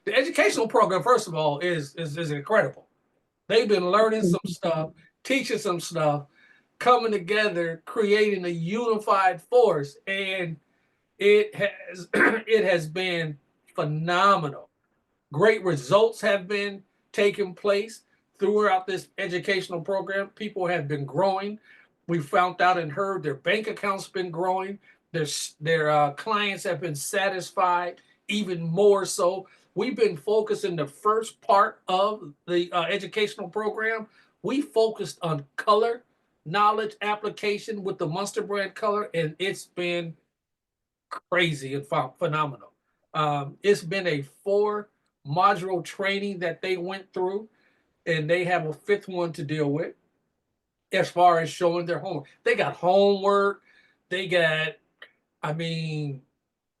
The educational program, first of all, is incredible. They've been learning some stuff, teaching some stuff, coming together, creating a unified force, and it has it has been phenomenal. Great results have been taking place throughout this educational program. People have been growing. We found out and heard their bank accounts been growing. Their clients have been satisfied even more so. We've been focused in the first part of the educational program. We focused on color knowledge application with the Munster brand color, and it's been crazy and phenomenal. It's been a 4 module training that they went through, and they have a fifth one to deal with as far as showing their homework. They got homework, they got, I mean,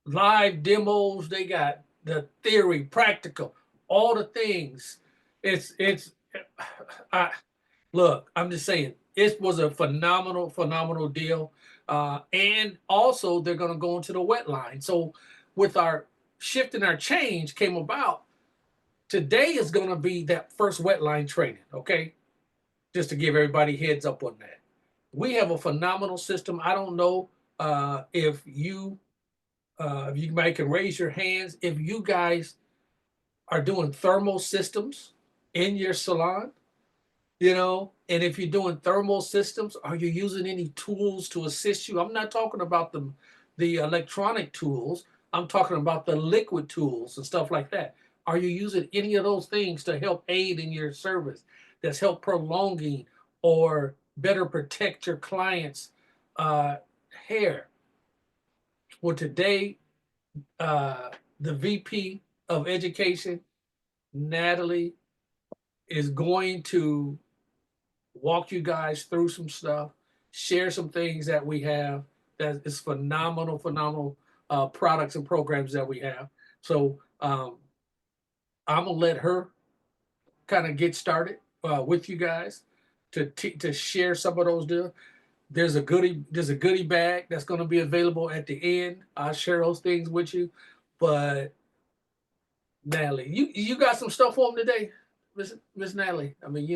live demos, they got the theory, practical, all the things. It's I look, I'm just saying, it was a phenomenal deal. And also, they're going to go into the wet line. So, with our shift and our change came about, today is going to be that first wet line training. Okay, just to give everybody heads up on that. We have a phenomenal system. I don't know if you might can raise your hands if you guys are doing thermal systems in your salon, and if you're doing thermal systems, are you using any tools to assist you? I'm not talking about the electronic tools. I'm talking about the liquid tools and stuff like that. Are you using any of those things to help aid in your service, that's help prolonging or better protect your client's uh, hair? Well, today, the VP of Education, Natalie, is going to walk you guys through some stuff, share some things that we have that is phenomenal products and programs that we have. So I'm gonna let her kind of get started with you guys to share some of those deals. There's a goodie bag that's going to be available at the end. I'll share those things with you. But Natalie, you got some stuff for them today, Miss Natalie. I mean,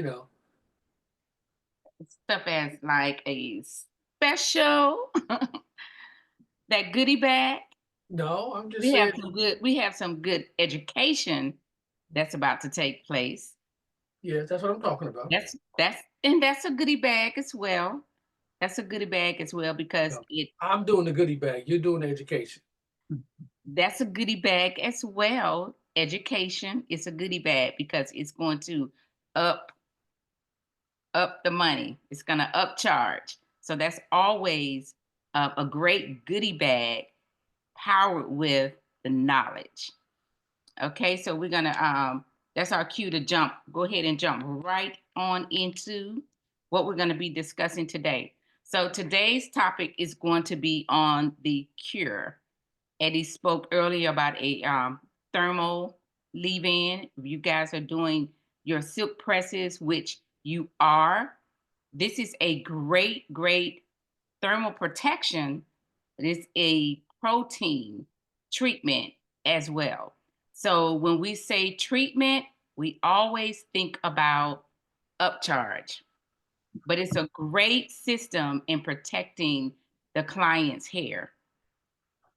Stuff as like a special that goodie bag. no, I'm just saying. We have some good education that's about to take place. Yeah, that's what I'm talking about. That's a goodie bag as well. That's a goodie bag as well because No, it I'm doing the goodie bag. You're doing the education. that's a goodie bag as well. Education is a goodie bag because it's going to up up the money. It's going to upcharge. So that's always a great goodie bag powered with the knowledge. Okay, so we're gonna that's our cue to jump. Go ahead and jump right on into what we're gonna be discussing today. So today's topic is going to be on the cure. Eddie spoke earlier about a thermal leave-in. If you guys are doing your silk presses, which you are, this is a great thermal protection. It is a protein treatment as well. So when we say treatment, we always think about upcharge, but it's a great system in protecting the client's hair.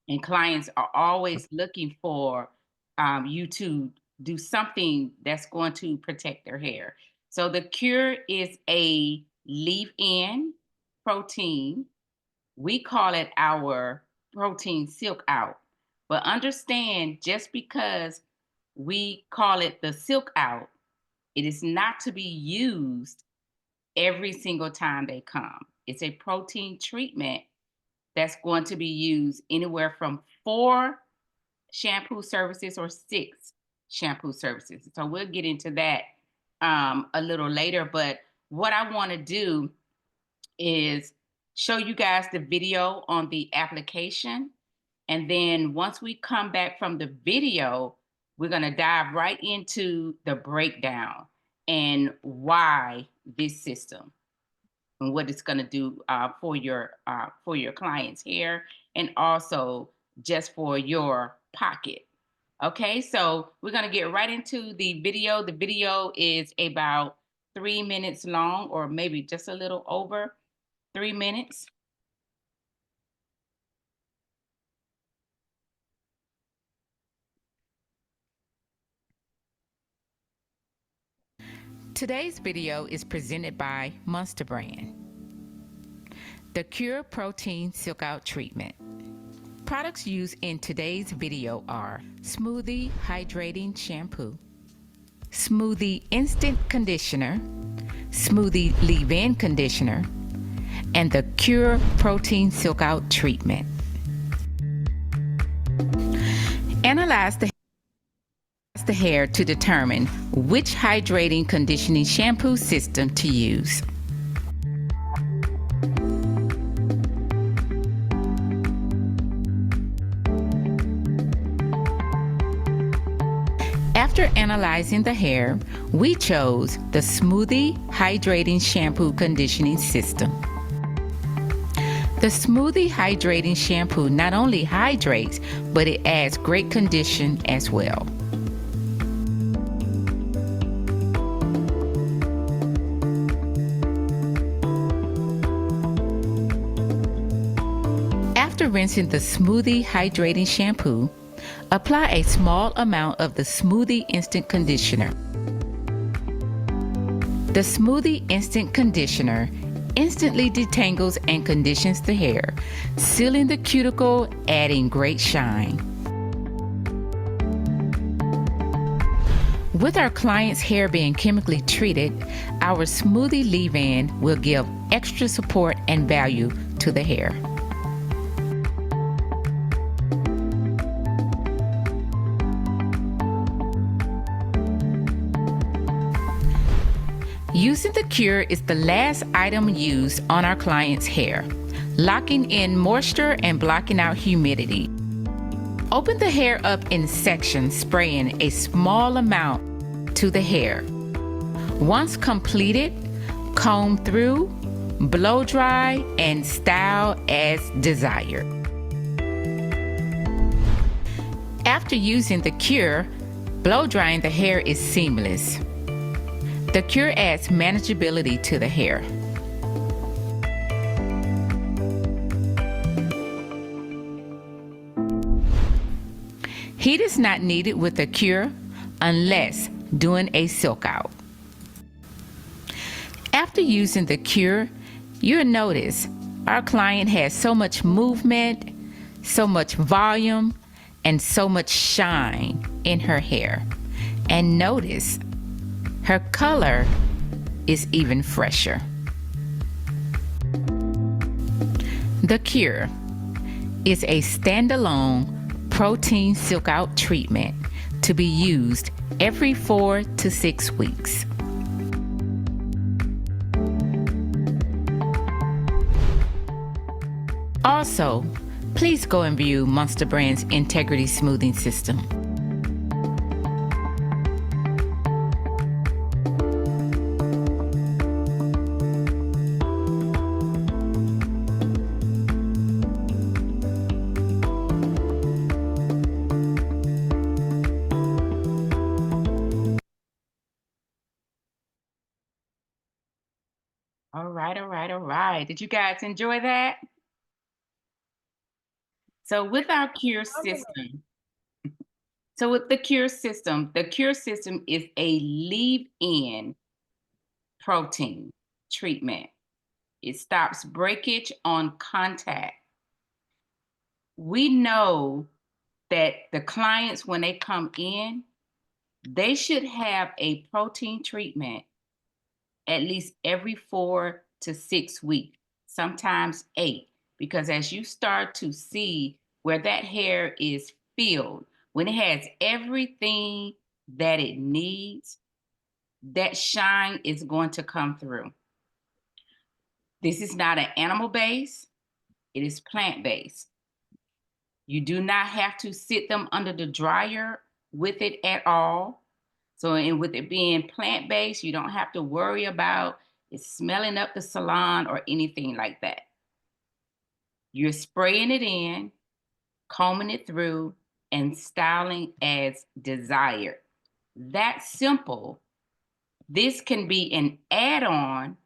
And clients are always looking for you to do something that's going to protect their hair. So the cure is a leave-in protein. We call it our protein silk out. But understand, just because we call it the silk out, it is not to be used every single time they come. It's a protein treatment that's going to be used anywhere from 4 shampoo services or 6 shampoo services. So we'll get into that a little later. But what I want to do is show you guys the video on the application. And then once we come back from the video, we're going to dive right into the breakdown and why this system and what it's going to do for your clients here and also just for your pocket. Okay, so we're going to get right into the video. The video is about 3 minutes long, or maybe just a little over 3 minutes. Today's video is presented by Monster Brand. The Cure Protein Silk Out Treatment. Products used in today's video are Smoothie Hydrating Shampoo, Smoothie Instant Conditioner, Smoothie Leave-In Conditioner, and the Cure Protein Silk Out Treatment. Analyze the hair to determine which hydrating conditioning shampoo system to use. After analyzing the hair, we chose the Smoothie Hydrating Shampoo Conditioning System. The Smoothie Hydrating Shampoo not only hydrates, but it adds great condition as well. After rinsing the Smoothie Hydrating Shampoo, apply a small amount of the Smoothie Instant Conditioner. The Smoothie Instant Conditioner instantly detangles and conditions the hair, sealing the cuticle, adding great shine. With our client's hair being chemically treated, our Smoothie Leave-In will give extra support and value to the hair. Using the Cure is the last item used on our client's hair, locking in moisture and blocking out humidity. Open the hair up in sections, spraying a small amount to the hair. Once completed, comb through, blow dry, and style as desired. After using the Cure, blow drying the hair is seamless. The Cure adds manageability to the hair. Heat is not needed with the Cure unless doing a silk out. After using the Cure, you'll notice our client has so much movement, so much volume, and so much shine in her hair. And notice, her color is even fresher. The Cure is a standalone protein silk out treatment to be used every 4 to 6 weeks. Also, please go and view Monster Brand's Integrity Smoothing System. All right. Did you guys enjoy that? So with our Cure system, the Cure system is a leave-in protein treatment. It stops breakage on contact. We know that the clients, when they come in, they should have a protein treatment at least every 4 to 6 weeks, sometimes 8, because as you start to see where that hair is filled, when it has everything that it needs, that shine is going to come through. This is not an animal base, it is plant based. You do not have to sit them under the dryer with it at all. So, and with it being plant based, you don't have to worry about it smelling up the salon or anything like that. You're spraying it in, combing it through, and styling as desired. That's simple. This can be an add-on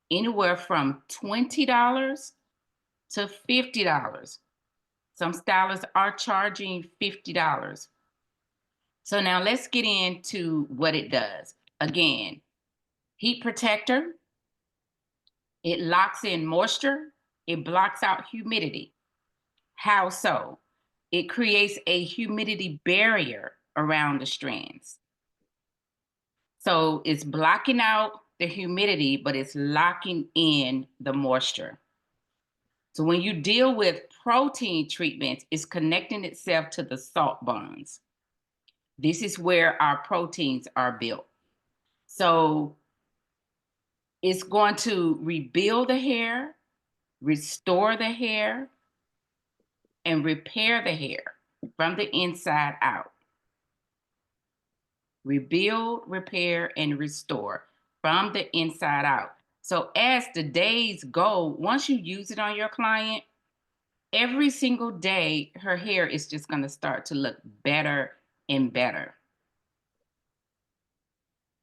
anywhere from $20 to $50. Some stylists are charging $50. So now let's get into what it does. Again, heat protector, it locks in moisture, it blocks out humidity. How so? It creates a humidity barrier around the strands. So it's blocking out the humidity, but it's locking in the moisture. So when you deal with protein treatments, it's connecting itself to the salt bonds. This is where our proteins are built. So it's going to rebuild the hair, restore the hair, and repair the hair from the inside out. Rebuild, repair, and restore from the inside out. So as the days go, once you use it on your client, every single day, her hair is just going to start to look better and better.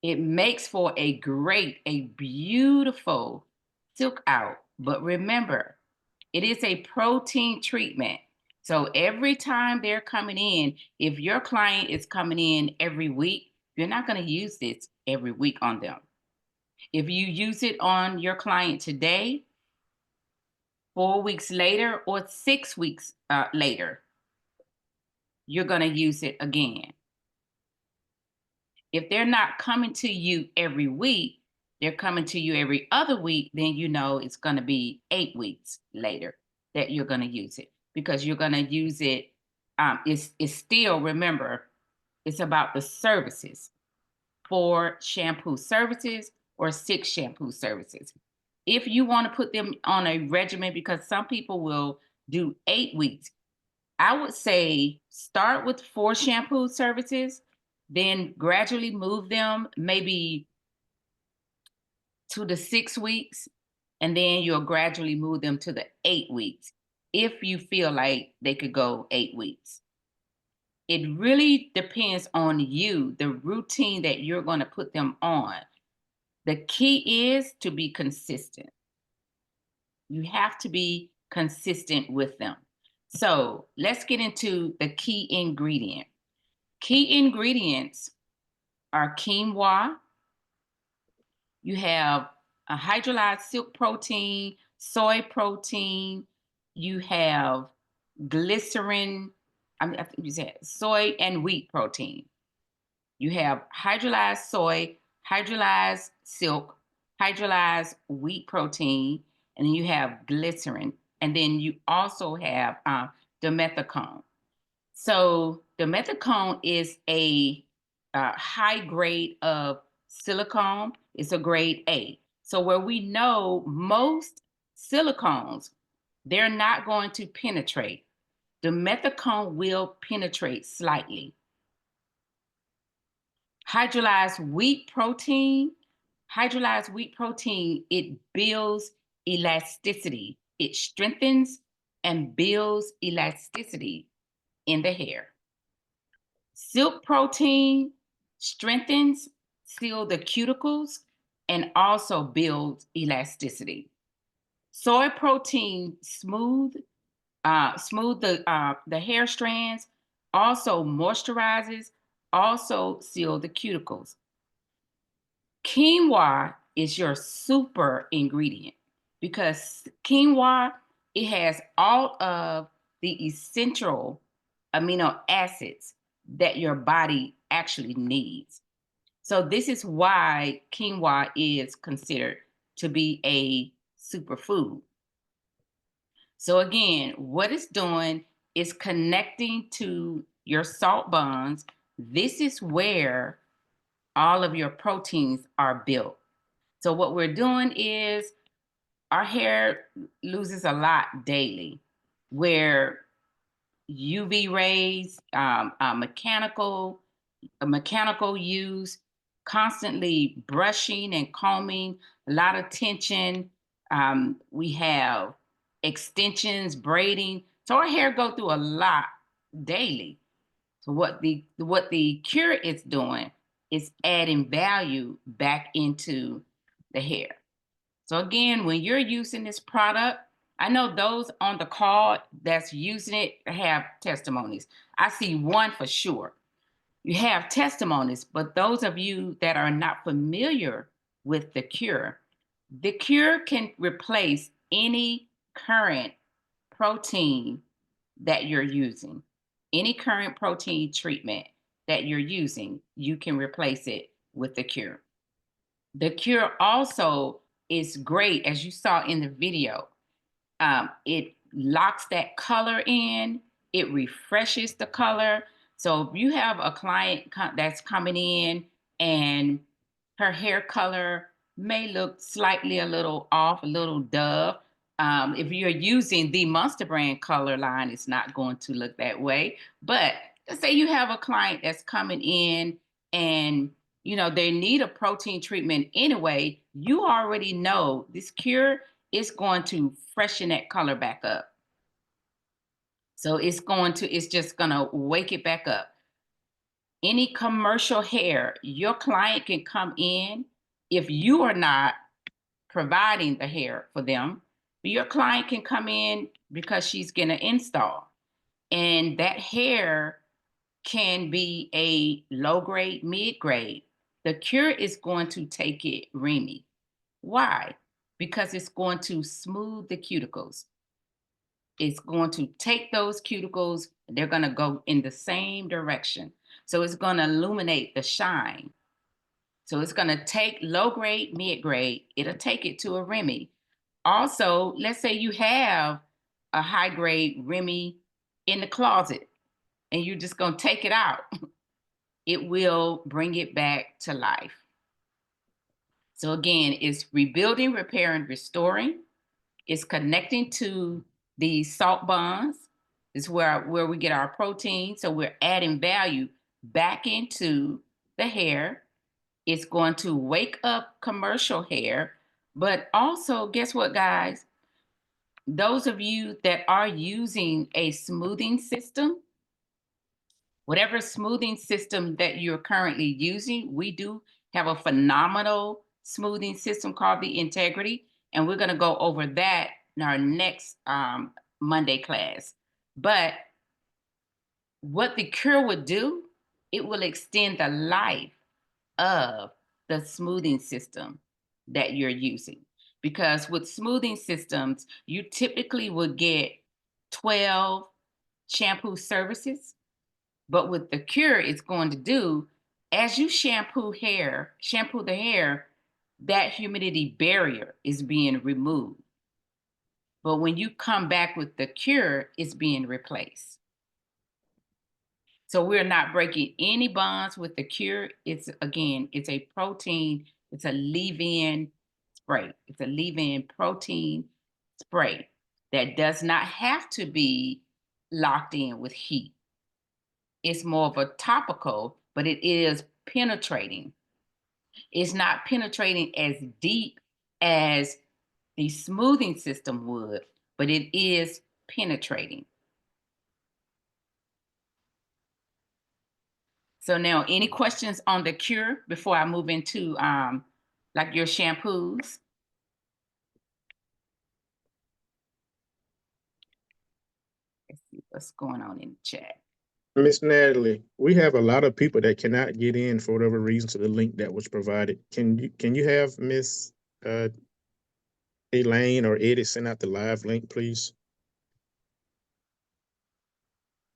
It makes for a beautiful silk out. But remember, it is a protein treatment. So every time they're coming in, if your client is coming in every week, you're not going to use this every week on them. If you use it on your client today, 4 weeks later, or 6 weeks later, you're going to use it again. If they're not coming to you every week, they're coming to you every other week, then you know it's going to be 8 weeks later that you're going to use it, because you're going to use it. It's still, remember, it's about the services, 4 shampoo services or 6 shampoo services. If you want to put them on a regimen, because some people will do 8 weeks, I would say start with 4 shampoo services, then gradually move them maybe 2 to 6 weeks, and then you'll gradually move them to the 8 weeks if you feel like they could go 8 weeks. It really depends on you, the routine that you're going to put them on. The key is to be consistent. You have to be consistent with them. So let's get into the key ingredient. Key ingredients are quinoa. You have a hydrolyzed silk protein, soy protein. You have glycerin. I think you said soy and wheat protein. You have hydrolyzed soy, hydrolyzed silk, hydrolyzed wheat protein, and then you have glycerin. And then you also have dimethicone. So dimethicone is a high grade of silicone. It's a grade A. So where we know most silicones, they're not going to penetrate. Dimethicone will penetrate slightly. Hydrolyzed wheat protein, it builds elasticity. It strengthens and builds elasticity in the hair. Silk protein strengthens, seal the cuticles, and also builds elasticity. Soy protein smooth the hair strands, also moisturizes, also seal the cuticles. Quinoa is your super ingredient, because quinoa, it has all of the essential amino acids that your body actually needs. So this is why quinoa is considered to be a superfood. So again, what it's doing is connecting to your salt bonds. This is where all of your proteins are built. So what we're doing is our hair loses a lot daily, where UV rays, mechanical use, constantly brushing and combing, a lot of tension. We have extensions, braiding. So our hair go through a lot daily. So what the cure is doing is adding value back into the hair. So again, when you're using this product, I know those on the call that's using it have testimonies. I see one for sure. You have testimonies, but those of you that are not familiar with the cure can replace any current protein that you're using. Any current protein treatment that you're using, you can replace it with the cure. The cure also is great, as you saw in the video. It locks that color in, it refreshes the color. So if you have a client that's coming in and her hair color may look slightly a little off, a little dove. If you're using the Monster brand color line, it's not going to look that way. But let's say you have a client that's coming in and they need a protein treatment anyway. You already know this cure is going to freshen that color back up. So it's just gonna wake it back up. Any commercial hair, your client can come in if you are not providing the hair for them. Your client can come in because she's gonna install, and that hair can be a low grade, mid grade. The cure is going to take it Remy. Why? Because it's going to smooth the cuticles. It's going to take those cuticles, they're going to go in the same direction. So it's going to illuminate the shine. So it's going to take low grade, mid grade, it'll take it to a Remy. Also, let's say you have a high grade Remy in the closet and you're just going to take it out. It will bring it back to life. So again, it's rebuilding, repair, and restoring. It's connecting to the salt bonds. Is where we get our protein. So we're adding value back into the hair. It's going to wake up commercial hair. But also, guess what, guys? Those of you that are using a smoothing system, whatever smoothing system that you're currently using, we do have a phenomenal smoothing system called the Integrity, and we're going to go over that in our next Monday class. But what the cure would do, it will extend the life of the smoothing system that you're using. Because with smoothing systems, you typically would get 12 shampoo services. But what the cure is going to do, as you shampoo the hair, that humidity barrier is being removed. But when you come back with the cure, it's being replaced. So we're not breaking any bonds with the cure. It's a protein, it's a leave-in spray. It's a leave-in protein spray that does not have to be locked in with heat. It's more of a topical, but it is penetrating. It's not penetrating as deep as the smoothing system would, but it is penetrating. So now, any questions on the cure before I move into like your shampoos? Let's see what's going on in the chat. Miss Natalie, we have a lot of people that cannot get in for whatever reason to the link that was provided. Can you have Miss Elaine or Eddie send out the live link, please?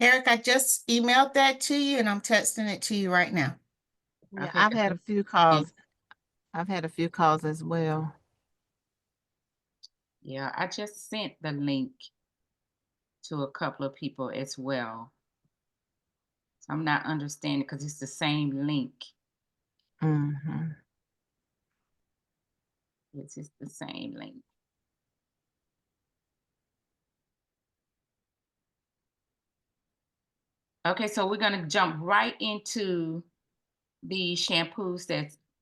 Eric, I just emailed that to you and I'm texting it to you right now. Yeah, Okay. I've had a few calls. I've had a few calls as well. Yeah, I just sent the link to a couple of people as well. So I'm not understanding because it's the same link. Mm-hmm. It's just the same link. Okay, so we're gonna jump right into the shampoos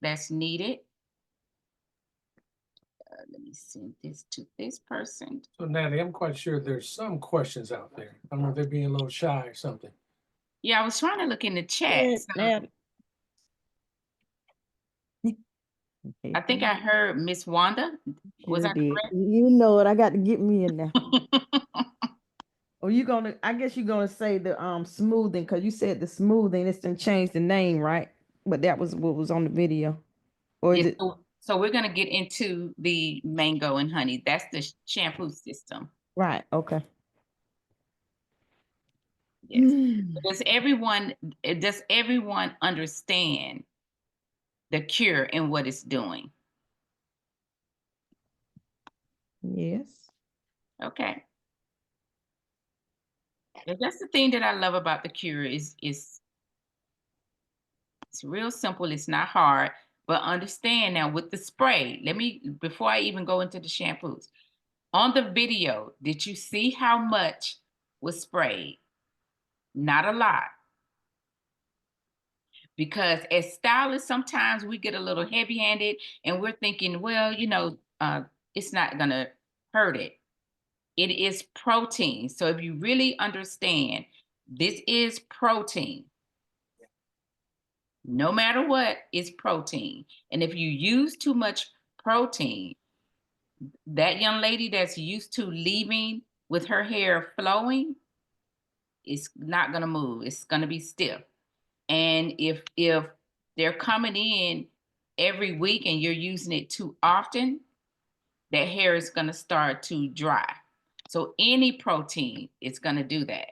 that's needed. Let me send this to this person. So Natalie, I'm quite sure there's some questions out there. I don't know if they're being a little shy or something. Yeah, I was trying to look in the chat. Yeah, So now. I think I heard Miss Wanda. Was Sure I did. You know it. I got to get me in there. correct? Oh, I guess you're gonna say the smoothing, because you said the smoothing, it's done changed the name, right? But that was what was on the video. Or is Yes, it so we're gonna get into the mango and honey. That's the shampoo system. right? Okay. Yes. Does everyone understand the cure and what it's doing? Yes. Okay. And that's the thing that I love about the cure is it's real simple. It's not hard, but understand now with the spray. Before I even go into the shampoos, on the video, did you see how much was sprayed? Not a lot. Because as stylists, sometimes we get a little heavy handed and we're thinking, well, it's not going to hurt it. It is protein. So if you really understand, this is protein. No matter what, it's protein. And if you use too much protein, that young lady that's used to leaving with her hair flowing, it's not going to move. It's going to be stiff. And if they're coming in every week and you're using it too often, that hair is going to start to dry. So any protein is going to do that.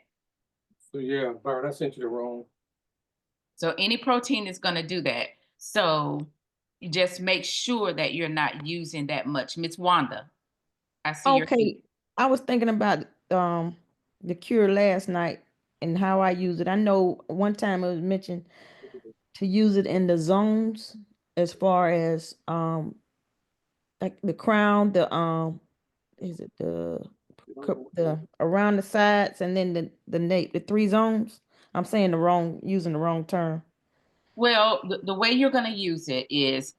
So yeah, Byron, I sent you the wrong. So any protein is going to do that. So you just make sure that you're not using that much. Miss Wanda, I see your Okay. I was thinking about the cure last night and how I use it. I know one time it was mentioned to use it in the zones, as far as like the crown, is it the around the sides, and then the nape, the three zones. I'm saying using the wrong term. Well, the way you're going to use it is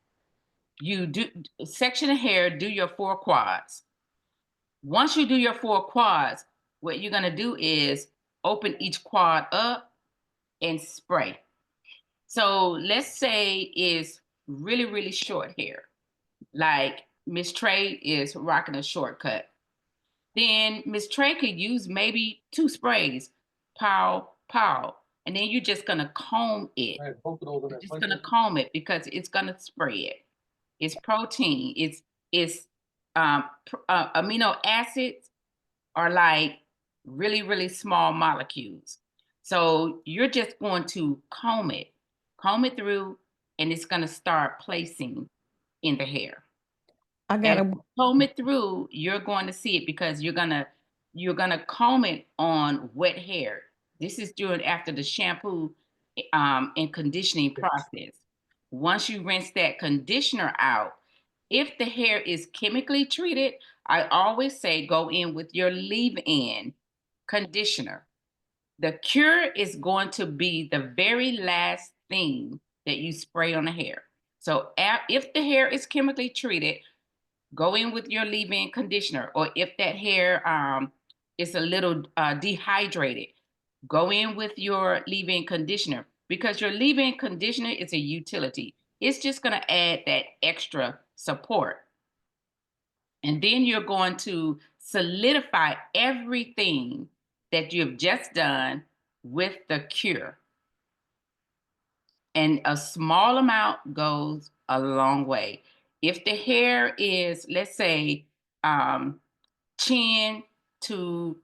you do section of hair, do your 4 quads. Once you do your 4 quads, what you're going to do is open each quad up and spray. So let's say it's really, really short hair, like Miss Trey is rocking a shortcut. Then Miss Trey could use maybe 2 sprays, pow, pow. And then you're just gonna comb it. You're just gonna comb it because it's gonna spread. It's protein. It's amino acids are like really, really small molecules. So you're just going to comb it through, and it's going to start placing in the hair. I As gotta you comb it through, you're going to see it because you're gonna comb it on wet hair. This is during after the shampoo and conditioning process. Once you rinse that conditioner out, if the hair is chemically treated, I always say go in with your leave-in conditioner. The cure is going to be the very last thing that you spray on the hair. So if the hair is chemically treated, go in with your leave-in conditioner. Or if that hair is a little dehydrated, go in with your leave-in conditioner, because your leave-in conditioner is a utility. It's just going to add that extra support. And then you're going to solidify everything that you've just done with the cure. And a small amount goes a long way. If the hair is, let's say, chin to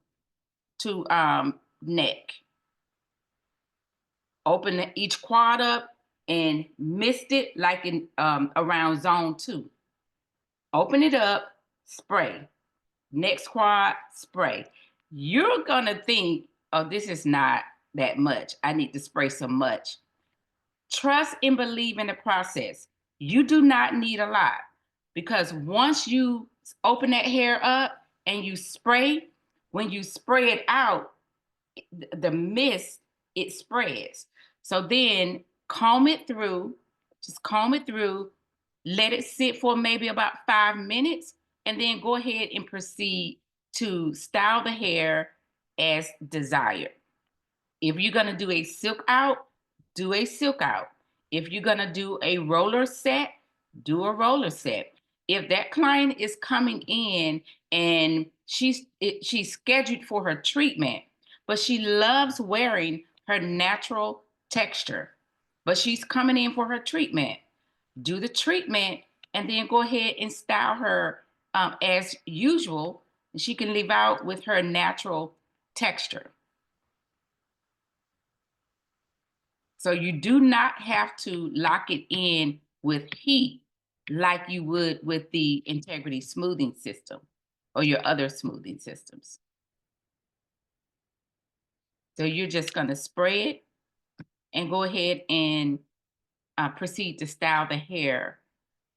neck, open each quad up and mist it like in around zone 2. Open it up, spray. Next quad, spray. You're gonna think, oh, this is not that much. I need to spray so much. Trust and believe in the process. You do not need a lot, because once you open that hair up and you spray, when you spray it out, the mist, it spreads. So then comb it through, just comb it through, let it sit for maybe about 5 minutes, and then go ahead and proceed to style the hair as desired. If you're gonna do a silk out, do a silk out. If you're gonna do a roller set, do a roller set. If that client is coming in and she's scheduled for her treatment, but she loves wearing her natural texture, but she's coming in for her treatment, do the treatment and then go ahead and style her as usual. She can leave out with her natural texture. So you do not have to lock it in with heat like you would with the Integrity smoothing system or your other smoothing systems. So you're just going to spray it and go ahead and proceed to style the hair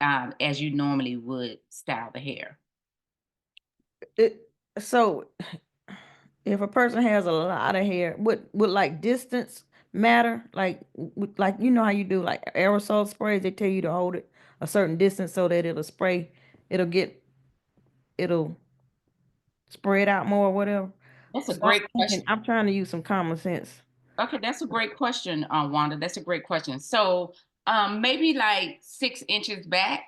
as you normally would style the hair. So if a person has a lot of hair, would like distance matter? Like you know how you do like aerosol sprays, they tell you to hold it a certain distance so that it'll spray, it'll spread out more or whatever. That's a So I'm great question. I'm trying to use some common sense. Okay, that's a great question, Wanda. That's a great question. So maybe like 6 inches back,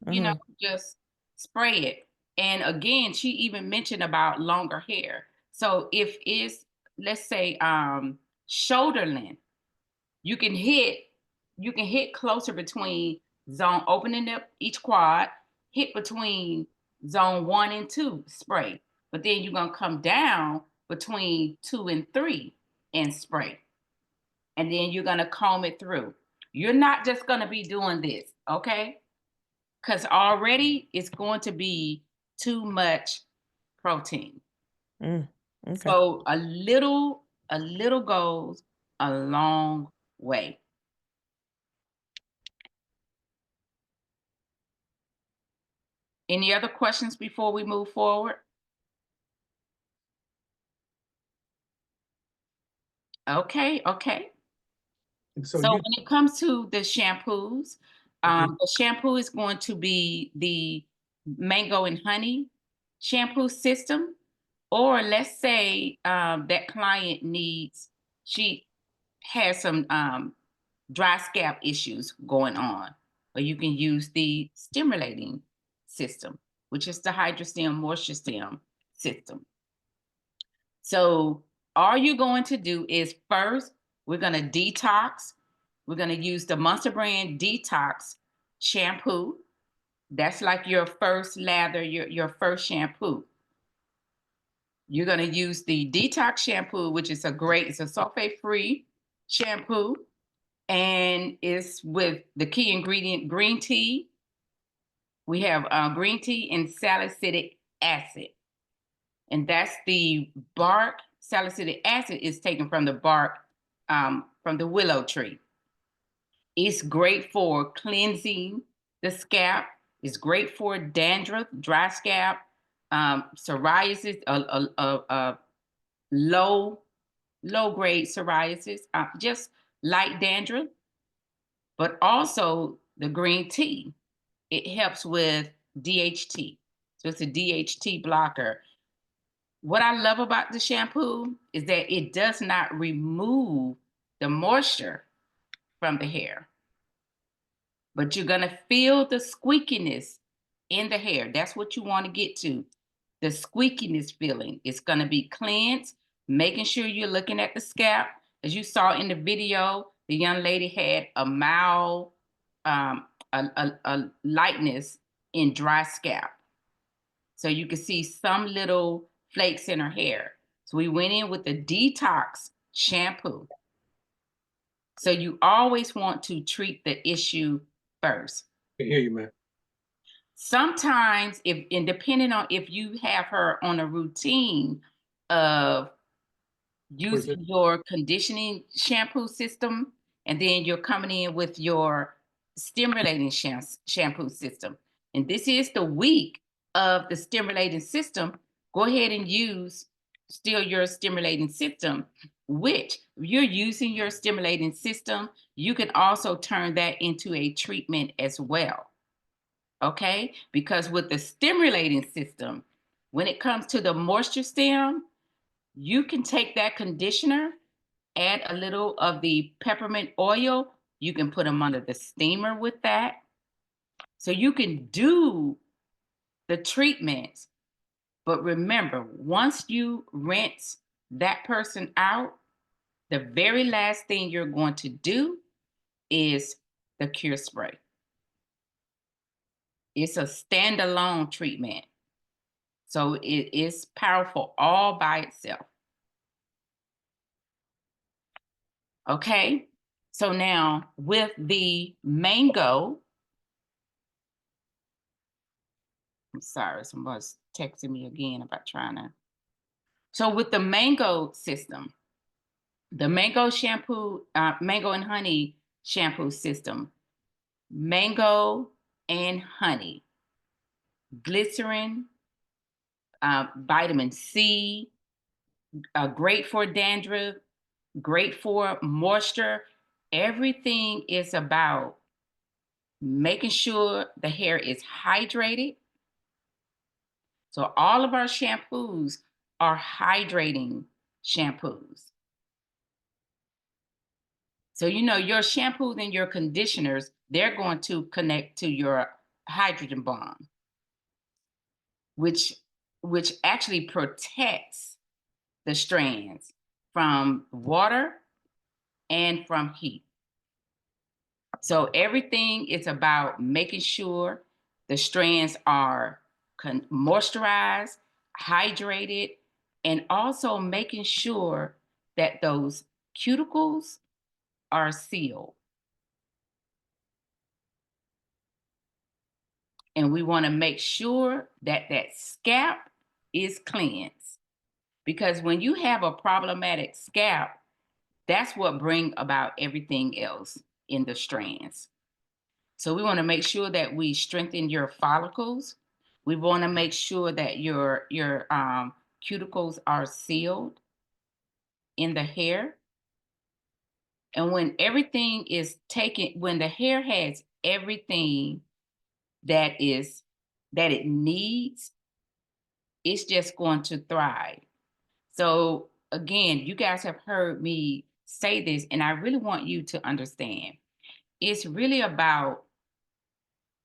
you know, just spray it. And again, she even mentioned about longer hair. So if it's, let's say, shoulder length, you can hit closer between zone, opening up each quad, hit between zone 1 and 2, spray. But then you're gonna come down between 2 and 3 and spray. And then you're gonna comb it through. You're not just gonna be doing this, okay? Because already it's going to be too much protein. Okay. So a little goes a long way. Any other questions before we move forward? Okay. So So you, when it comes to the shampoos, the shampoo is going to be the mango and honey shampoo system. Or let's say that client she has some dry scalp issues going on, or you can use the stimulating system, which is the HydroStem Moisture Stem system. So all you're going to do is first, we're going to detox. We're going to use the Monster Brand Detox shampoo. That's like your first lather, your first shampoo. You're going to use the Detox shampoo, which is it's a sulfate-free shampoo. And it's with the key ingredient, green tea. We have green tea and salicylic acid. And that's the bark. Salicylic acid is taken from the bark from the willow tree. It's great for cleansing the scalp. It's great for dandruff, dry scalp, psoriasis, low grade psoriasis, just light dandruff. But also the green tea, it helps with DHT. So it's a DHT blocker. What I love about the shampoo is that it does not remove the moisture from the hair, but you're gonna feel the squeakiness in the hair. That's what you want to get to. The squeakiness feeling. It's gonna be cleansed, making sure you're looking at the scalp. As you saw in the video, the young lady had a mild, a lightness in dry scalp. So you can see some little flakes in her hair. So we went in with the detox shampoo. So you always want to treat the issue first. I hear you, man. Sometimes, depending on if you have her on a routine of using your conditioning shampoo system, and then you're coming in with your stimulating shampoo system. And this is the week of the stimulating system. Go ahead and use still your stimulating system, which if you're using your stimulating system, you can also turn that into a treatment as well. Okay? Because with the stimulating system, when it comes to the moisture stem, you can take that conditioner add a little of the peppermint oil. You can put them under the steamer with that. So you can do the treatments, but remember, once you rinse that person out, the very last thing you're going to do is the cure spray. It's a standalone treatment. So it is powerful all by itself. Okay, so now with the mango, I'm sorry, somebody's texting me again about trying to. So with the mango system, the mango shampoo, mango and honey shampoo system, mango and honey, glycerin, vitamin C, great for dandruff, great for moisture. Everything is about making sure the hair is hydrated. So all of our shampoos are hydrating shampoos. So you know your shampoos and your conditioners, they're going to connect to your hydrogen bond, which actually protects the strands from water and from heat. So everything is about making sure the strands are moisturized, hydrated, and also making sure that those cuticles are sealed. And we want to make sure that that scalp is cleansed. Because when you have a problematic scalp, that's what brings about everything else in the strands. So we want to make sure that we strengthen your follicles. We want to make sure that your cuticles are sealed in the hair. And when everything is taken, when the hair has everything that it needs, it's just going to thrive. So again, you guys have heard me say this, and I really want you to understand. It's really about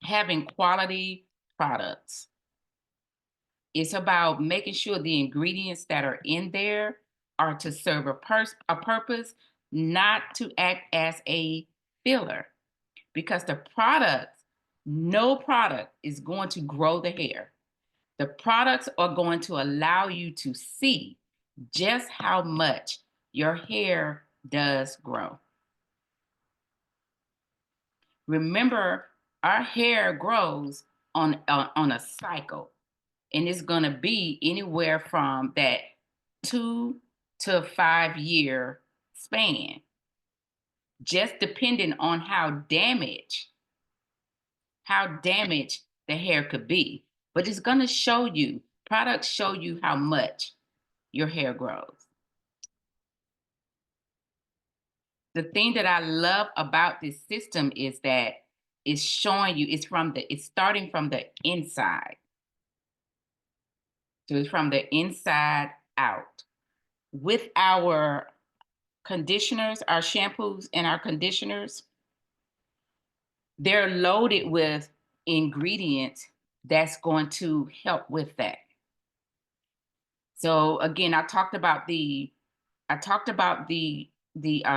having quality products. It's about making sure the ingredients that are in there are to serve a purpose, not to act as a filler. Because the product, no product is going to grow the hair. The products are going to allow you to see just how much your hair does grow. Remember, our hair grows on a cycle, and it's going to be anywhere from that 2 to 5 year span, just depending on how damaged the hair could be. But it's going to show you, products show you how much your hair grows. The thing that I love about this system is that it's showing you, it's starting from the inside. So it's from the inside out. With our conditioners, our shampoos and our conditioners, they're loaded with ingredients that's going to help with that. So again, I talked about the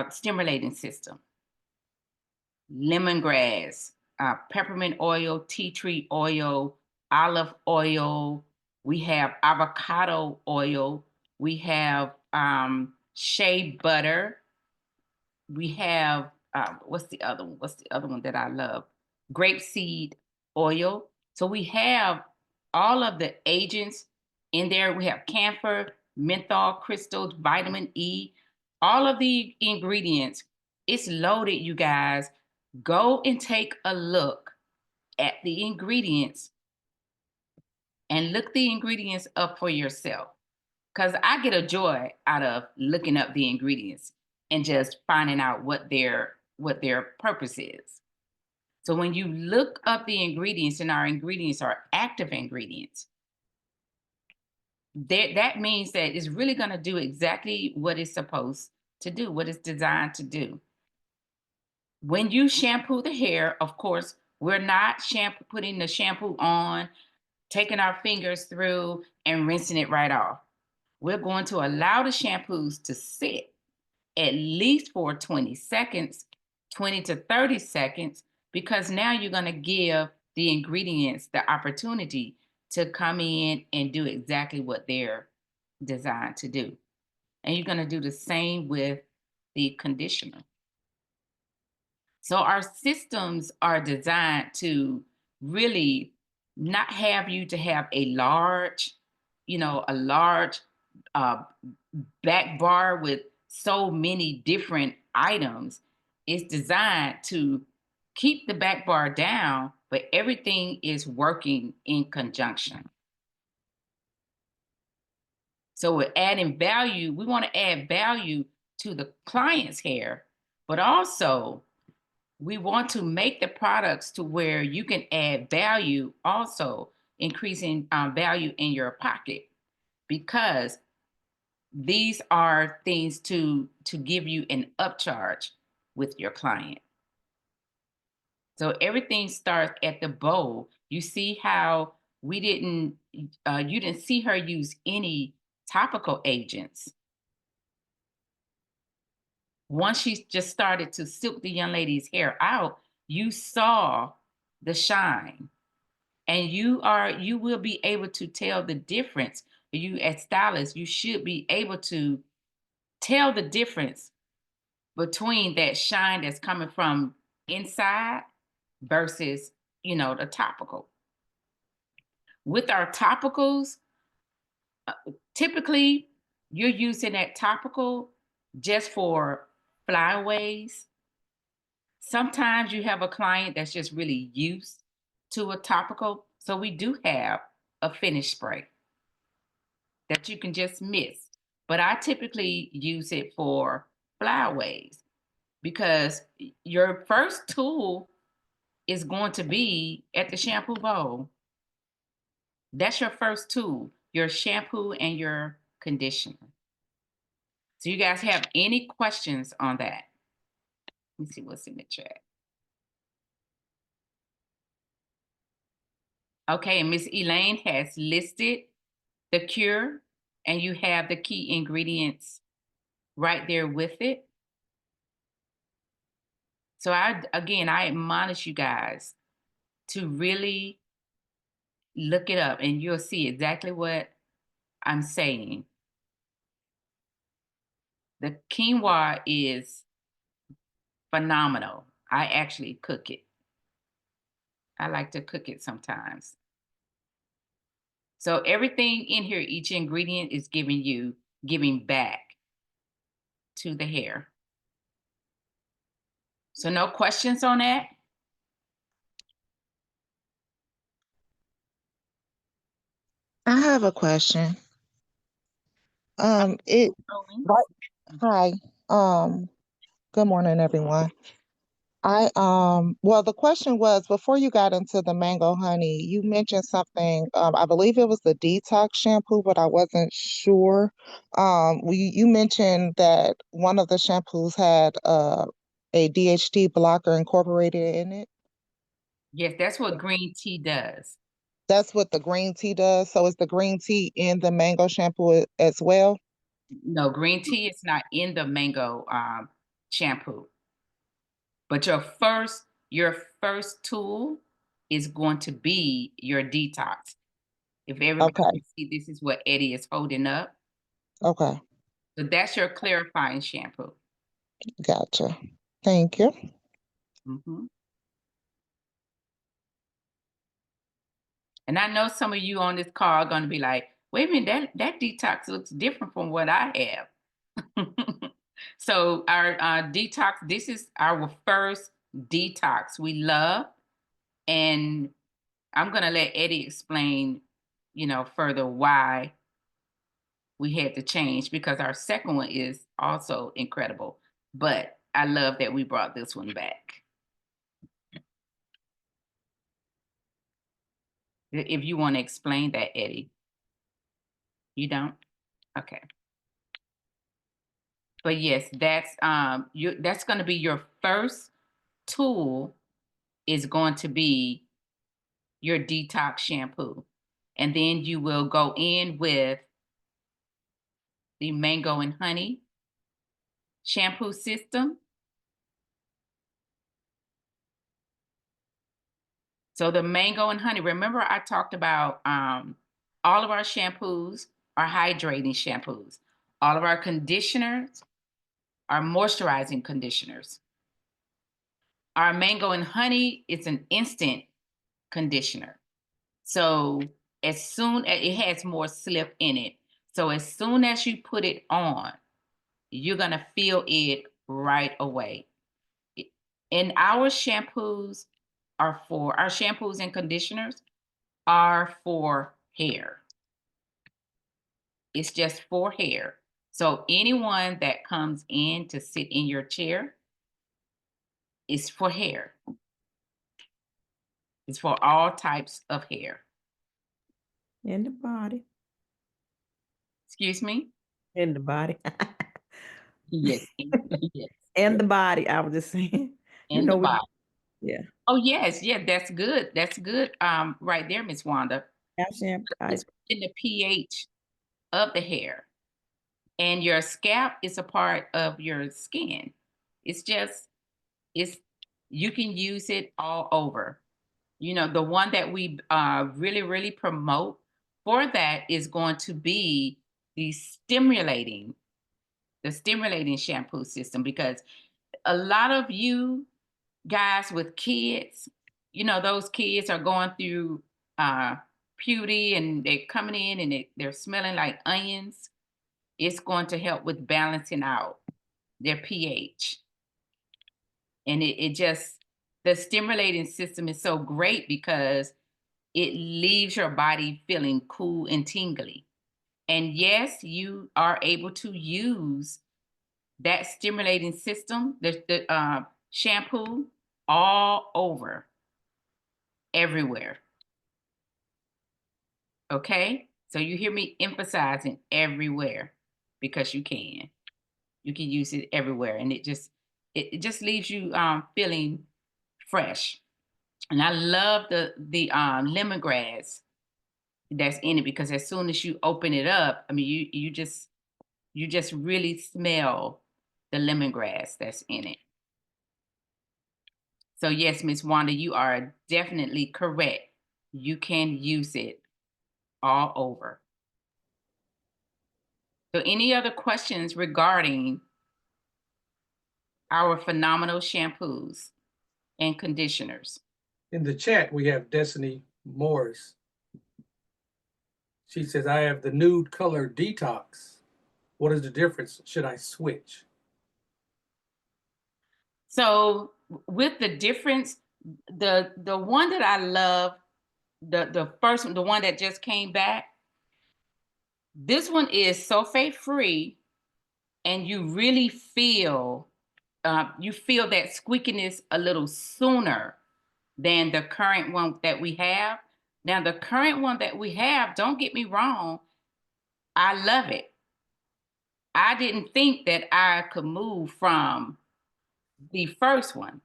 stimulating system, lemongrass, peppermint oil, tea tree oil, olive oil. We have avocado oil. We have shea butter. We have what's the other one? What's the other one that I love? Grapeseed oil. So we have all of the agents in there. We have camphor, menthol crystals, vitamin E, all of the ingredients. It's loaded, you guys. Go and take a look at the ingredients and look the ingredients up for yourself. Because I get a joy out of looking up the ingredients and just finding out what their purpose is. So when you look up the ingredients, and our ingredients are active ingredients, that means that it's really going to do exactly what it's supposed to do, what it's designed to do. When you shampoo the hair, of course, we're not putting the shampoo on, taking our fingers through and rinsing it right off. We're going to allow the shampoos to sit at least for 20 seconds, 20 to 30 seconds, because now you're going to give the ingredients the opportunity to come in and do exactly what they're designed to do. And you're going to do the same with the conditioner. So our systems are designed to really not have you to have a large back bar with so many different items. It's designed to keep the back bar down, but everything is working in conjunction. So we're adding value. We want to add value to the client's hair, but also we want to make the products to where you can add value, also increasing value in your pocket, because these are things to give you an upcharge with your client. So everything starts at the bowl. You see how you didn't see her use any topical agents. Once she just started to silk the young lady's hair out, you saw the shine. And you will be able to tell the difference. You as stylists, you should be able to tell the difference between that shine that's coming from inside versus, the topical. With our topicals, typically you're using that topical just for flyaways. Sometimes you have a client that's just really used to a topical. So we do have a finish spray that you can just mist. But I typically use it for flyaways because your first tool is going to be at the shampoo bowl. That's your first tool, your shampoo and your conditioner. So you guys have any questions on that? Let me see what's in the chat. Okay, and Miss Elaine has listed the cure, and you have the key ingredients right there with it. So I admonish you guys to really look it up, and you'll see exactly what I'm saying. The quinoa is phenomenal. I actually cook it. I like to cook it sometimes. So everything in here, each ingredient is giving back to the hair. So no questions on that? I have a question. It right. Hi. Good morning, everyone. Well, the question was before you got into the mango honey, you mentioned something. I believe it was the detox shampoo, but I wasn't sure. You mentioned that one of the shampoos had a DHT blocker incorporated in it. Yes, that's what green tea does. That's what the green tea does. So is the green tea in the mango shampoo as well? No, green tea is not in the mango shampoo. But your first tool is going to be your detox. If everybody Okay. can see, this is what Eddie is holding up. Okay. So that's your clarifying shampoo. Gotcha. Thank you. Mm-hmm. And I know some of you on this call are going to be like, wait a minute, that detox looks different from what I have. So our detox, this is our first detox we love. And I'm going to let Eddie explain, further why we had to change, because our second one is also incredible. But I love that we brought this one back. If you want to explain that, Eddie. You don't? Okay. But yes, that's going to be your first tool, is going to be your detox shampoo. And then you will go in with the mango and honey shampoo system. So the mango and honey, remember I talked about all of our shampoos are hydrating shampoos. All of our conditioners are moisturizing conditioners. Our mango and honey is an instant conditioner. So as soon as it has more slip in it. So as soon as you put it on, you're gonna feel it right away. And our shampoos and conditioners are for hair. It's just for hair. So anyone that comes in to sit in your chair is for hair. It's for all types of hair. In the body. Excuse me? In the body. Yes. Yes. In the body, I was just saying. You In know, the body. yeah. Oh, yes. Yeah, that's good. That's good. Right there, Miss Wanda. Calcium. It's in the pH of the hair. And your scalp is a part of your skin. It's just, it's you can use it all over. You know, the one that we really, really promote for that is going to be the stimulating shampoo system, because a lot of you guys with kids, you know, those kids are going through puberty and they're coming in and they're smelling like onions. It's going to help with balancing out their pH. And it just, the stimulating system is so great because it leaves your body feeling cool and tingly. And yes, you are able to use that stimulating system, the shampoo, all over, everywhere. Okay? So you hear me emphasizing everywhere, because you can. You can use it everywhere, and it just leaves you feeling fresh. And I love the lemongrass that's in it, because as soon as you open it up, I mean, you just really smell the lemongrass that's in it. So yes, Miss Wanda, you are definitely correct. You can use it all over. So any other questions regarding our phenomenal shampoos and conditioners? In the chat, we have Destiny Morris. She says, I have the nude color detox. What is the difference? Should I switch? So with the difference, the one that I love, the first one, the one that just came back, this one is sulfate free, and you really feel that squeakiness a little sooner than the current one that we have. Now, the current one that we have, don't get me wrong, I love it. I didn't think that I could move from the first one,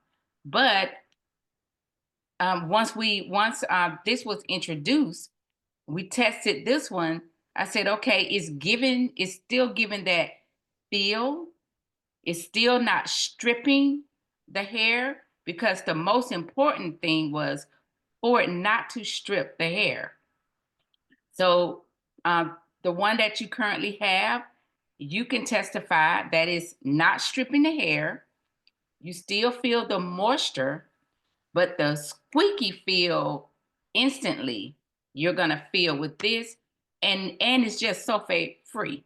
but once this was introduced, we tested this one. I said, okay, it's still giving that feel. It's still not stripping the hair, because the most important thing was for it not to strip the hair. So the one that you currently have, you can testify that it's not stripping the hair. You still feel the moisture, but the squeaky feel instantly you're gonna feel with this, and it's just sulfate free.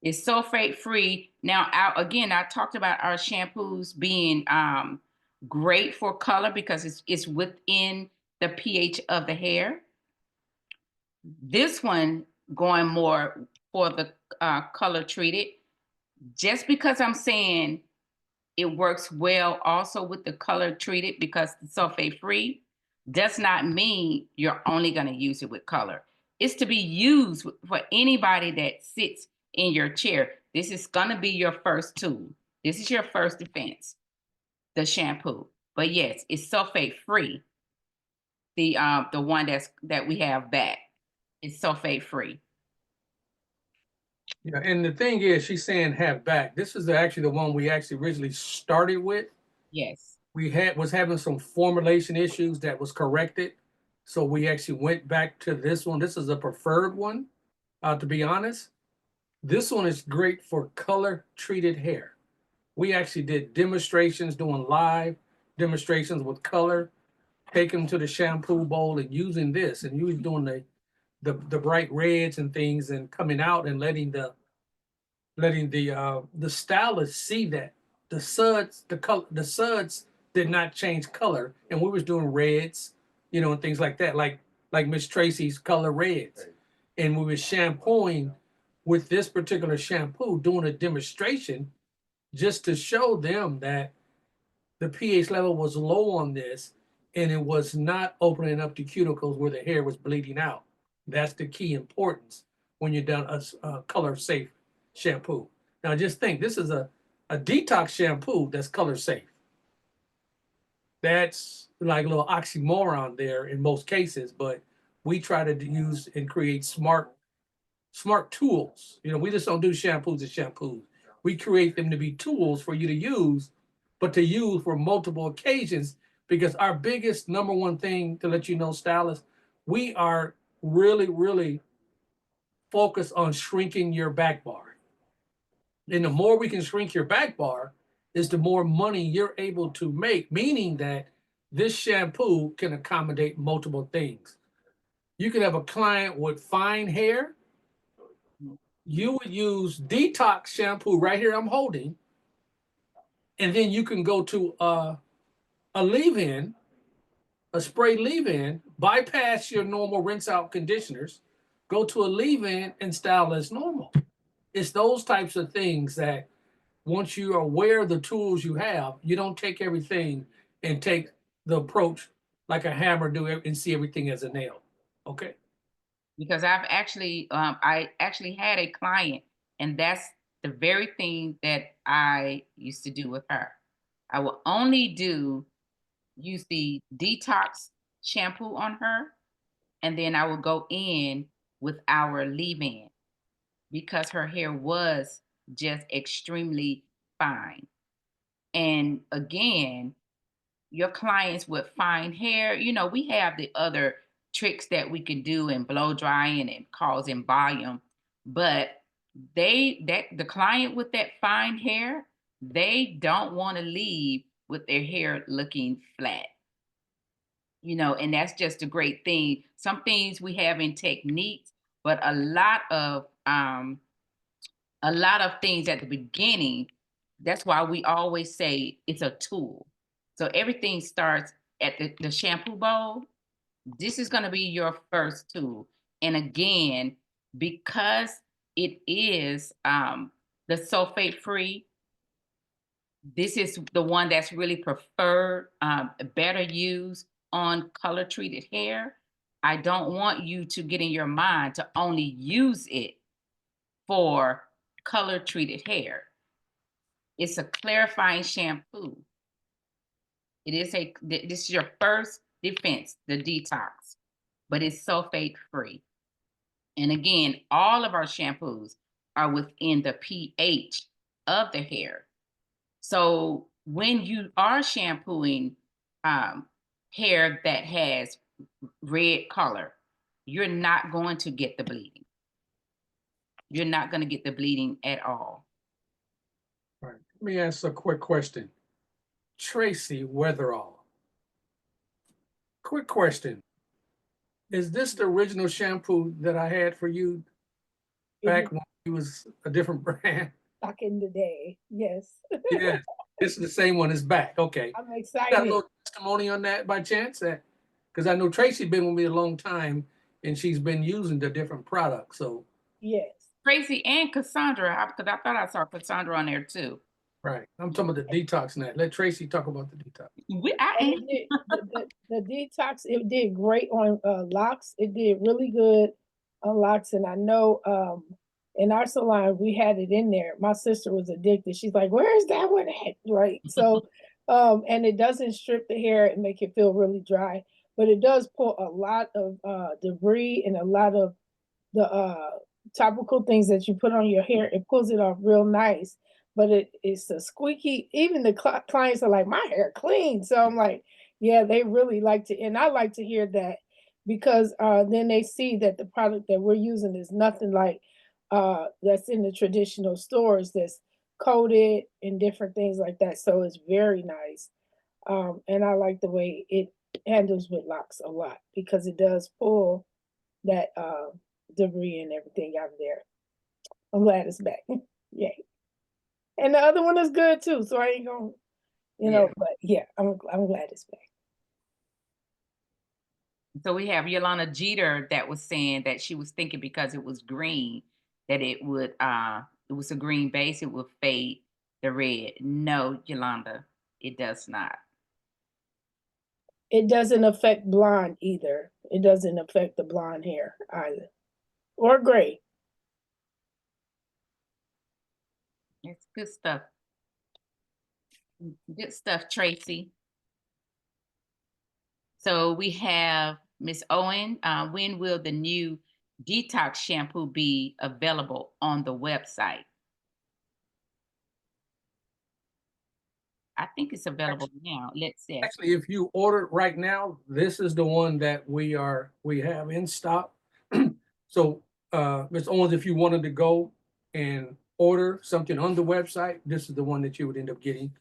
It's sulfate free. Now, again, I talked about our shampoos being great for color because it's within the pH of the hair. This one going more for the color treated. Just because I'm saying it works well also with the color treated because it's sulfate free does not mean you're only going to use it with color. It's to be used for anybody that sits in your chair. This is gonna be your first tool. This is your first defense, the shampoo. But yes, it's sulfate free. The one that we have back is sulfate free. Yeah, and the thing is, she's saying have back. This is actually the one we actually originally started with. Yes. We was having some formulation issues that was corrected. So we actually went back to this one. This is a preferred one, to be honest. This one is great for color treated hair. We actually did demonstrations, doing live demonstrations with color, taking them to the shampoo bowl and using this, and you was doing the bright reds and things, and coming out and letting the stylist see that the suds did not change color, and we was doing reds, and things like that, like Miss Tracy's color reds, and we was shampooing with this particular shampoo, doing a demonstration just to show them that the pH level was low on this, and it was not opening up the cuticles where the hair was bleeding out. That's the key importance when you're done a color safe shampoo. Now just think, this is a detox shampoo that's color safe. That's like a little oxymoron there in most cases, but we try to use and create smart tools. We just don't do shampoos as shampoos. We create them to be tools for you to use, but to use for multiple occasions, because our biggest number one thing to let you know, stylists, we are really, really focused on shrinking your back bar. And the more we can shrink your back bar is the more money you're able to make, meaning that this shampoo can accommodate multiple things. You could have a client with fine hair. You would use detox shampoo right here I'm holding, and then you can go to a leave-in, a spray leave-in, bypass your normal rinse out conditioners, go to a leave-in and style as normal. It's those types of things that once you are aware of the tools you have, you don't take everything and take the approach like a hammer do and see everything as a nail. Okay. Because I actually had a client, and that's the very thing that I used to do with her. I will only use the detox shampoo on her, and then I would go in with our leave-in because her hair was just extremely fine. And again, your clients with fine hair, we have the other tricks that we can do in blow drying and causing volume, but the client with that fine hair, they don't want to leave with their hair looking flat. And that's just a great thing. Some things we have in techniques, but a lot of things at the beginning, that's why we always say it's a tool. So everything starts at the shampoo bowl. This is going to be your first tool. And again, because it is the sulfate free, this is the one that's really preferred, better used on color treated hair. I don't want you to get in your mind to only use it for color treated hair. It's a clarifying shampoo. This is your first defense, the detox, but it's sulfate free. And again, all of our shampoos are within the pH of the hair. So when you are shampooing hair that has red color, you're not going to get the bleeding. You're not going to get the bleeding at all. All right. Let me ask a quick question. Tracy Weatherall. Quick question. Is this the original shampoo that I had for you back when it was a different brand? Back in the day, yes. Yeah, this is the same one. It's back. Okay. I'm Got a excited. little testimony on that by chance? Because I know Tracy been with me a long time, and she's been using the different products. So Yes. Tracy and Cassandra, because I thought I saw Cassandra on there too. right, I'm talking about the detox now. Let Tracy talk about the detox. And it did, the detox, it did great on locks. It did really good on locks. And I know in our salon, we had it in there. My sister was addicted. She's like, "Where's that one at?" Right. So, and it doesn't strip the hair and make it feel really dry, but it does pull a lot of debris and a lot of the topical things that you put on your hair. It pulls it off real nice, but it's a squeaky. Even the clients are like, "My hair clean." So I'm like, yeah, they really like to, and I like to hear that because then they see that the product that we're using is nothing like that's in the traditional stores that's coated and different things like that. So it's very nice. And I like the way it handles with locks a lot because it does pull that debris and everything out of there. I'm glad it's back. Yay. And the other one is good too. So I ain't gonna, but yeah, I'm glad it's back. So we have Yolanda Jeter that was saying that she was thinking because it was green that it was a green base, it would fade the red. No, Yolanda, it does not. It doesn't affect blonde either. It doesn't affect the blonde hair either. Or gray. It's good stuff. Good stuff, Tracy. So we have Miss Owen. When will the new detox shampoo be available on the website? I think it's available now. Let's see. Actually, if you order it right now, this is the one that we have in stock. So, Ms. Owens, if you wanted to go and order something on the website, this is the one that you would end up getting,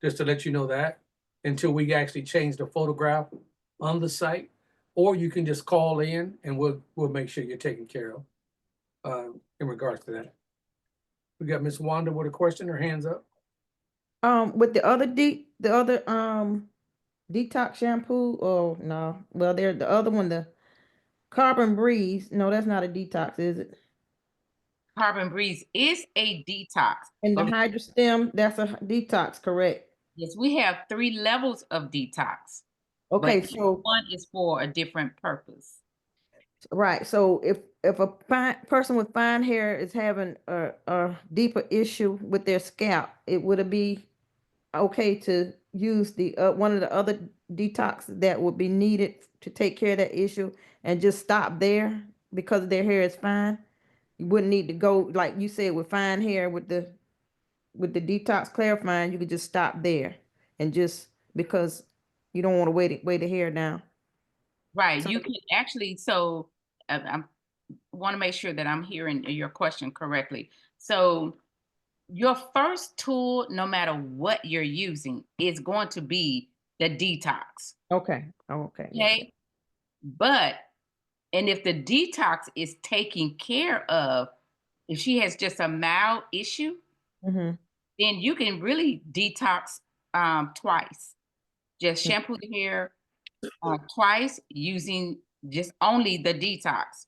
just to let you know that, until we actually change the photograph on the site. Or you can just call in and we'll make sure you're taken care of in regards to that. We got Miss Wanda with a question, her hands up. With the other detox shampoo, oh no. Well, there the other one, the Carbon Breeze. No, that's not a detox, is it? Carbon Breeze is a detox. And the but Hydrostem, that's a detox, correct? yes, we have 3 levels of detox. Okay, But each so one is for a different purpose. right. So if a person with fine hair is having a deeper issue with their scalp, would it be okay to use the one of the other detox that would be needed to take care of that issue and just stop there because their hair is fine? You wouldn't need to go like you said with fine hair with the detox clarifying. You could just stop there and just because you don't want to weigh the hair down. Right. You can actually, so I want to make sure that I'm hearing your question correctly. So your first tool, no matter what you're using, is going to be the detox. Okay. Okay. Yeah. Okay. But, and if the detox is taken care of, if she has just a mild issue, Mm-hmm. then you can really detox twice. Just shampoo the hair twice using just only the detox.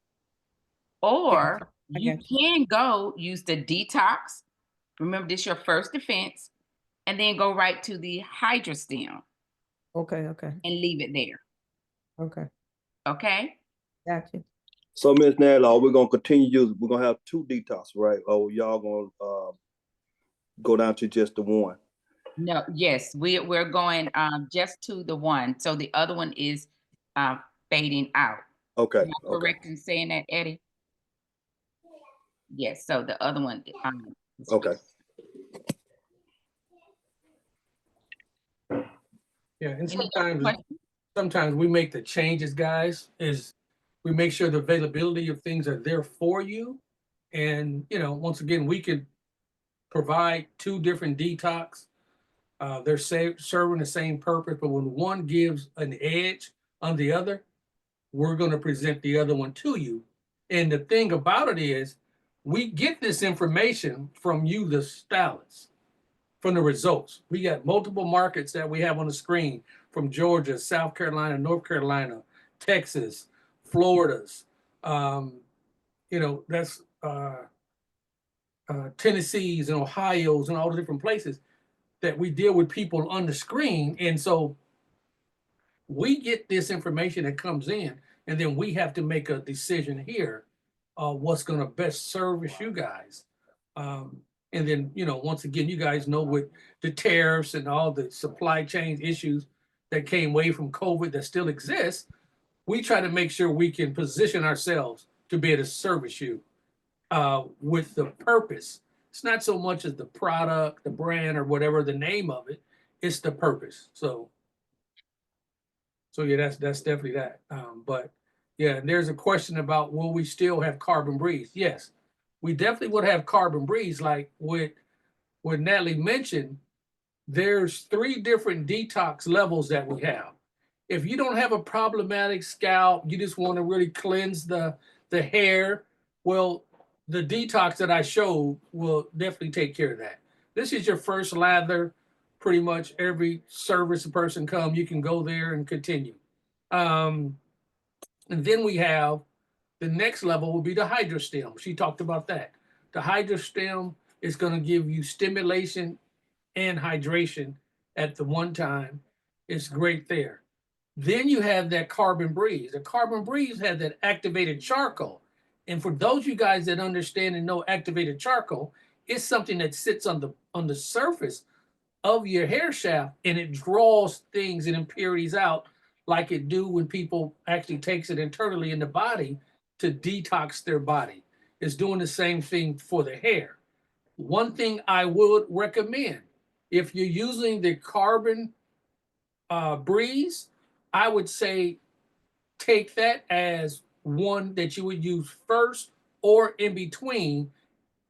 Or you got you. can go use the detox. Remember, this is your first defense, and then go right to the hydrostem Okay. Okay. and leave it there. Okay. Okay. Got you. So, Ms. Nadlaw, we're gonna continue using. We're gonna have 2 detox, right? Or y'all gonna go down to just the one? No, yes, we're going just to the one. So the other one is fading out. Okay. Am I correct in saying that, Eddie? Yes. So the other one. Okay. Yeah, and sometimes we make the changes, guys, is we make sure the availability of things are there for you. And, once again, we could provide 2 different detox. They're serving the same purpose, but when one gives an edge on the other, we're going to present the other one to you. And the thing about it is, we get this information from you, the stylist, from the results. We got multiple markets that we have on the screen from Georgia, South Carolina, North Carolina, Texas, Florida's, that's Tennessee's and Ohio's and all the different places that we deal with people on the screen. And so we get this information that comes in, and then we have to make a decision here what's going to best service you guys. And then, once again, you guys know with the tariffs and all the supply chain issues that came away from COVID that still exist, we try to make sure we can position ourselves to be able to service you with the purpose. It's not so much as the product, the brand, or whatever the name of it. It's the purpose. So yeah, that's definitely that. But yeah, there's a question about will we still have carbon breeze? Yes, we definitely would have carbon breeze. Like what Natalie mentioned, there's 3 different detox levels that we have. If you don't have a problematic scalp, you just want to really cleanse the hair, well, the detox that I showed will definitely take care of that. This is your first lather. Pretty much every service a person come, you can go there and continue. And then we have the next level will be the hydrostem. She talked about that. The hydrostem is going to give you stimulation and hydration at the one time. It's great there. Then you have that carbon breeze. The carbon breeze has that activated charcoal. And for those of you guys that understand and know activated charcoal, it's something that sits on the surface of your hair shaft and it draws things and impurities out like it do when people actually takes it internally in the body to detox their body. It's doing the same thing for the hair. One thing I would recommend, if you're using the carbon breeze, I would say take that as one that you would use first or in between,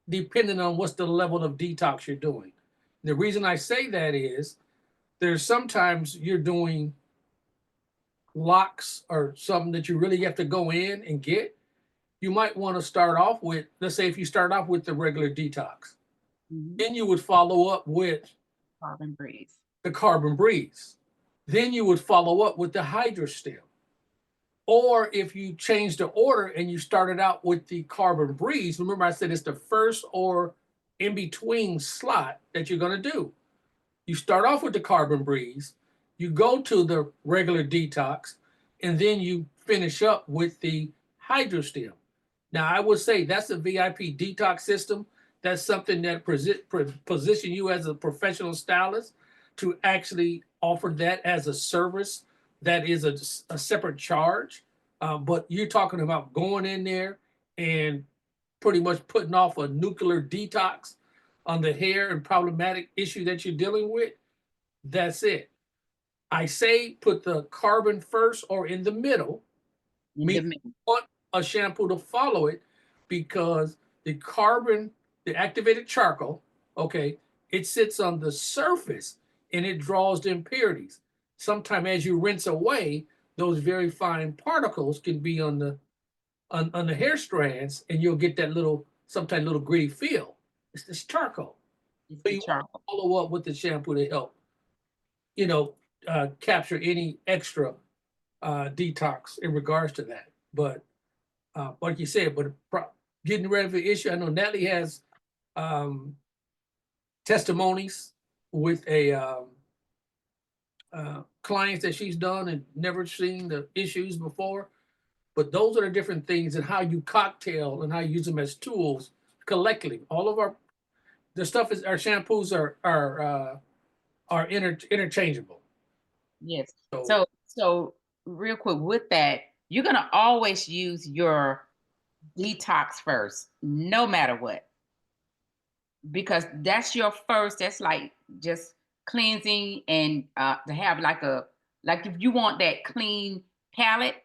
depending on what's the level of detox you're doing. The reason I say that is there's sometimes you're doing locks or something that you really have to go in and get. You might want to start off with, let's say if you start off with the regular detox, then you would follow up with Carbon breeze. the carbon breeze. Then you would follow up with the hydrostem. Or if you change the order and you started out with the carbon breeze, remember I said it's the first or in between slot that you're going to do. You start off with the carbon breeze, you go to the regular detox, and then you finish up with the hydrostem. Now, I would say that's a VIP detox system. That's something that position you as a professional stylist to actually offer that as a service that is a separate charge. But you're talking about going in there and pretty much putting off a nuclear detox on the hair and problematic issue that you're dealing with. That's it. I say put the carbon first or in the middle. You want a shampoo to follow it because the carbon, the activated charcoal, okay, it sits on the surface and it draws the impurities. Sometimes as you rinse away, those very fine particles can be on the hair strands and you'll get that little, sometimes little gritty feel. It's this charcoal. So you want to follow up with the shampoo to help, capture any extra detox in regards to that. But like you said, getting rid of the issue, I know Natalie has testimonies with a clients that she's done and never seen the issues before. But those are the different things and how you cocktail and how you use them as tools collectively. All of the stuff is our shampoos are interchangeable. Yes. So real quick with that, you're gonna always use your detox first, no matter what, because that's your first. That's like just cleansing and to have like if you want that clean palate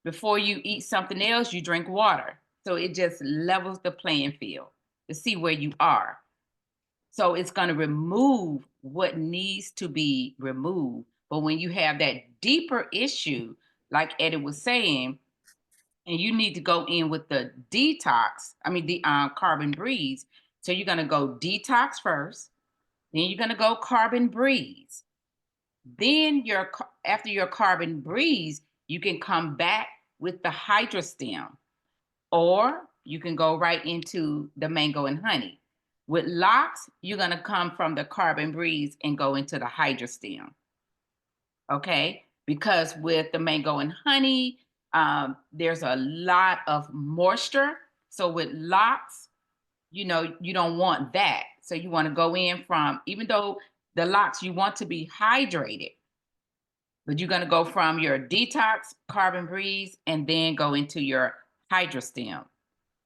before you eat something else, you drink water. So it just levels the playing field to see where you are. So it's going to remove what needs to be removed. But when you have that deeper issue, like Eddie was saying, and you need to go in with the detox, the carbon breeze. So you're going to go detox first, then you're going to go carbon breeze. Then after your carbon breeze, you can come back with the hydrostem, or you can go right into the mango and honey. With locks, you're going to come from the carbon breeze and go into the hydrostem. Okay? Because with the mango and honey, there's a lot of moisture So with locks, you know, you don't want that. So you want to go in from, even though the locks, you want to be hydrated, but you're going to go from your detox, carbon breeze, and then go into your hydrostem.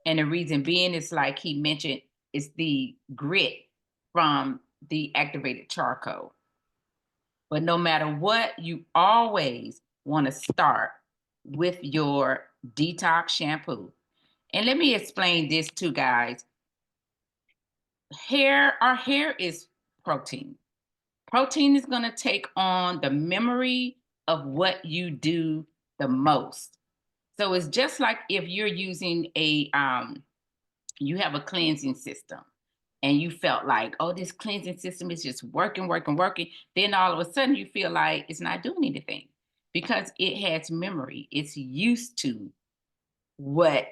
And the reason being is like he mentioned, is the grit from the activated charcoal. But no matter what, you always want to start with your detox shampoo. And let me explain this too, guys. Our hair is protein. Protein is going to take on the memory of what you do the most. So it's just like if you're using you have a cleansing system and you felt like, oh, this cleansing system is just working. Then all of a sudden you feel like it's not doing anything because it has memory. It's used to what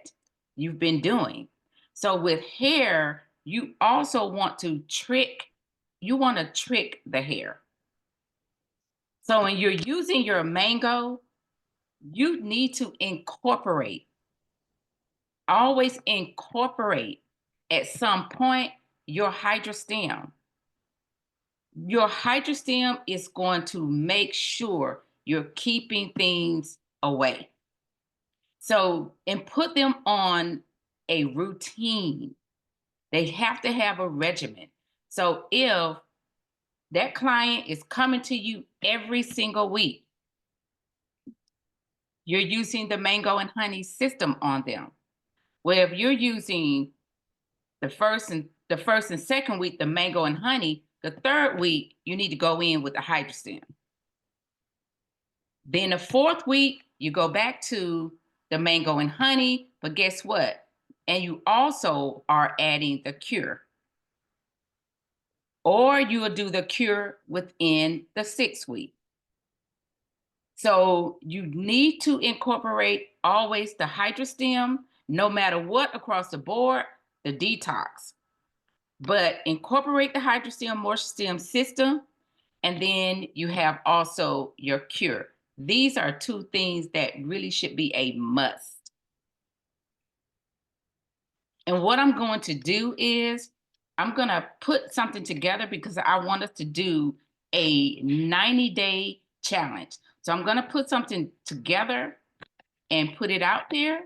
you've been doing. So with hair, you also want to trick the hair. So when you're using your mango, you need to always incorporate at some point your hydrostem. Your hydrostem is going to make sure you're keeping things away. So, and put them on a routine. They have to have a regimen. So if that client is coming to you every single week, you're using the mango and honey system on them. Well, if you're using the first and second week, the mango and honey, the third week, you need to go in with the hydrostem. Then the fourth week, you go back to the mango and honey, but guess what? And you also are adding the cure. Or you will do the cure within the 6th week. So you need to incorporate always the hydrostem, no matter what across the board, the detox. But incorporate the hydrostem, moisture stem system, and then you have also your cure. These are 2 things that really should be a must. And what I'm going to do is I'm going to put something together because I want us to do a 90-day challenge. So I'm going to put something together and put it out there.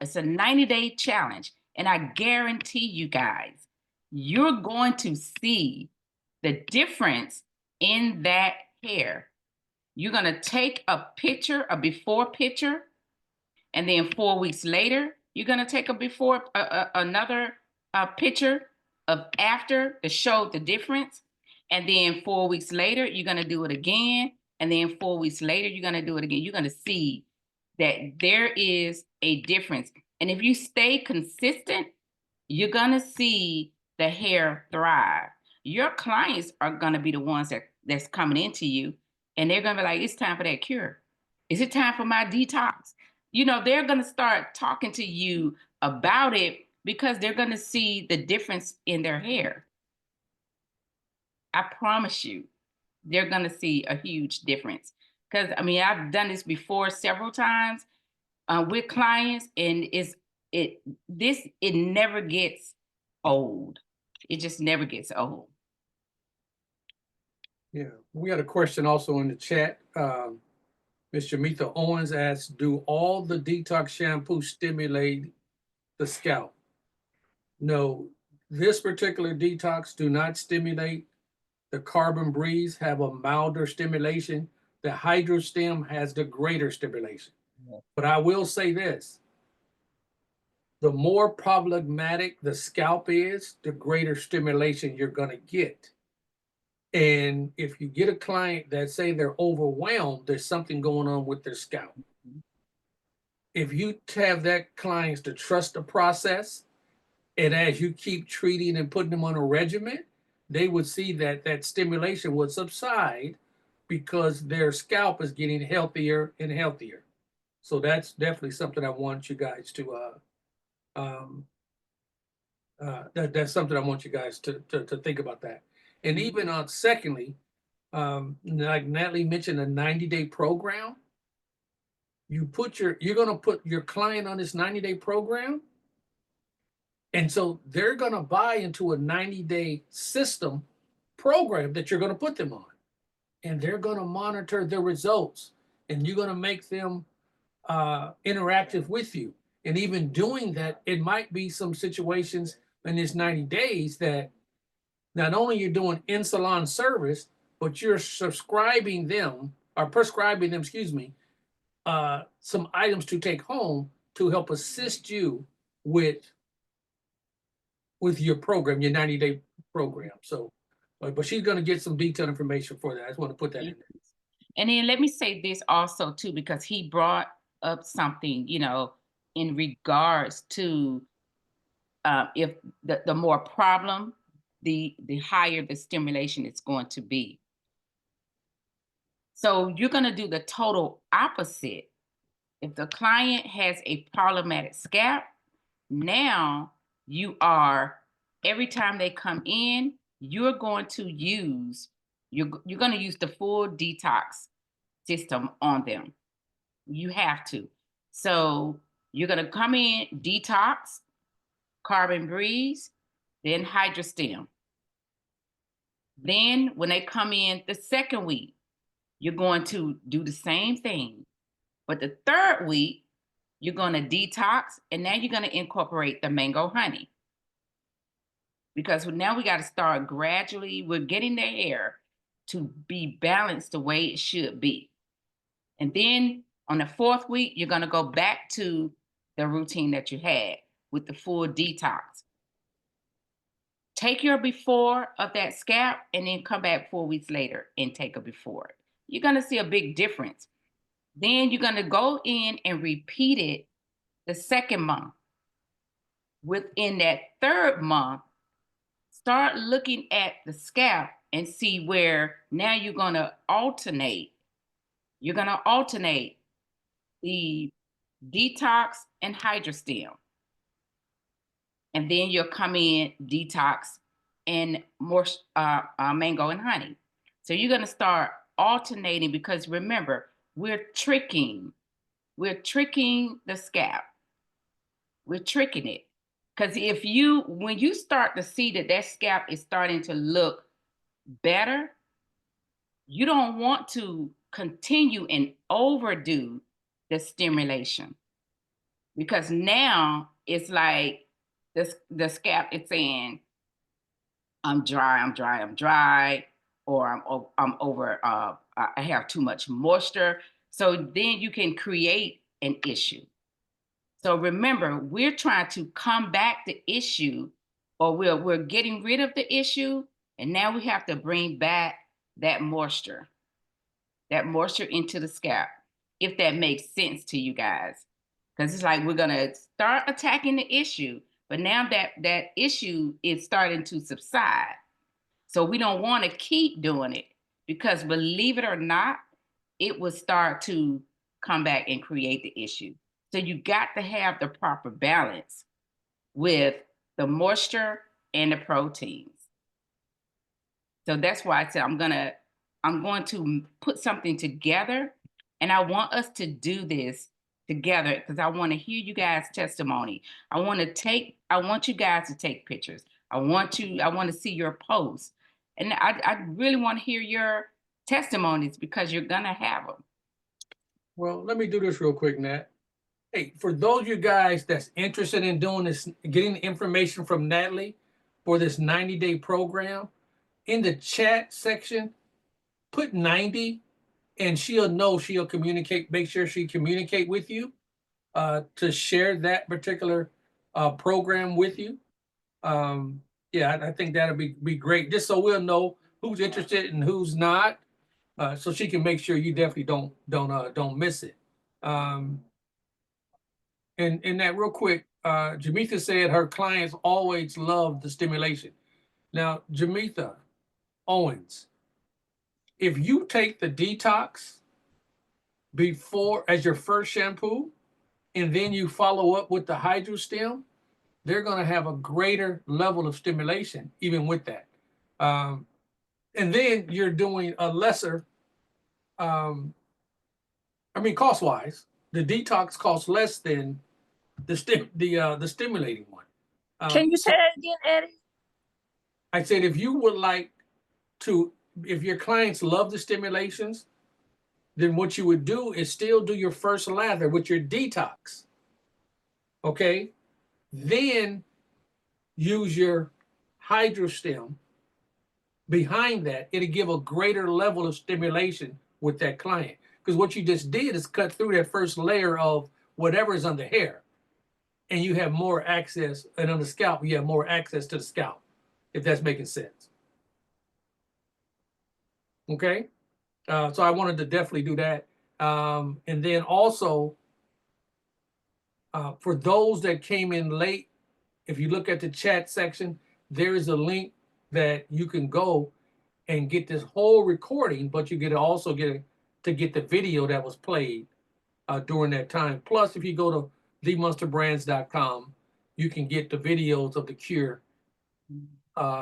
It's a 90-day challenge. And I guarantee you guys, you're going to see the difference in that hair. You're going to take a picture, a before picture, and then 4 weeks later, you're going to take a before, another picture of after to show the difference. And then 4 weeks later, you're going to do it again. And then 4 weeks later, you're going to do it again. You're going to see that there is a difference. And if you stay consistent, you're going to see the hair thrive. Your clients are going to be the ones that's coming into you, and they're going to be like, it's time for that cure. Is it time for my detox? You know, they're going to start talking to you about it because they're going to see the difference in their hair. I promise you, they're going to see a huge difference. Because, I mean, I've done this before several times with clients, and it never gets old. It just never gets old. Yeah, we got a question also in the chat. Ms. Jamitha Owens asks, do all the detox shampoos stimulate the scalp? No, this particular detox do not stimulate. The carbon breeze have a milder stimulation. The hydrostem has the greater stimulation. But I will say this, the more problematic the scalp is, the greater stimulation you're gonna get. And if you get a client that say they're overwhelmed, there's something going on with their scalp. If you have that clients to trust the process, and as you keep treating and putting them on a regimen, they would see that that stimulation would subside because their scalp is getting healthier and healthier. So that's definitely something I want you guys to that's something I want you guys to think about that. And even secondly, like Natalie mentioned, a 90-day program. You're gonna put your client on this 90-day program, And so they're going to buy into a 90-day system program that you're going to put them on. And they're going to monitor the results. And you're going to make them interactive with you. And even doing that, it might be some situations in this 90 days that not only you're doing in-salon service, but you're subscribing them or prescribing them, excuse me, some items to take home to help assist you with your program, your 90-day program. So, but she's going to get some detailed information for that. I just want to put that in there. And then let me say this also too, because he brought up something, you know, in regards to if the more problem, the higher the stimulation is going to be. So you're going to do the total opposite. If the client has a problematic scalp, now you are, every time they come in, you're going to use, you're going to use the full detox system on them. You have to. So you're going to come in, detox, carbon breeze, then hydrostim. Then when they come in the second week, you're going to do the same thing. But the third week, you're going to detox, and now you're going to incorporate the mango honey. Because now we got to start gradually, we're getting their hair to be balanced the way it should be. And then on the fourth week, you're going to go back to the routine that you had with the full detox. Take your before of that scalp and then come back 4 weeks later and take a before. You're going to see a big difference. Then you're going to go in and repeat it the second month. Within that third month, start looking at the scalp and see where now you're going to alternate. You're going to alternate the detox and hydrostim. And then you'll come in detox and more mango and honey. So you're going to start alternating, because remember, we're tricking the scalp. We're tricking it. Because when you start to see that scalp is starting to look better, you don't want to continue and overdo the stimulation. Because now it's like the scalp is saying, I'm dry, or I'm over, I have too much moisture. So then you can create an issue. So remember, we're trying to combat the issue, or we're getting rid of the issue, and now we have to bring back that moisture into the scalp, if that makes sense to you guys. Because it's like we're gonna start attacking the issue, but now that issue is starting to subside. So we don't want to keep doing it, because believe it or not, it will start to come back and create the issue. So you got to have the proper balance with the moisture and the proteins. So that's why I said I'm going to put something together, and I want us to do this together, because I want to hear you guys' testimony. I want you guys to take pictures. I want to see your posts. And I really want to hear your testimonies, because you're going to have them. Well, let me do this real quick, Nat. Hey, for those of you guys that's interested in doing this, getting the information from Natalie for this 90-day program, in the chat section, put 90, and she'll communicate, make sure she communicate with you to share that particular program with you. Yeah, I think that'll be great, just so we'll know who's interested and who's not, so she can make sure you definitely don't miss it. And that real quick, Jamitha said her clients always love the stimulation. Now, Jamitha Owens, if you take the detox before as your first shampoo, and then you follow up with the hydrostim, they're going to have a greater level of stimulation even with that. And then you're doing a lesser, cost-wise, the detox costs less than the stimulating one. Can you say that again, Eddie? I said, if you would like to, if your clients love the stimulations, then what you would do is still do your first lather with your detox. Okay. Then use your hydrostim behind that. It'll give a greater level of stimulation with that client. Because what you just did is cut through that first layer of whatever is on the hair. And you have more access, and on the scalp, you have more access to the scalp, if that's making sense. Okay. So I wanted to definitely do that. And then also, for those that came in late, if you look at the chat section, there is a link that you can go and get this whole recording, but you get to also get the video that was played during that time. Plus, if you go to themonsterbrands.com, you can get the videos of the Cure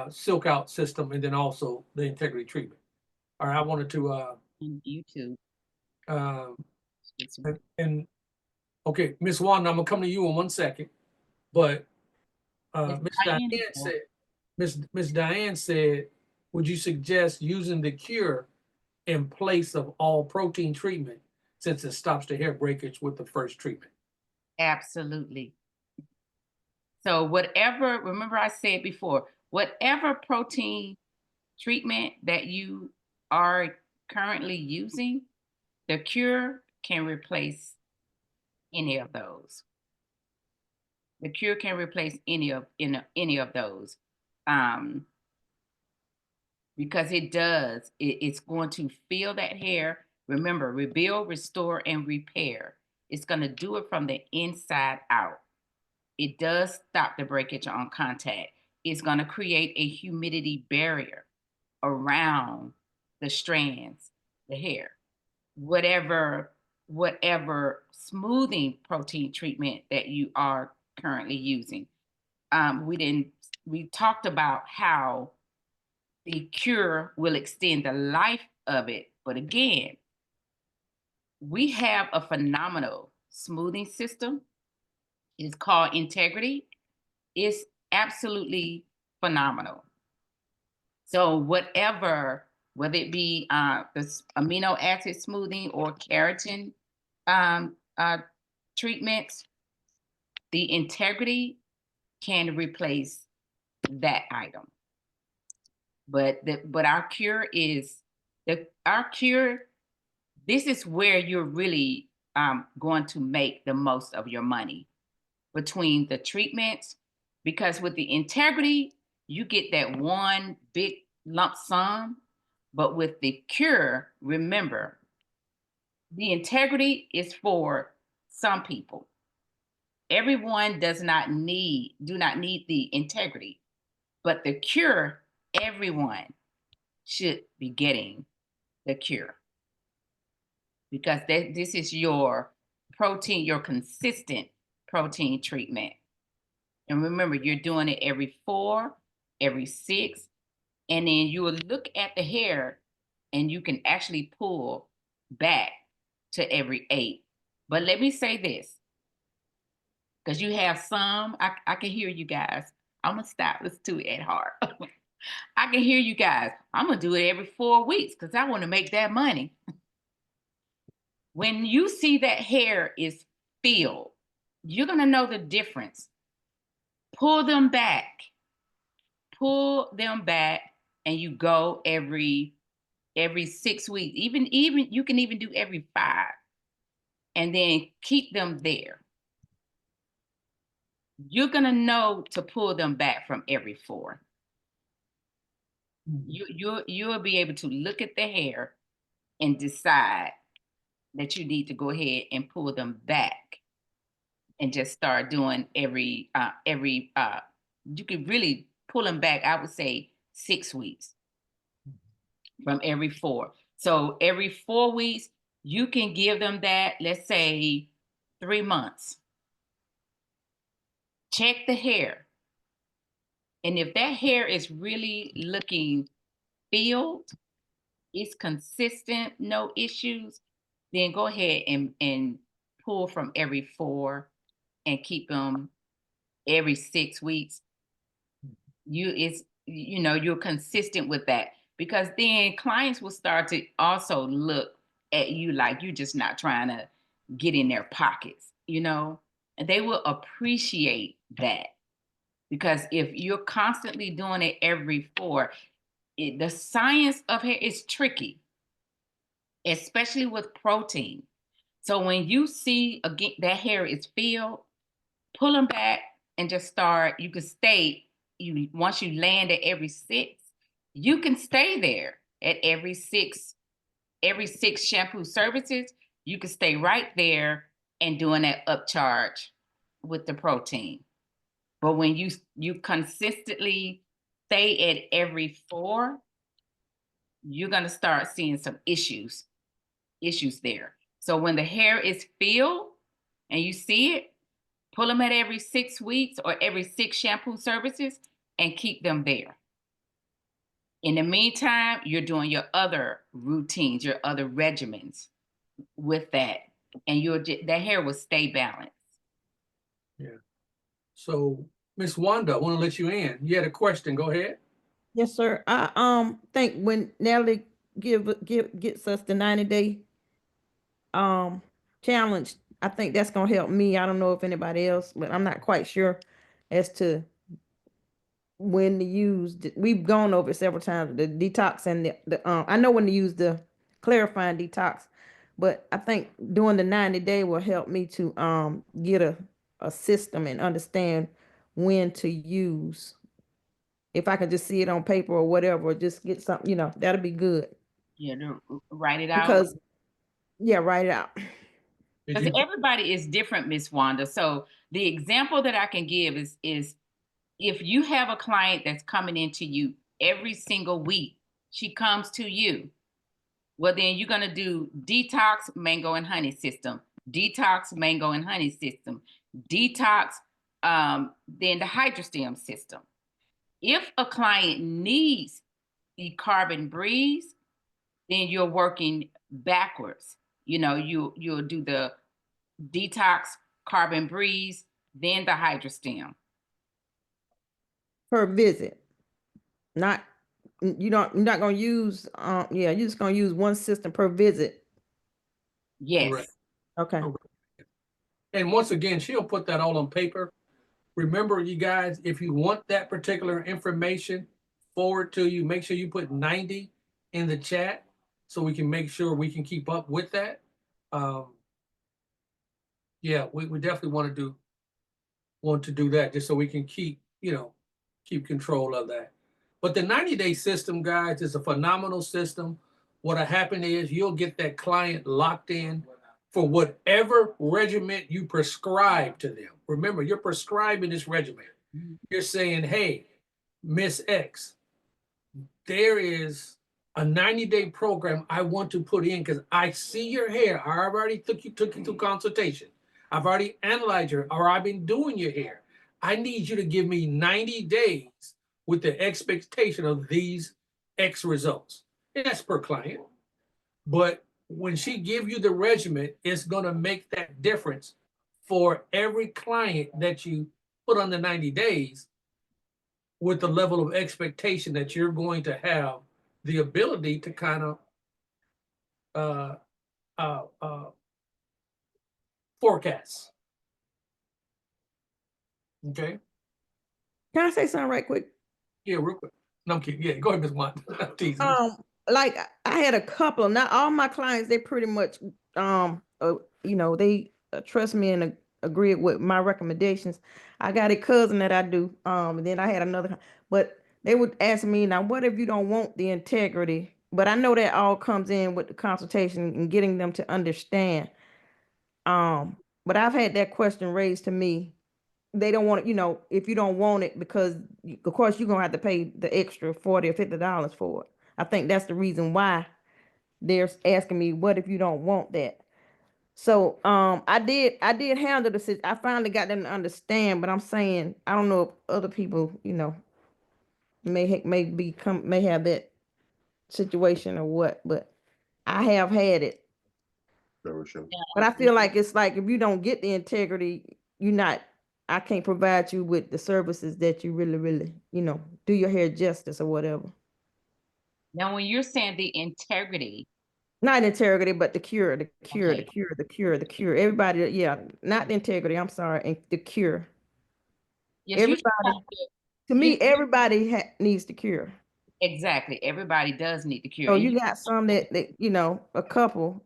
silk out system, and then also the integrity treatment. All right, I wanted to On YouTube. And okay, Miss Wanda, I'm gonna come to you in 1 second, but Miss Diane said, would you suggest using the Cure in place of all protein treatment since it stops the hair breakage with the first treatment? Absolutely. So whatever, remember I said before, whatever protein treatment that you are currently using, the Cure can replace any of those. The Cure can replace any of those. Because it does, it's going to feel that hair. Remember, rebuild, restore, and repair. It's going to do it from the inside out. It does stop the breakage on contact. It's going to create a humidity barrier around the strands, the hair. Whatever smoothing protein treatment that you are currently using. We talked about how the Cure will extend the life of it. But again, we have a phenomenal smoothing system. It's called Integrity. It's absolutely phenomenal. So whatever, whether it be the amino acid smoothing or keratin treatments, the Integrity can replace that item. But our Cure is our Cure. This is where you're really going to make the most of your money between the treatments, because with the Integrity, you get that one big lump sum. But with the Cure, remember, the Integrity is for some people. Everyone do not need the Integrity, but the Cure, everyone should be getting the Cure, because this is your protein, your consistent protein treatment. And remember, you're doing it every 4, every 6, and then you will look at the hair and you can actually pull back to every 8. But let me say this, because you have some, I can hear you guys. I'm a stylist too at heart. I can hear you guys. I'm gonna do it every 4 weeks because I want to make that money. When you see that hair is filled, you're gonna know the difference. Pull them back, and you go every 6 weeks. Even you can even do every 5, and then keep them there. You're gonna know to pull them back from every 4. You'll be able to look at the hair and decide that you need to go ahead and pull them back and just start doing every you could really pull them back, I would say 6 weeks from every 4. So every 4 weeks, you can give them that, let's say 3 months. Check the hair. And if that hair is really looking filled, it's consistent, no issues, then go ahead and pull from every 4 and keep them every 6 weeks. you're consistent with that, because then clients will start to also look at you like you're just not trying to get in their pockets, and they will appreciate that, because if you're constantly doing it every 4, the science of hair is tricky, especially with protein. So when you see again that hair is filled, pull them back and just start. You can stay. Once you land at every 6, you can stay there at every 6 shampoo services. You can stay right there and doing that upcharge with the protein. But when you consistently stay at every 4, you're gonna start seeing some issues there. So when the hair is filled and you see it, pull them at every 6 weeks or every 6 shampoo services and keep them there. In the meantime, you're doing your other routines, your other regimens with that, and that hair will stay balanced. Yeah. So, Miss Wanda, I want to let you in. You had a question. Go ahead. Yes, sir. I think when Natalie gets us the 90-day challenge, I think that's gonna help me. I don't know if anybody else, but I'm not quite sure as to when to use. We've gone over it several times, the detox and the I know when to use the clarifying detox, but I think doing the 90-day will help me to get a system and understand when to use. If I can just see it on paper or whatever, or just get something, that'll be good. Yeah, to write it out. Because write it out. Because everybody is different, Miss Wanda. So the example that I can give is if you have a client that's coming into you every single week, she comes to you. Well, then you're gonna do detox mango and honey system, detox mango and honey system, detox, then the hydrostem system. If a client needs the carbon breeze, then you're working backwards. You'll do the detox, carbon breeze, then the hydrostem. Per visit. You're not gonna use you're just gonna use one system per visit. Yes. Correct. Okay. And once again, she'll put that all on paper. Remember, you guys, if you want that particular information forward to you, make sure you put 90 in the chat so we can make sure we can keep up with that. Yeah, we definitely want to do that just so we can keep control of that. But the 90-day system, guys, is a phenomenal system. What'll happen is you'll get that client locked in for whatever regimen you prescribe to them. Remember, you're prescribing this regimen. You're saying, hey, Miss X, there is a 90-day program I want to put in because I see your hair. I already took you through consultation. I've already analyzed your, or I've been doing your hair. I need you to give me 90 days with the expectation of these X results. And that's per client. But when she give you the regimen, it's going to make that difference for every client that you put on the 90 days with the level of expectation that you're going to have the ability to kind of forecast. Okay. Can I say something right quick? Yeah, real quick. No, I'm kidding. Yeah, go ahead, Ms. Wanda. Like I had a couple, not all my clients, they pretty much they trust me and agree with my recommendations. I got a cousin that I do, and then I had another, but they would ask me, now what if you don't want the integrity? But I know that all comes in with the consultation and getting them to understand. But I've had that question raised to me. They don't want it, if you don't want it, because of course you're gonna have to pay the extra $40 or $50 for it. I think that's the reason why they're asking me, what if you don't want that? So I did handle the situation. I finally got them to understand, but I'm saying I don't know if other people, may have that situation or what, but I have had it. But I feel like it's like if you don't get the integrity, you're not I can't provide you with the services that you really, do your hair justice or whatever. Now, when you're saying the integrity, Not integrity, but the cure, the cure, the okay, cure, the cure, the cure. Everybody, yeah, not the integrity. I'm sorry, and the cure. yes, you Everybody, to me, you everybody needs the cure. exactly. Everybody does need the cure. So And you you, got some that a couple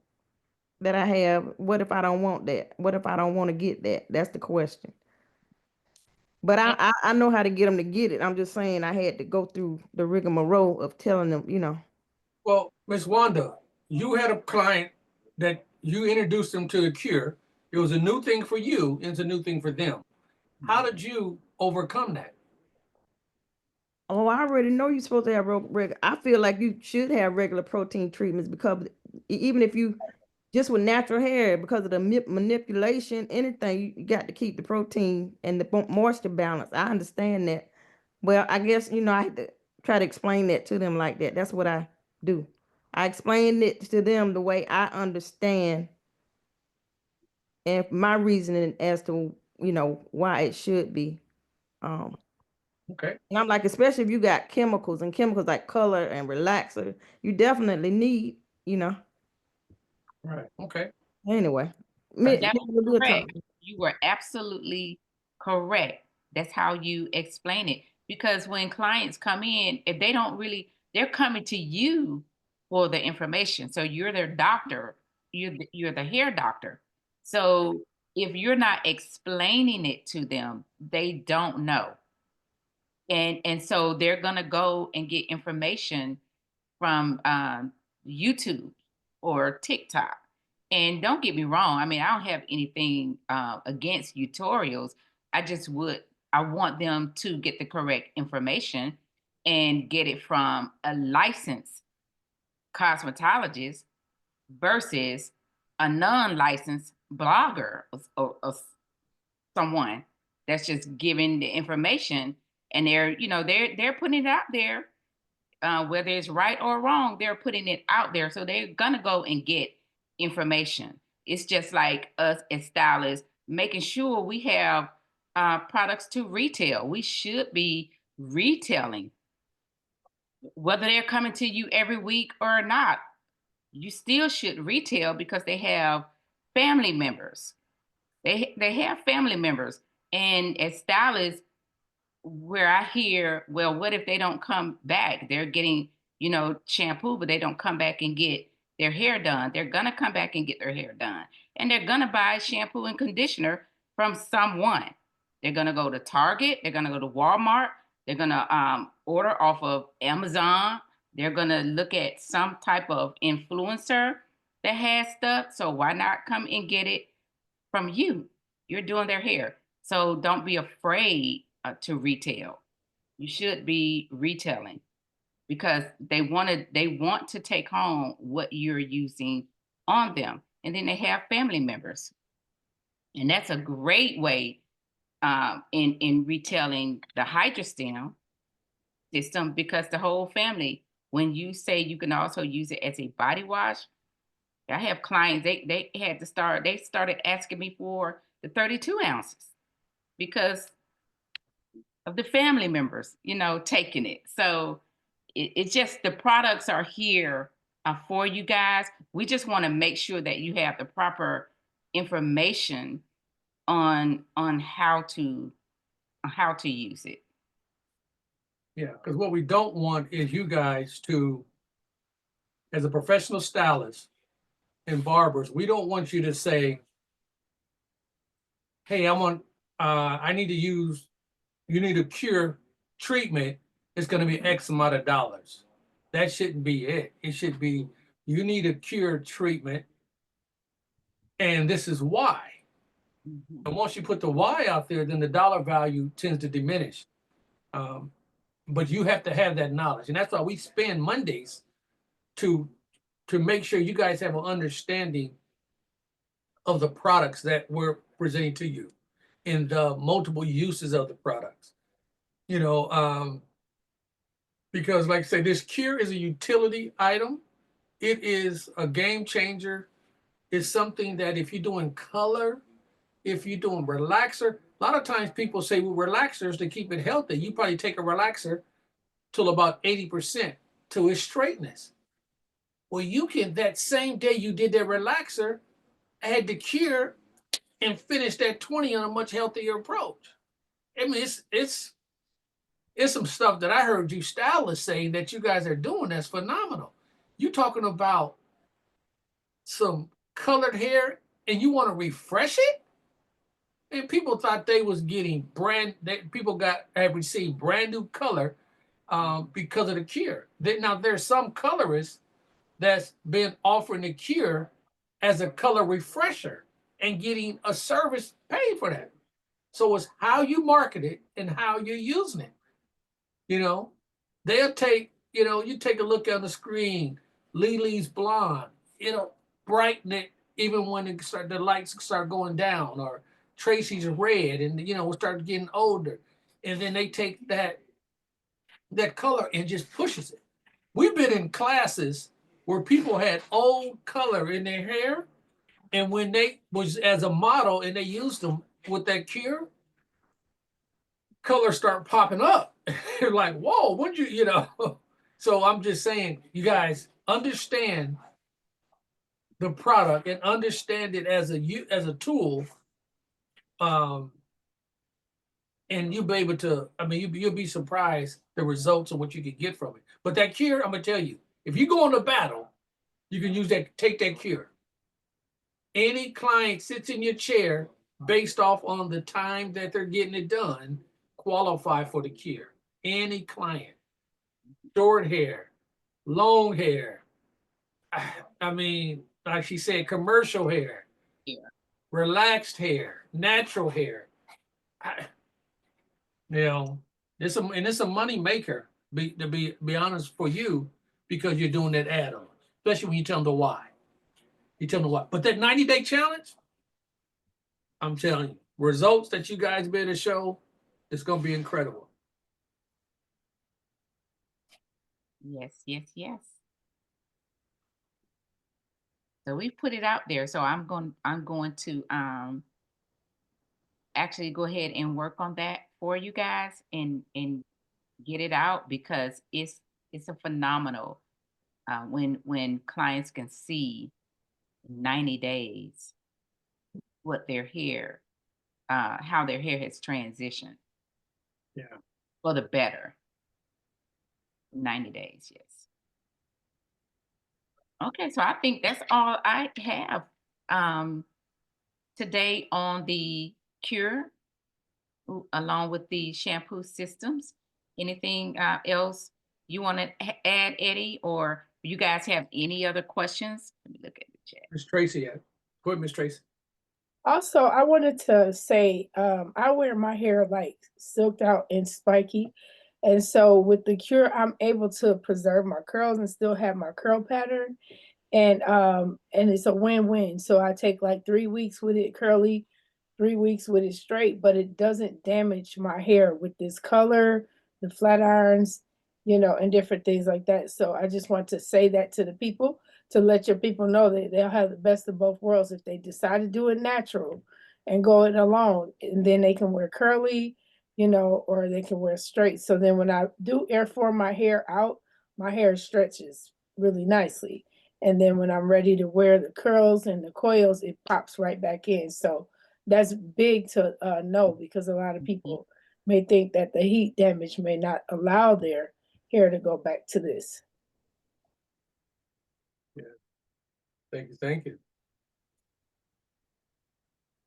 that I have. What if I don't want that? What if I don't want to get that? That's the question. But I know how to get them to get it. I'm just saying I had to go through the rigmarole of telling them. Well, Miss Wanda, you had a client that you introduced them to the cure. It was a new thing for you, and it's a new thing for them. How did you overcome that? Oh, I already know you're supposed to have regular. I feel like you should have regular protein treatments because even if you just with natural hair, because of the manipulation, anything, you got to keep the protein and the moisture balance. I understand that. Well, I guess, I had to try to explain that to them like that. That's what I do. I explain it to them the way I understand and my reasoning as to, why it should be. Um, Okay. And I'm like, especially if you got chemicals and chemicals like color and relaxer, you definitely need, Right. Okay. anyway. Right. that was We'll talk. correct. You were absolutely correct. That's how you explain it. Because when clients come in, if they don't really, they're coming to you for the information. So you're their doctor. You're the hair doctor. So if you're not explaining it to them, they don't know. And so they're gonna go and get information from YouTube or TikTok. And don't get me wrong, I mean, I don't have anything against tutorials. I just I want them to get the correct information and get it from a licensed cosmetologist versus a non-licensed blogger or someone that's just giving the information and they're putting it out there, whether it's right or wrong, they're putting it out there. So they're gonna go and get information. It's just like us as stylists making sure we have products to retail. We should be retailing, whether they're coming to you every week or not. You still should retail because they have family members. They have family members, and as stylists, where I hear, well, what if they don't come back? They're getting, shampoo, but they don't come back and get their hair done. They're gonna come back and get their hair done. And they're gonna buy shampoo and conditioner from someone. They're gonna go to Target, they're gonna go to Walmart, they're gonna order off of Amazon, they're gonna look at some type of influencer that has stuff. So why not come and get it from you? You're doing their hair. So don't be afraid to retail. You should be retailing because they want to take home what you're using on them, and then they have family members, and that's a great way in retailing the hydrostem system because the whole family. When you say you can also use it as a body wash, I have clients they started asking me for the 32 ounces because of the family members, taking it. So it's just the products are here for you guys. We just want to make sure that you have the proper information on how to use it. Yeah. Because what we don't want is you guys to, as a professional stylist and barbers, we don't want you to say, hey, I need to use, you need a cure treatment. It's going to be X amount of dollars. That shouldn't be it. It should be, you need a cure treatment, and this is why. Mhm. And once you put the why out there, then the dollar value tends to diminish. Um, but you have to have that knowledge, and that's why we spend Mondays to make sure you guys have an understanding of the products that we're presenting to you and the multiple uses of the products. You know, because like I say, this cure is a utility item. It is a game changer. It's something that if you're doing color, if you're doing relaxer, A lot of times people say with relaxers to keep it healthy, you probably take a relaxer till about 80% to its straightness. Well, you can, that same day you did that relaxer, add the cure and finish that 20 on a much healthier approach. I mean, it's some stuff that I heard you stylists say that you guys are doing that's phenomenal. You talking about some colored hair and you want to refresh it? And people thought they was getting people have received brand new color because of the cure. Now there's some colorists that's been offering the cure as a color refresher and getting a service paid for that. So it's how you market it and how you're using it. You know, they'll take, you take a look on the screen, Lily's blonde, it'll brighten it even when the lights start going down, or Tracy's red, and we start getting older. And then they take that color and just pushes it. We've been in classes where people had old color in their hair, and when they was as a model and they used them with that cure, colors start popping up. You're like, whoa, what'd you? So I'm just saying, you guys understand the product and understand it as a tool, and you'll be able to. I mean, you'll be surprised the results of what you can get from it. But that cure, I'm gonna tell you, if you go on a battle, you can use that. Take that cure. Any client sits in your chair based off on the time that they're getting it done, qualify for the cure. Any client, short hair, long hair. I mean, like she said, commercial hair, Yeah. relaxed hair, natural hair. You know, it's a money maker. To be honest for you, because you're doing that add-on, especially when you tell them the why. You tell them the why. But that 90-day challenge, I'm telling you, results that you guys be able to show, it's gonna be incredible. Yes, yes, yes. So we put it out there. So I'm going to actually go ahead and work on that for you guys and get it out, because it's a phenomenal when clients can see in 90 days what their hair how their hair has transitioned Yeah. for the better. 90 days, yes. Okay, so I think that's all I have today on the cure, along with the shampoo systems. Anything else you want to add, Eddie, or you guys have any other questions? Let me look at the chat. Miss Tracy, go ahead, Miss Tracy. Also, I wanted to say, I wear my hair like silked out and spiky. And so with the cure, I'm able to preserve my curls and still have my curl pattern. And it's a win-win. So I take like 3 weeks with it curly, 3 weeks with it straight, but it doesn't damage my hair with this color, the flat irons, and different things like that. So I just want to say that to the people, to let your people know that they'll have the best of both worlds if they decide to do it natural and go it alone. And then they can wear curly, or they can wear straight. So then when I do air form my hair out, my hair stretches really nicely. And then when I'm ready to wear the curls and the coils, it pops right back in. So that's big to know, because a lot of people may think that the heat damage may not allow their hair to go back to this. Yeah. Thank you. Thank you.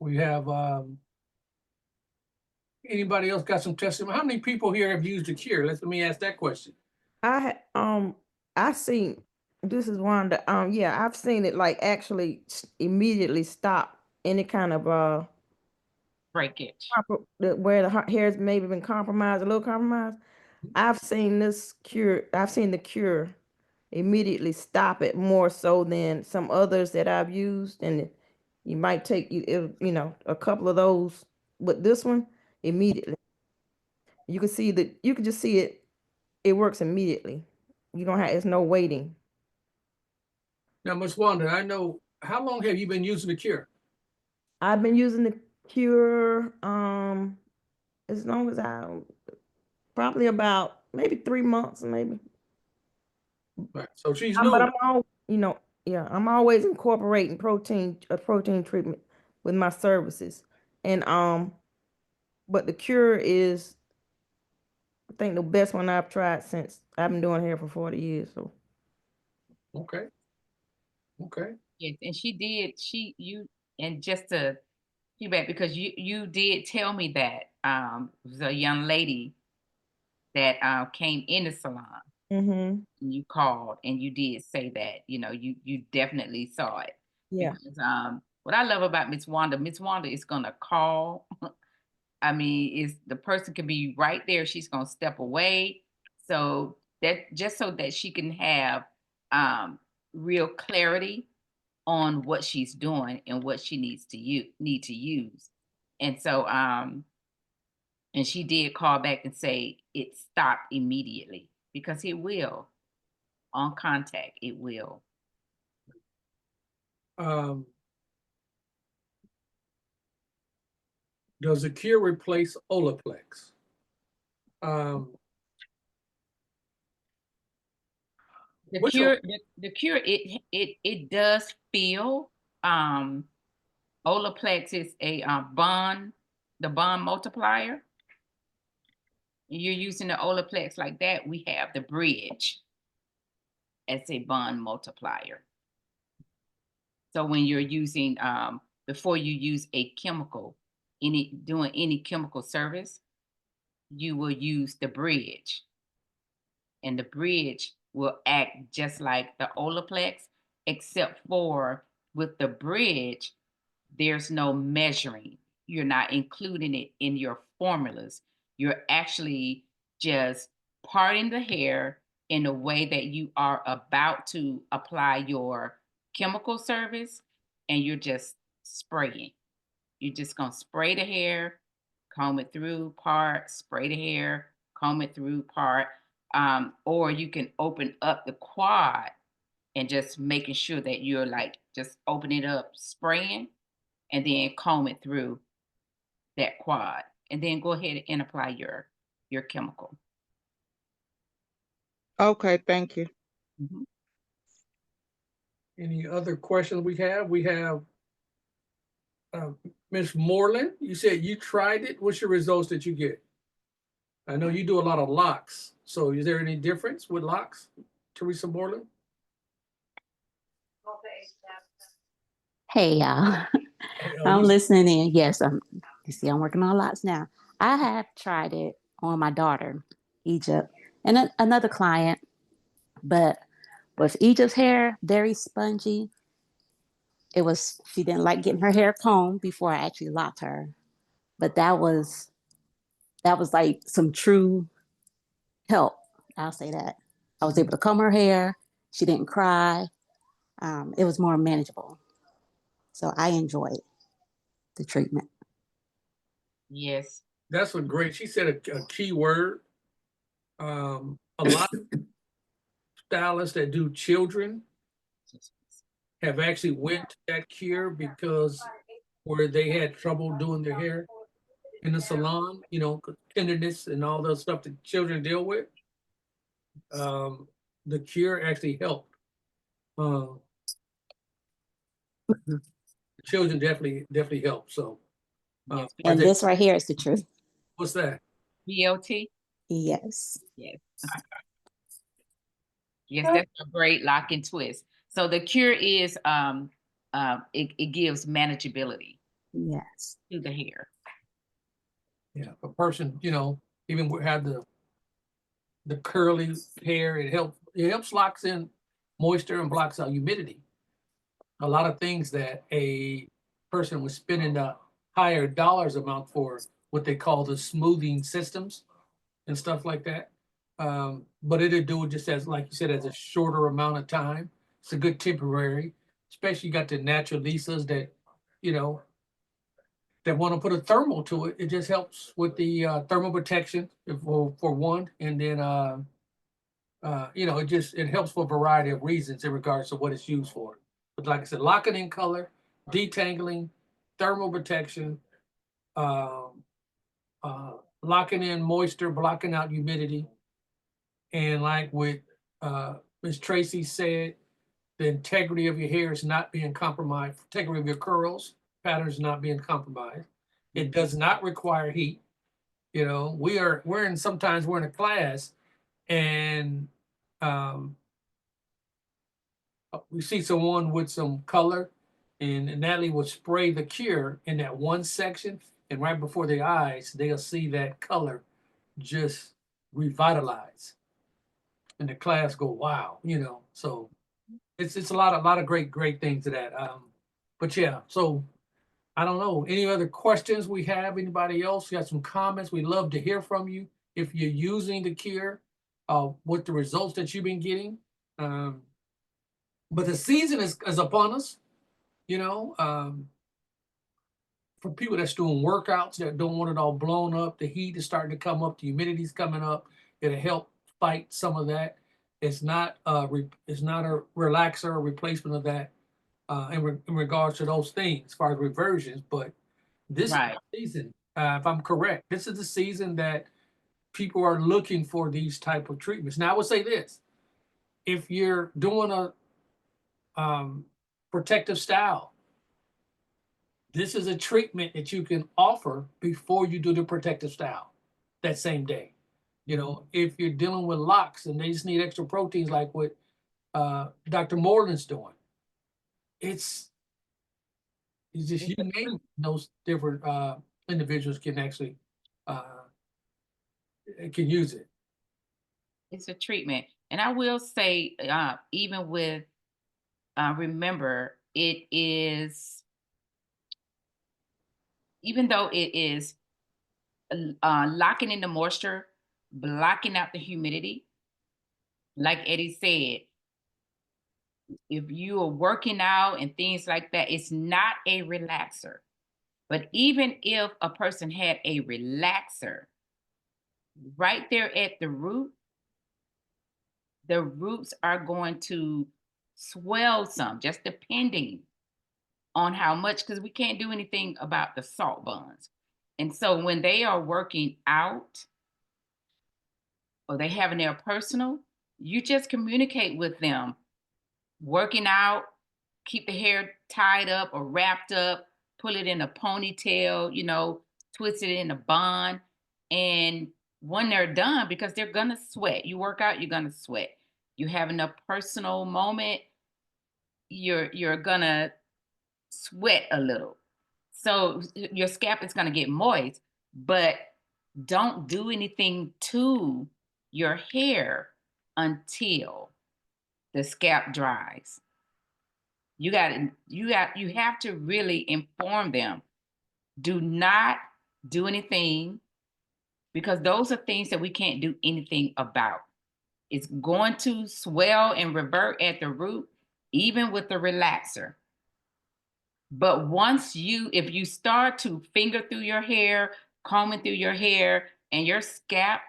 We have anybody else got some testimony? How many people here have used the cure? Let me ask that question. I seen, this is one that yeah, I've seen it like actually immediately stop any kind of Breakage. where the hair's maybe been compromised, a little compromised. I've seen the cure immediately stop it more so than some others that I've used, and you might take a couple of those, but this one immediately. You can just see it works immediately. You don't have, it's no waiting. Now, Ms. Wanda, I know, how long have you been using the cure? I've been using cure, as long as probably about maybe 3 months, maybe. Right. So she's But new. I'm all, yeah, I'm always incorporating a protein treatment with my services. And but the cure is, I think, the best one I've tried since I've been doing hair for 40 years. So Okay. Okay. Yes, and and just to feedback, because you did tell me that it was a young lady that came in the salon. mm-hmm. And you called and you did say that, you definitely saw it. Yeah. Because what I love about Miss Wanda is gonna call. I mean, is the person can be right there, she's gonna step away. So that just so that she can have real clarity on what she's doing and what she need to use. And so and she did call back and say it stopped immediately, because it will. On contact, it will. Does the cure replace Olaplex? Um, The which cure, the cure, it does feel. Olaplex is a the bond multiplier. You're using the Olaplex like that. We have the bridge as a bond multiplier. So when you're using before you use a chemical, doing any chemical service, you will use the bridge, and the bridge will act just like the Olaplex, except for with the bridge, there's no measuring. You're not including it in your formulas. You're actually just parting the hair in a way that you are about to apply your chemical service, and you're just spraying. You're just going to spray the hair, comb it through, part, spray the hair, comb it through, part. Or you can open up the quad and just making sure that you're like just opening it up, spraying, and then comb it through that quad, and then go ahead and apply your chemical. Okay, thank you. Mhm. Any other questions we have? We have Ms. Moreland. You said you tried it. What's your results that you get? I know you do a lot of locks. So is there any difference with locks, Teresa Moreland? Hey y'all, Hey, I'm listening in. Yes, you see, I'm working on lots now. I have tried it on my daughter, Egypt, and another client, but with Egypt's hair, very spongy. She didn't like getting her hair combed before I actually locked her, but that was like some true help. I'll say that. I was able to comb her hair. She didn't cry. It was more manageable. So I enjoyed the treatment. Yes. That's a great, she said a key word. A lot of stylists that do children have actually went to that cure because where they had trouble doing their hair in the salon, tenderness and all the stuff that children deal with. The cure actually helped. The children definitely help. So, Yes. And this right here is the truth. what's that? BLT. Yes. Yes. Yes, that's a great lock and twist. So the cure is it gives manageability Yes. to the hair. Yeah, a person, even have the curly hair, it helps locks in moisture and blocks out humidity. A lot of things that a person was spending the higher dollars amount for, what they call the smoothing systems and stuff like that. But it'll do it just as, like you said, as a shorter amount of time. It's a good temporary, especially you got the natural Lisas that, that want to put a thermal to it. It just helps with the thermal protection for one. And then, it helps for a variety of reasons in regards to what it's used for. But like I said, locking in color, detangling, thermal protection, locking in moisture, blocking out humidity. And like with Ms. Tracy said, the integrity of your hair is not being compromised. Integrity of your curls, patterns not being compromised. It does not require heat. You know, sometimes we're in a class and we see someone with some color and Natalie will spray the cure in that one section and right before their eyes, they'll see that color just revitalize. And the class go, wow, you know, so it's a lot of great things to that. But yeah, so I don't know. Any other questions we have? Anybody else got some comments? We'd love to hear from you. If you're using the cure, what the results that you've been getting. But the season is upon us, you know. For people that's doing workouts that don't want it all blown up, the heat is starting to come up, the humidity's coming up. It'll help fight some of that. It's not it's not a relaxer or replacement of that in regards to those things as far as reversions. But this is the season, if I'm correct, this is the season that people are looking for these type of treatments. Now I would say this: if you're doing a protective style, this is a treatment that you can offer before you do the protective style that same day. You know, if you're dealing with locks and they just need extra proteins like what Dr. Moreland's doing, it's just you name those different individuals can actually can use it. It's a treatment. And I will say, even with, remember, it is, even though it is locking in the moisture, blocking out the humidity, like Eddie said, if you are working out and things like that, it's not a relaxer. But even if a person had a relaxer right there at the root, the roots are going to swell some, just depending on how much, because we can't do anything about the salt buns. And so when they are working out or they having their personal, you just communicate with them, working out, keep the hair tied up or wrapped up, pull it in a ponytail, you know, twist it in a bun. And when they're done, because they're gonna sweat, you work out, you're gonna sweat. You're having a personal moment, you're gonna sweat a little. So your scalp is gonna get moist, but don't do anything to your hair until the scalp dries. You have to really inform them. Do not do anything, because those are things that we can't do anything about. It's going to swell and revert at the root, even with the relaxer. But if you start to finger through your hair, combing through your hair, and your scalp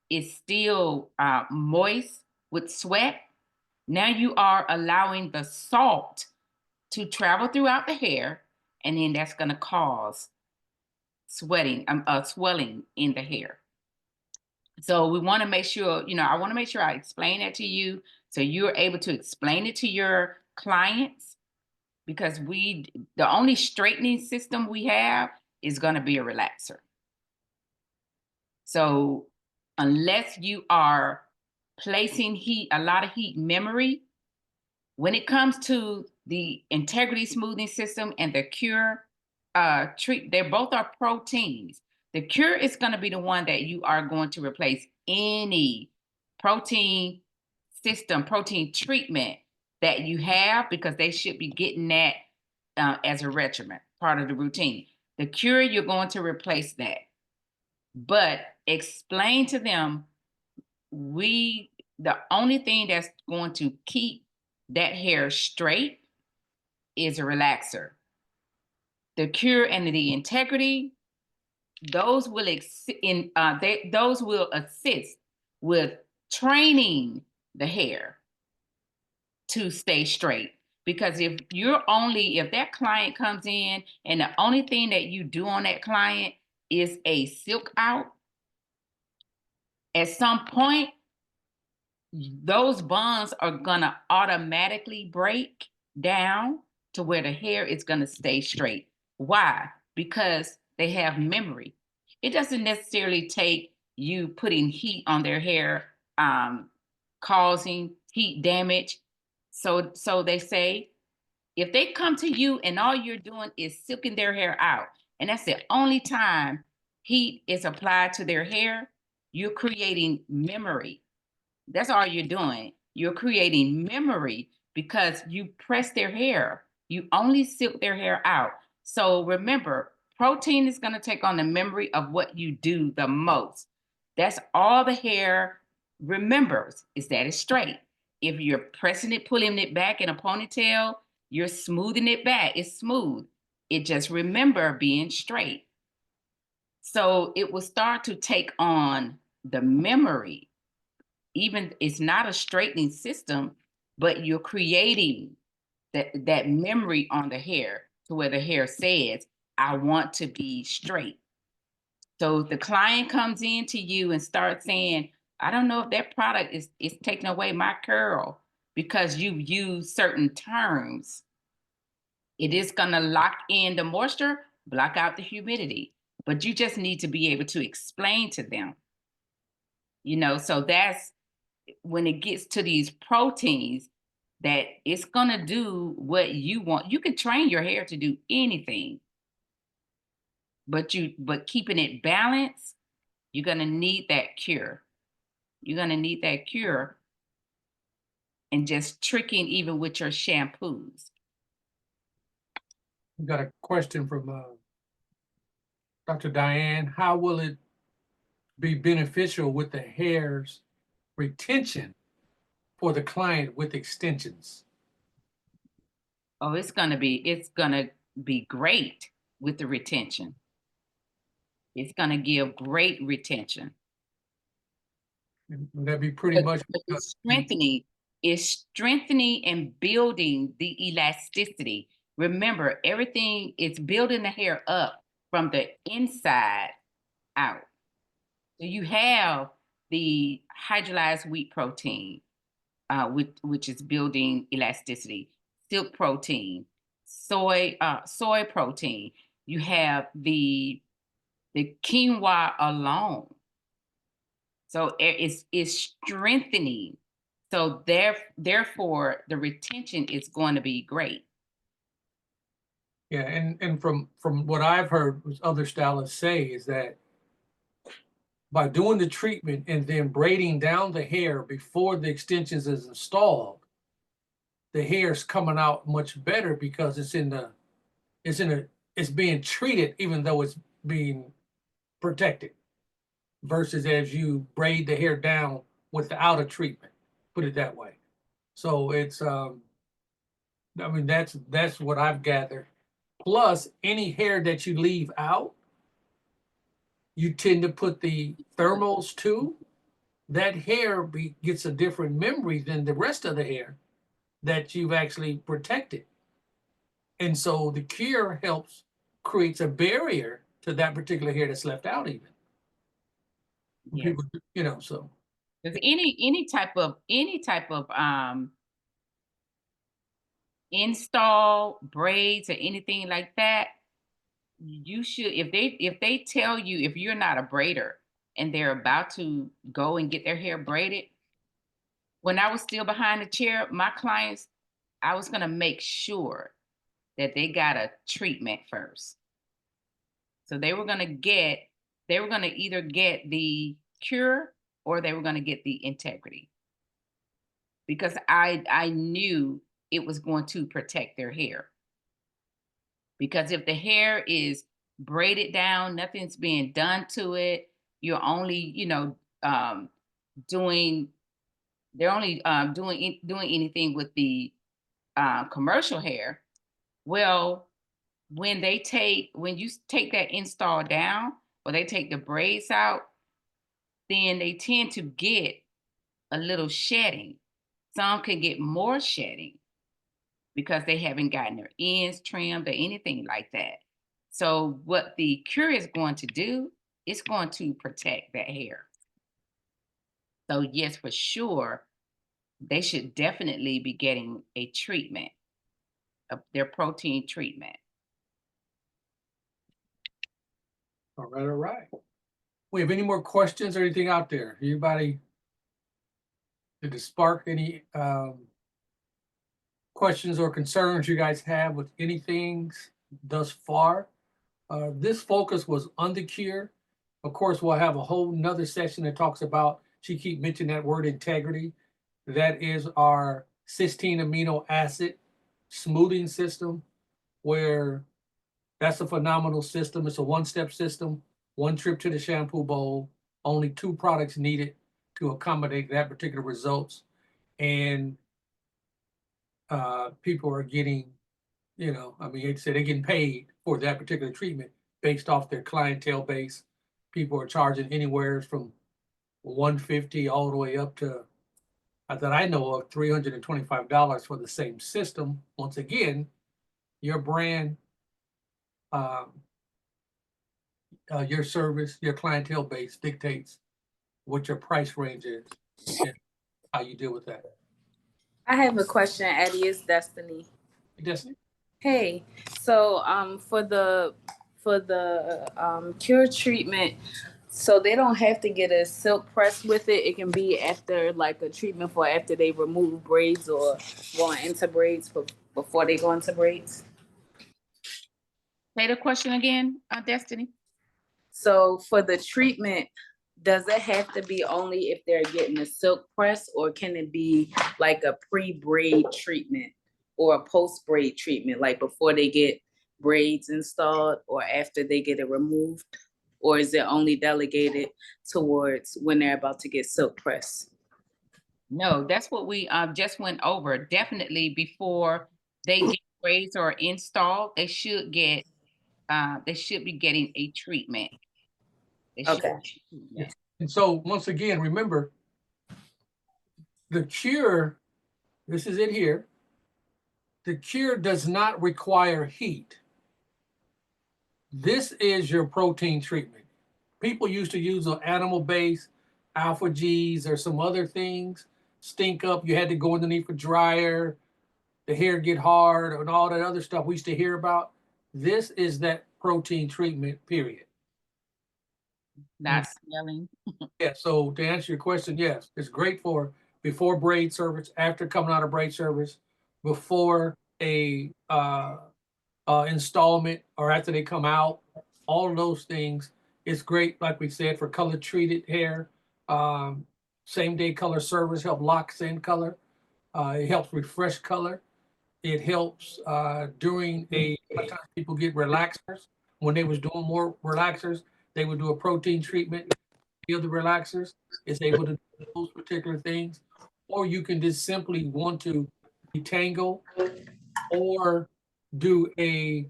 is still moist with sweat, now you are allowing the salt to travel throughout the hair, and then that's going to cause swelling in the hair. So we want to make sure, I want to make sure I explain that to you so you're able to explain it to your clients, because the only straightening system we have is going to be a relaxer. So unless you are placing a lot of heat memory, when it comes to the integrity smoothing system and the cure they both are proteins. The cure is going to be the one that you are going to replace any protein system, protein treatment that you have, because they should be getting that as a regimen, part of the routine. The cure, you're going to replace that. But explain to them, the only thing that's going to keep that hair straight is a relaxer. The cure and the integrity, those will assist with training the hair to stay straight. Because if that client comes in and the only thing that you do on that client is a silk out, at some point, those bonds are gonna automatically break down to where the hair is gonna stay straight. Why? Because they have memory. It doesn't necessarily take you putting heat on their hair, causing heat damage. So they say, if they come to you and all you're doing is silking their hair out, and that's the only time heat is applied to their hair, you're creating memory. That's all you're doing. You're creating memory because you press their hair. You only silk their hair out. So remember, protein is going to take on the memory of what you do the most. That's all the hair remembers, is that it's straight. If you're pressing it, pulling it back in a ponytail, you're smoothing it back. It's smooth. It just remember being straight. So it will start to take on the memory. Even it's not a straightening system, but you're creating that memory on the hair to where the hair says, I want to be straight. So the client comes in to you and starts saying, I don't know if that product is taking away my curl because you've used certain terms. It is going to lock in the moisture, block out the humidity, but you just need to be able to explain to them. So that's when it gets to these proteins, that it's going to do what you want. You can train your hair to do anything, but keeping it balanced, you're going to need that cure. You're going to need that cure, and just tricking even with your shampoos. We got a question from Dr. Diane. How will it be beneficial with the hair's retention for the client with extensions? Oh, it's gonna be great with the retention. It's gonna give great retention. Would that be pretty much? It's strengthening and building the elasticity. Remember, everything is building the hair up from the inside out. So you have the hydrolyzed wheat protein, which is building elasticity, silk protein, soy protein. You have the quinoa alone. So it's strengthening. So therefore, the retention is going to be great. Yeah, and from what I've heard other stylists say is that by doing the treatment and then braiding down the hair before the extensions is installed, the hair's coming out much better because it's being treated even though it's being protected, versus as you braid the hair down without a treatment, put it that way. So it's that's what I've gathered. Plus, any hair that you leave out, you tend to put the thermals to. That hair gets a different memory than the rest of the hair that you've actually protected. And so the cure creates a barrier to that particular hair that's left out even. Yes. People, so. Because any type of install braids or anything like that, you should, if they tell you, if you're not a braider and they're about to go and get their hair braided, when I was still behind the chair, my clients, I was going to make sure that they got a treatment first. So they were going to either get the cure or they were going to get the integrity, because I knew it was going to protect their hair. Because if the hair is braided down, nothing's being done to it, you're only, doing anything with the commercial hair. Well, when you take that install down, or they take the braids out, then they tend to get a little shedding. Some can get more shedding because they haven't gotten their ends trimmed or anything like that. So what the cure is going to do, it's going to protect that hair. So yes, for sure, they should definitely be getting a treatment, their protein treatment. All right, all right. We have any more questions or anything out there? Anybody? Did it spark any questions or concerns you guys have with anything thus far? This focus was on the cure. Of course, we'll have a whole nother session that talks about, she keep mentioning that word, integrity. That is our cysteine amino acid smoothing system, where that's a phenomenal system. It's a one-step system, one trip to the shampoo bowl, only 2 products needed to accommodate that particular results. And people are getting, I mean, they're getting paid for that particular treatment based off their clientele base. People are charging anywhere from $150 all the way up to, that I know of, $325 for the same system. Once again, your brand, your service, your clientele base dictates what your price range is and how you deal with that. I have a question, Eddie. It's Destiny. Destiny? Hey, so for the cure treatment, so they don't have to get a silk press with it. It can be after like a treatment for after they remove braids or going into braids before they go into braids. Say the question again, Destiny. So for the treatment, does it have to be only if they're getting a silk press, or can it be like a pre-braid treatment or a post-braid treatment, like before they get braids installed or after they get it removed? Or is it only delegated towards when they're about to get silk press? No, that's what we just went over. Definitely before they get braids or installed, they should be getting a treatment. Okay. Yes. And so once again, remember, the cure, this is it here, the cure does not require heat. This is your protein treatment. People used to use an animal-based alpha G's or some other things, stink up, you had to go underneath a dryer, the hair get hard, and all that other stuff we used to hear about. This is that protein treatment, period. Not smelling. Yeah, so to answer your question, yes, it's great for before braid service, after coming out of braid service, before a installment, or after they come out, all of those things. It's great, like we said, for color treated hair. Same day color service help locks in color. It helps refresh color. It helps during a lot of times people get relaxers. When they was doing more relaxers, they would do a protein treatment. The other relaxers is able to do those particular things. Or you can just simply want to detangle or do a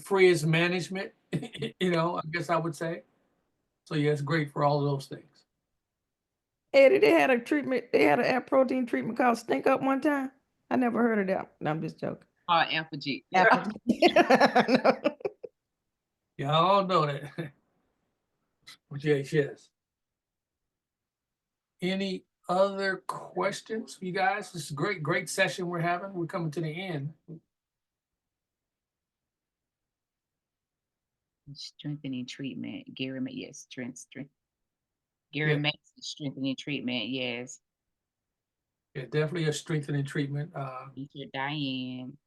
frizz management, I guess I would say. So yeah, it's great for all of those things. Eddie, they had a protein treatment called Stink Up one time. I never heard of that. No, I'm just joking. Alpha G. Apple. Yeah, I all know that. yes. Any other questions, you guys? This is a great session we're having. We're coming to the end. Strengthening treatment. Gary, yes, strength. Gary makes the strengthening treatment, yes. Yeah, definitely a strengthening treatment. Teacher Diane.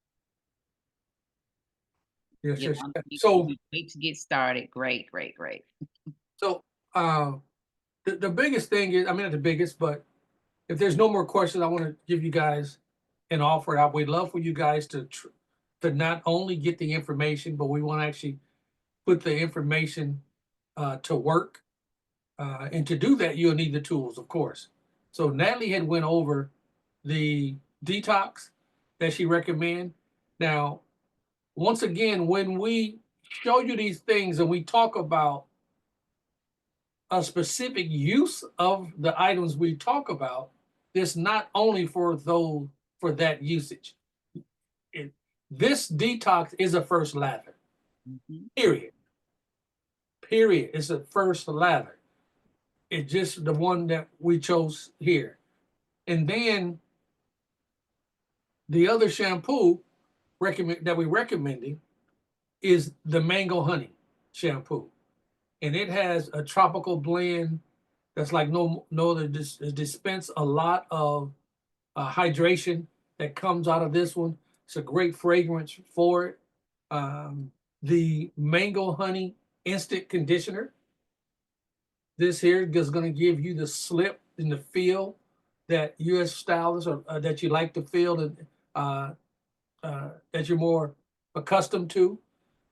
Yeah, sure. So wait to get started. Great. So the biggest thing is, I mean, not the biggest, but if there's no more questions, I want to give you guys an offer out. We'd love for you guys to not only get the information, but we want to actually put the information to work. And to do that, you'll need the tools, of course. So Natalie had went over the detox that she recommend. Now, once again, when we show you these things and we talk about a specific use of the items we talk about, it's not only for those for that usage. This detox is a first lather. Period. Period. It's a first lather. It's just the one that we chose here. And then the other shampoo that we're recommending is the mango honey shampoo. And it has a tropical blend that's like no other. Dispense a lot of hydration that comes out of this one. It's a great fragrance for it. The mango honey instant conditioner. This here is going to give you the slip and the feel that U.S. stylists or that you like to feel, and that you're more accustomed to.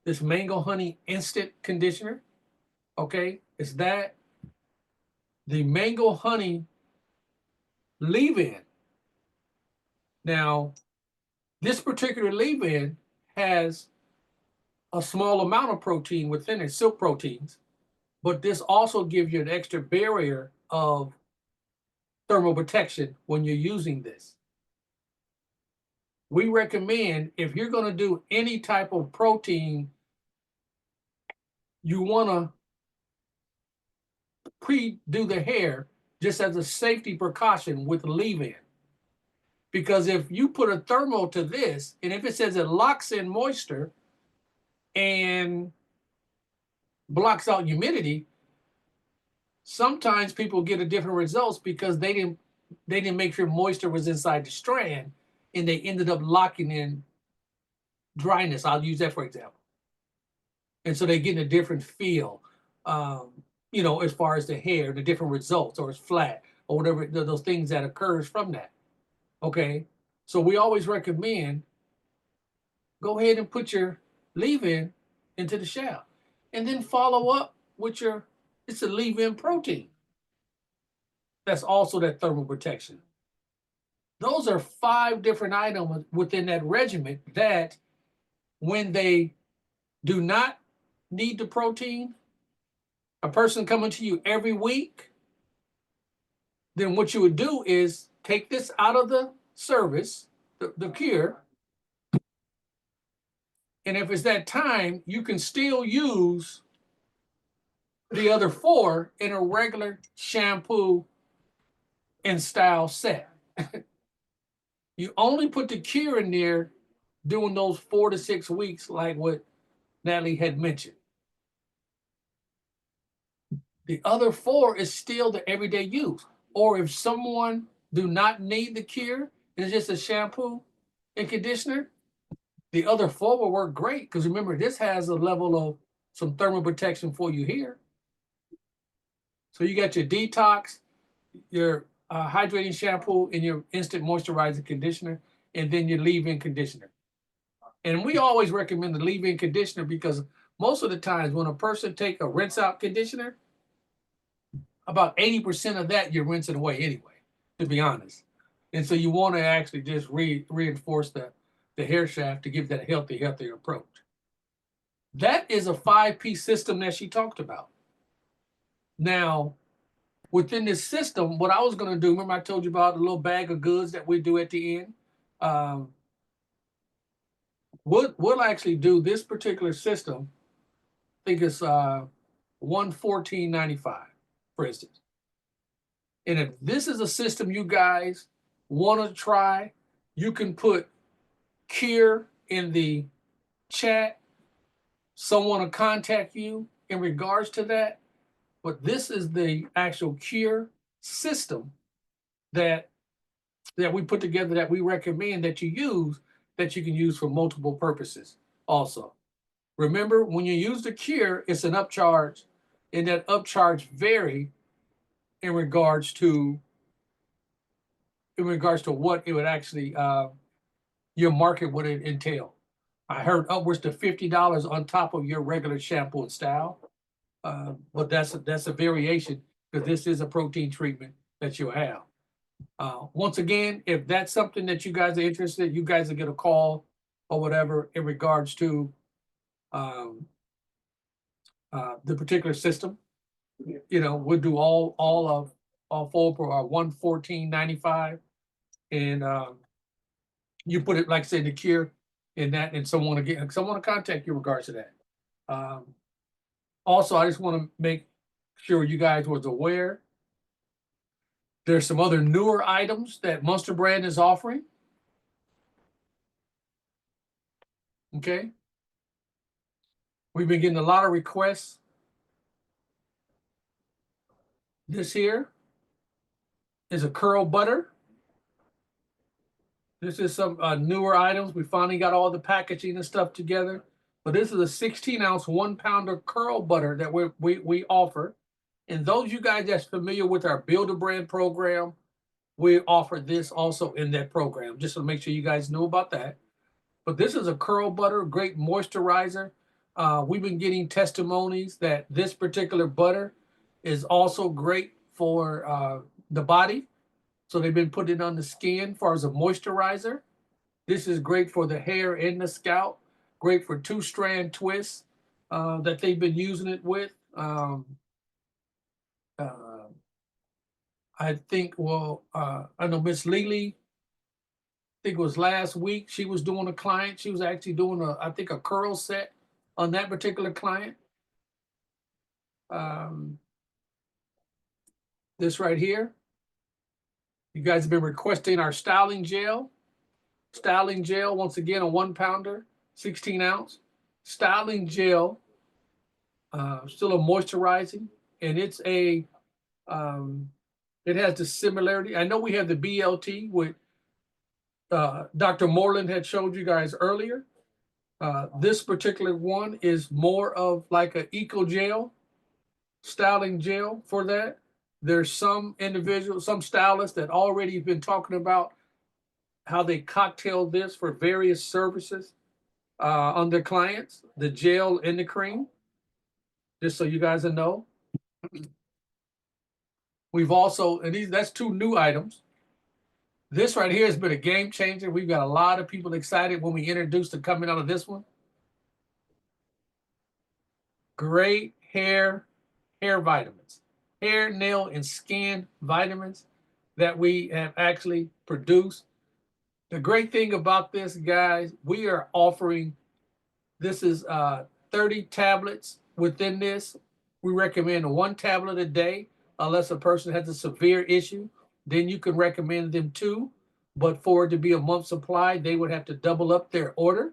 This mango honey instant conditioner. Okay, it's that. The mango honey leave-in. Now, this particular leave-in has a small amount of protein within it, silk proteins, but this also gives you an extra barrier of thermal protection when you're using this. We recommend, if you're going to do any type of protein, you want to pre-do the hair just as a safety precaution with leave-in. Because if you put a thermal to this, and if it says it locks in moisture and blocks out humidity, sometimes people get a different results because they didn't make sure moisture was inside the strand, and they ended up locking in dryness. I'll use that for example. And so they're getting a different feel, as far as the hair, the different results, or it's flat, or whatever, those things that occurs from that. Okay, so we always recommend go ahead and put your leave-in into the shower, and then follow up with it's a leave-in protein. That's also that thermal protection. Those are 5 different items within that regimen that when they do not need the protein, a person coming to you every week, then what you would do is take this out of the service, the cure, and if it's that time, you can still use the other 4 in a regular shampoo and style set. You only put the cure in there during those 4 to 6 weeks, like what Natalie had mentioned. The other 4 is still the everyday use. Or if someone do not need the cure, and it's just a shampoo and conditioner, the other 4 will work great, because remember, this has a level of some thermal protection for you here. So you got your detox, your hydrating shampoo, and your instant moisturizing conditioner, and then your leave-in conditioner. And we always recommend the leave-in conditioner because most of the times when a person take a rinse-out conditioner, about 80% of that you're rinsing away anyway, to be honest. And so you want to actually just reinforce the hair shaft to give that healthier approach. That is a 5-piece system that she talked about. Now, within this system, what I was going to do, remember I told you about the little bag of goods that we do at the end? We'll actually do this particular system. I think it's $114.95, for instance. And if this is a system you guys want to try, you can put Kier in the chat. Someone will contact you in regards to that. But this is the actual Kier system that we put together that we recommend that you use, that you can use for multiple purposes also. Remember, when you use the Kier, it's an upcharge, and that upcharge vary in regards to what it would actually your market would entail. I heard upwards to $50 on top of your regular shampoo and style, but that's a variation because this is a protein treatment that you'll have. Once again, if that's something that you guys are interested, you guys will get a call or whatever in regards to the particular system. We'll do all 4 for our $114.95, and you put it, like I said, the cure in that, and someone to contact you in regards to that. Also, I just want to make sure you guys was aware. There's some other newer items that Munster brand is offering. Okay. We've been getting a lot of requests. This here is a curl butter. This is some newer items. We finally got all the packaging and stuff together. But this is a 16-ounce, 1-pounder curl butter that we offer. And those you guys that's familiar with our Builder Brand program, we offer this also in that program, just to make sure you guys know about that. But this is a curl butter, great moisturizer. We've been getting testimonies that this particular butter is also great for the body. So they've been putting it on the skin as far as a moisturizer. This is great for the hair and the scalp. Great for 2-strand twists that they've been using it with. I think, I know Miss Lily, I think it was last week, she was doing a client. She was actually doing I think a curl set on that particular client. This right here. You guys have been requesting our styling gel. Styling gel, once again, a 1-pounder, 16-ounce. Styling gel, still a moisturizing, and it's it has the similarity. I know we have the BLT with Dr. Moreland had showed you guys earlier. This particular one is more of like an eco gel, styling gel for that. There's some individuals, some stylists that already have been talking about how they cocktail this for various services on their clients, the gel and the cream, just so you guys know. We've also, and that's 2 new items. This right here has been a game changer. We've got a lot of people excited when we introduced the coming out of this one. Great hair vitamins, hair, nail, and skin vitamins that we have actually produced. The great thing about this, guys, we are offering, this is 30 tablets within this. We recommend 1 tablet a day, unless a person has a severe issue. Then you can recommend them 2. But for it to be a month supply, they would have to double up their order.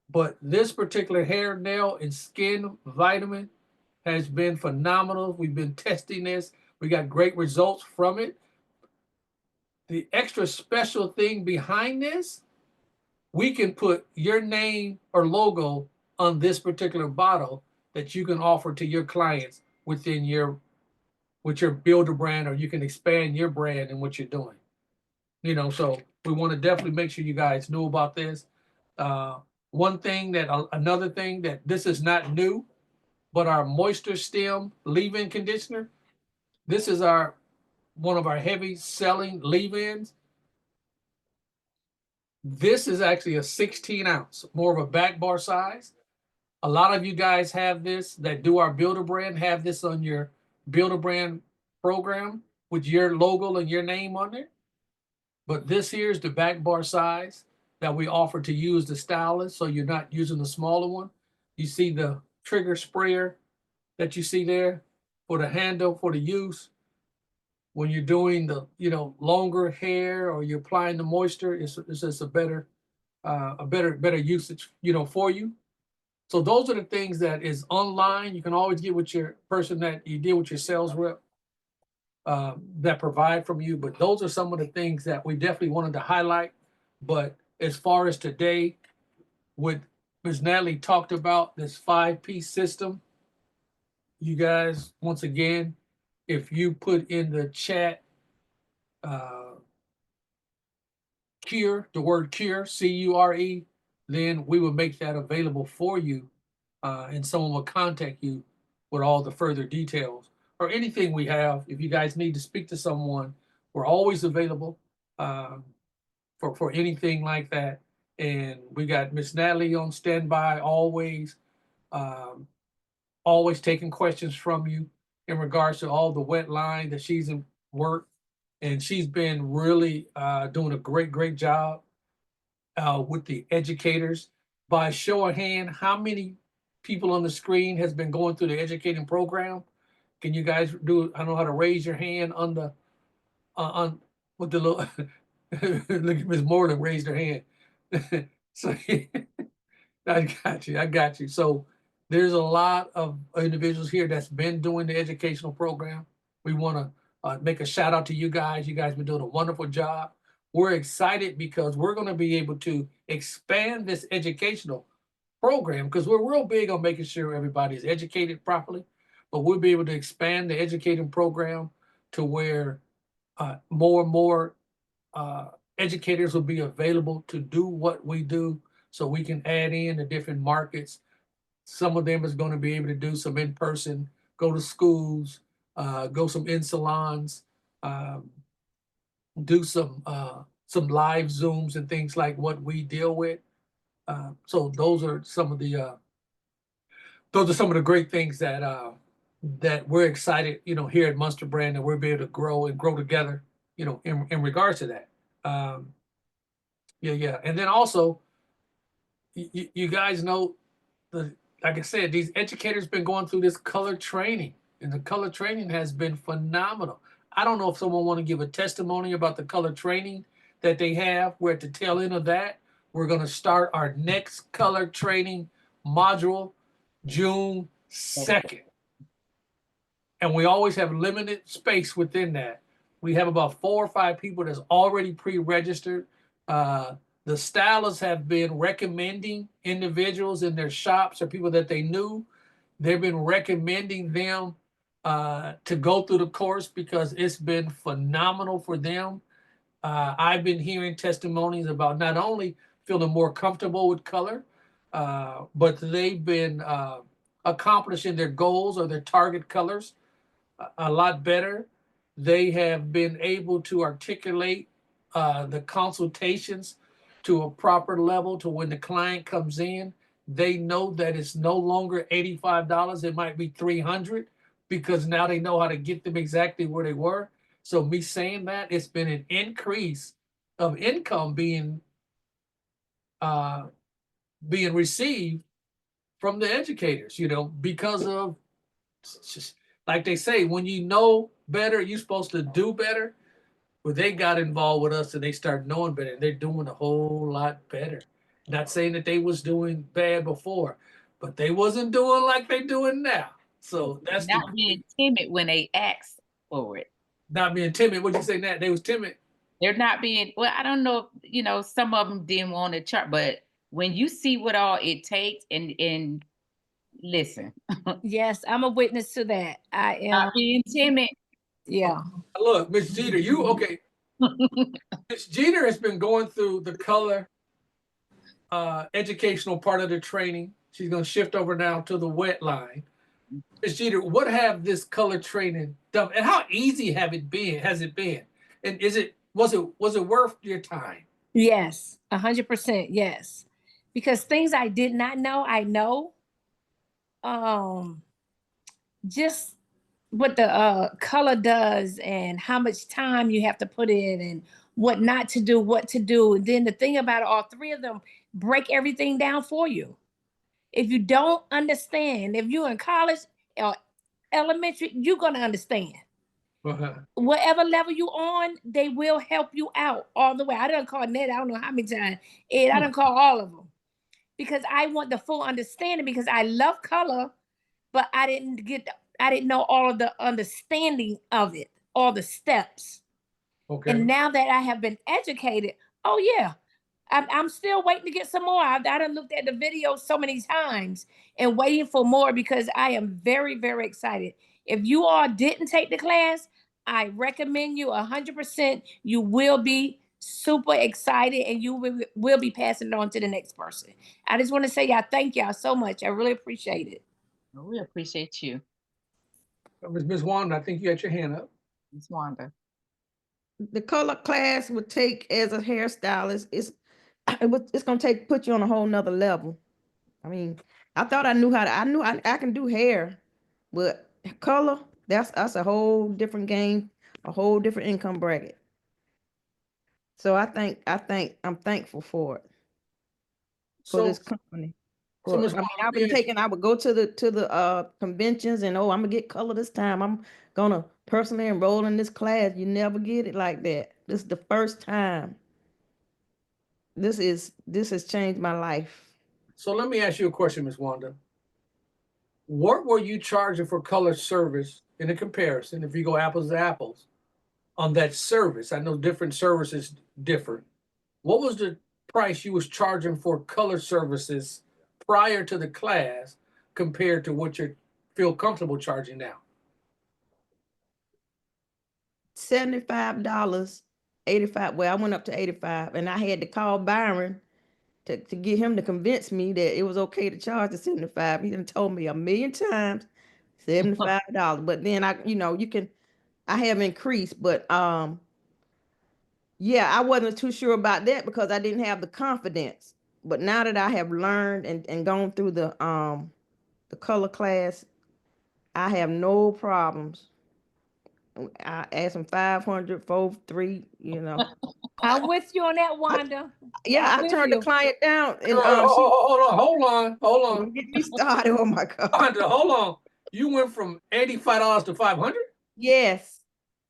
But this particular hair, nail, and skin vitamin has been phenomenal. We've been testing this. We got great results from it. The extra special thing behind this, we can put your name or logo on this particular bottle that you can offer to your clients within with your builder brand, or you can expand your brand and what you're doing. So we want to definitely make sure you guys know about this. Another thing that this is not new, but our Moisture Stem leave-in conditioner. This is one of our heavy selling leave-ins. This is actually a 16-ounce, more of a back bar size. A lot of you guys have this that do our builder brand, have this on your builder brand program with your logo and your name on it. But this here is the back bar size that we offer to use the stylus, so you're not using the smaller one. You see the trigger sprayer that you see there for the handle for the use. When you're doing the longer hair or you're applying the moisture, it's just a better usage for you. So those are the things that is online. You can always get with your person that you deal with, your sales rep that provide from you. But those are some of the things that we definitely wanted to highlight. But as far as today, what Ms. Natalie talked about, this 5-piece system, you guys, once again, if you put in the chat cure, the word cure, CURE, then we will make that available for you, and someone will contact you with all the further details or anything we have. If you guys need to speak to someone, we're always available for anything like that. And we got Miss Natalie on standby always, always taking questions from you in regards to all the wet line that she's in work. And she's been really doing a great job. with the educators. By show of hand, how many people on the screen has been going through the educating program? Can you guys do? I don't know how to raise your hand on the on with the little. Look at Miss Moreland raised her hand. So I got you. I got you. So there's a lot of individuals here that's been doing the educational program. We want to make a shout out to you guys. You guys been doing a wonderful job. We're excited because we're going to be able to expand this educational program because we're real big on making sure everybody is educated properly. But we'll be able to expand the educating program to where more and more educators will be available to do what we do so we can add in the different markets. Some of them is going to be able to do some in person, go to schools, go some in salons, um, do some live Zooms and things like what we deal with. So those are some of the great things that we're excited, here at Munster Brand, that we'll be able to grow and grow together, in regards to that. Um, yeah. And then also, you guys know, like I said, these educators been going through this color training, and the color training has been phenomenal. I don't know if someone want to give a testimony about the color training that they have. We're at the tail end of that. We're going to start our next color training module June 2nd. And we always have limited space within that. We have about 4 or 5 people that's already pre-registered. The stylists have been recommending individuals in their shops or people that they knew. They've been recommending them to go through the course because it's been phenomenal for them. I've been hearing testimonies about not only feeling more comfortable with color, but they've been accomplishing their goals or their target colors a lot better. They have been able to articulate the consultations to a proper level to when the client comes in, they know that it's no longer $85. It might be $300 because now they know how to get them exactly where they were. So me saying that, it's been an increase of income uh, being received from the educators, because of just like they say, when you know better, you're supposed to do better. Well, they got involved with us and they start knowing better, and they're doing a whole lot better. Not saying that they was doing bad before, but they wasn't doing like they doing now. So that's Not being timid when they ask for it. not being timid. What'd you say, Nat? They was timid. They're not being, well, I don't know, some of them didn't want to chart, but when you see what all it takes and listen, Yes, I'm a witness to that. I am. not being timid. Yeah. Look, Miss Jeter, you okay? Miss Jeter has been going through the color educational part of the training. She's going to shift over now to the wet line. Ms. Jeter, what have this color training done, and how easy have it been? Has it been, and was it worth your time? Yes, 100%. Yes, because things I did not know, I know. Just what the color does and how much time you have to put in and what not to do, what to do. And then the thing about all 3 of them break everything down for you. If you don't understand, if you're in college or elementary, you're going to understand. Whatever level you on, they will help you out all the way. I done call Ned, I don't know how many times. Ed, I done call all of them because I want the full understanding because I love color, but I didn't know all of the understanding of it, all the steps. Okay. And now that I have been educated, oh yeah, I'm still waiting to get some more. I done looked at the video so many times and waiting for more because I am very, very excited. If you all didn't take the class, I recommend you 100%. You will be super excited and you will be passing it on to the next person. I just want to say y'all, thank y'all so much. I really appreciate it. We appreciate you, Ms. Wanda, I think you had your hand up. Ms. Wanda. The color class would take as a hairstylist, it's gonna put you on a whole nother level. I mean, I thought I knew I can do hair, but color, that's a whole different game, a whole different income bracket. So I'm thankful for it. for this So, company. so Well, Ms. I mean, Wanda, let me ask you, I would go to the conventions and, oh, I'm gonna get color this time. I'm gonna personally enroll in this class. You never get it like that. This is the first time. This has changed my life. so let me ask you a question, Ms. Wanda. What were you charging for color service in a comparison, if you go apples to apples, on that service? I know different services differ. What was the price you was charging for color services prior to the class compared to what you feel comfortable charging now? $75, 85. Well, I went up to 85, and I had to call Byron to get him to convince me that it was okay to charge the 75. He done told me a million times, $75. But then I have increased, but yeah, I wasn't too sure about that because I didn't have the confidence. But now that I have learned and gone through the color class, I have no problems. I asked him 500, 4, 3, I'm with you on that, Wanda. Yeah, I'm I with turned the you. client down and Hold on. don't get me started. Oh my God. Wanda, hold on. You went from $85 to 500? Yes.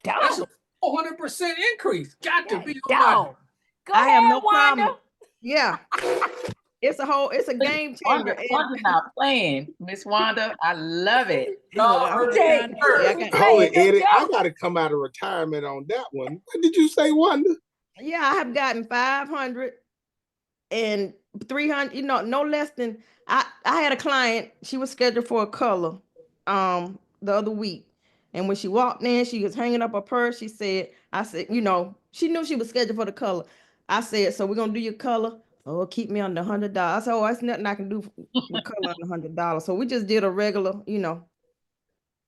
That's a Dog. 400% increase. Got to be on my. Dog. Go I have ahead, no problem. Wanda. Yeah. It's a game changer. Wanda not playing. Miss Wanda, I love it. Y'all I'm heard just it trying to tell you, I got, Hold it, Eddie, I Joe. got to come out of retirement on that one. What did you say, Wanda? yeah, I have gotten 500 and 300, no less than, I had a client, she was scheduled for a color the other week. And when she walked in, she was hanging up her purse. I said, she knew she was scheduled for the color. I said, so we're gonna do your color. Oh, keep me under $100. I said, oh, that's nothing I can do with color under $100. So we just did a regular,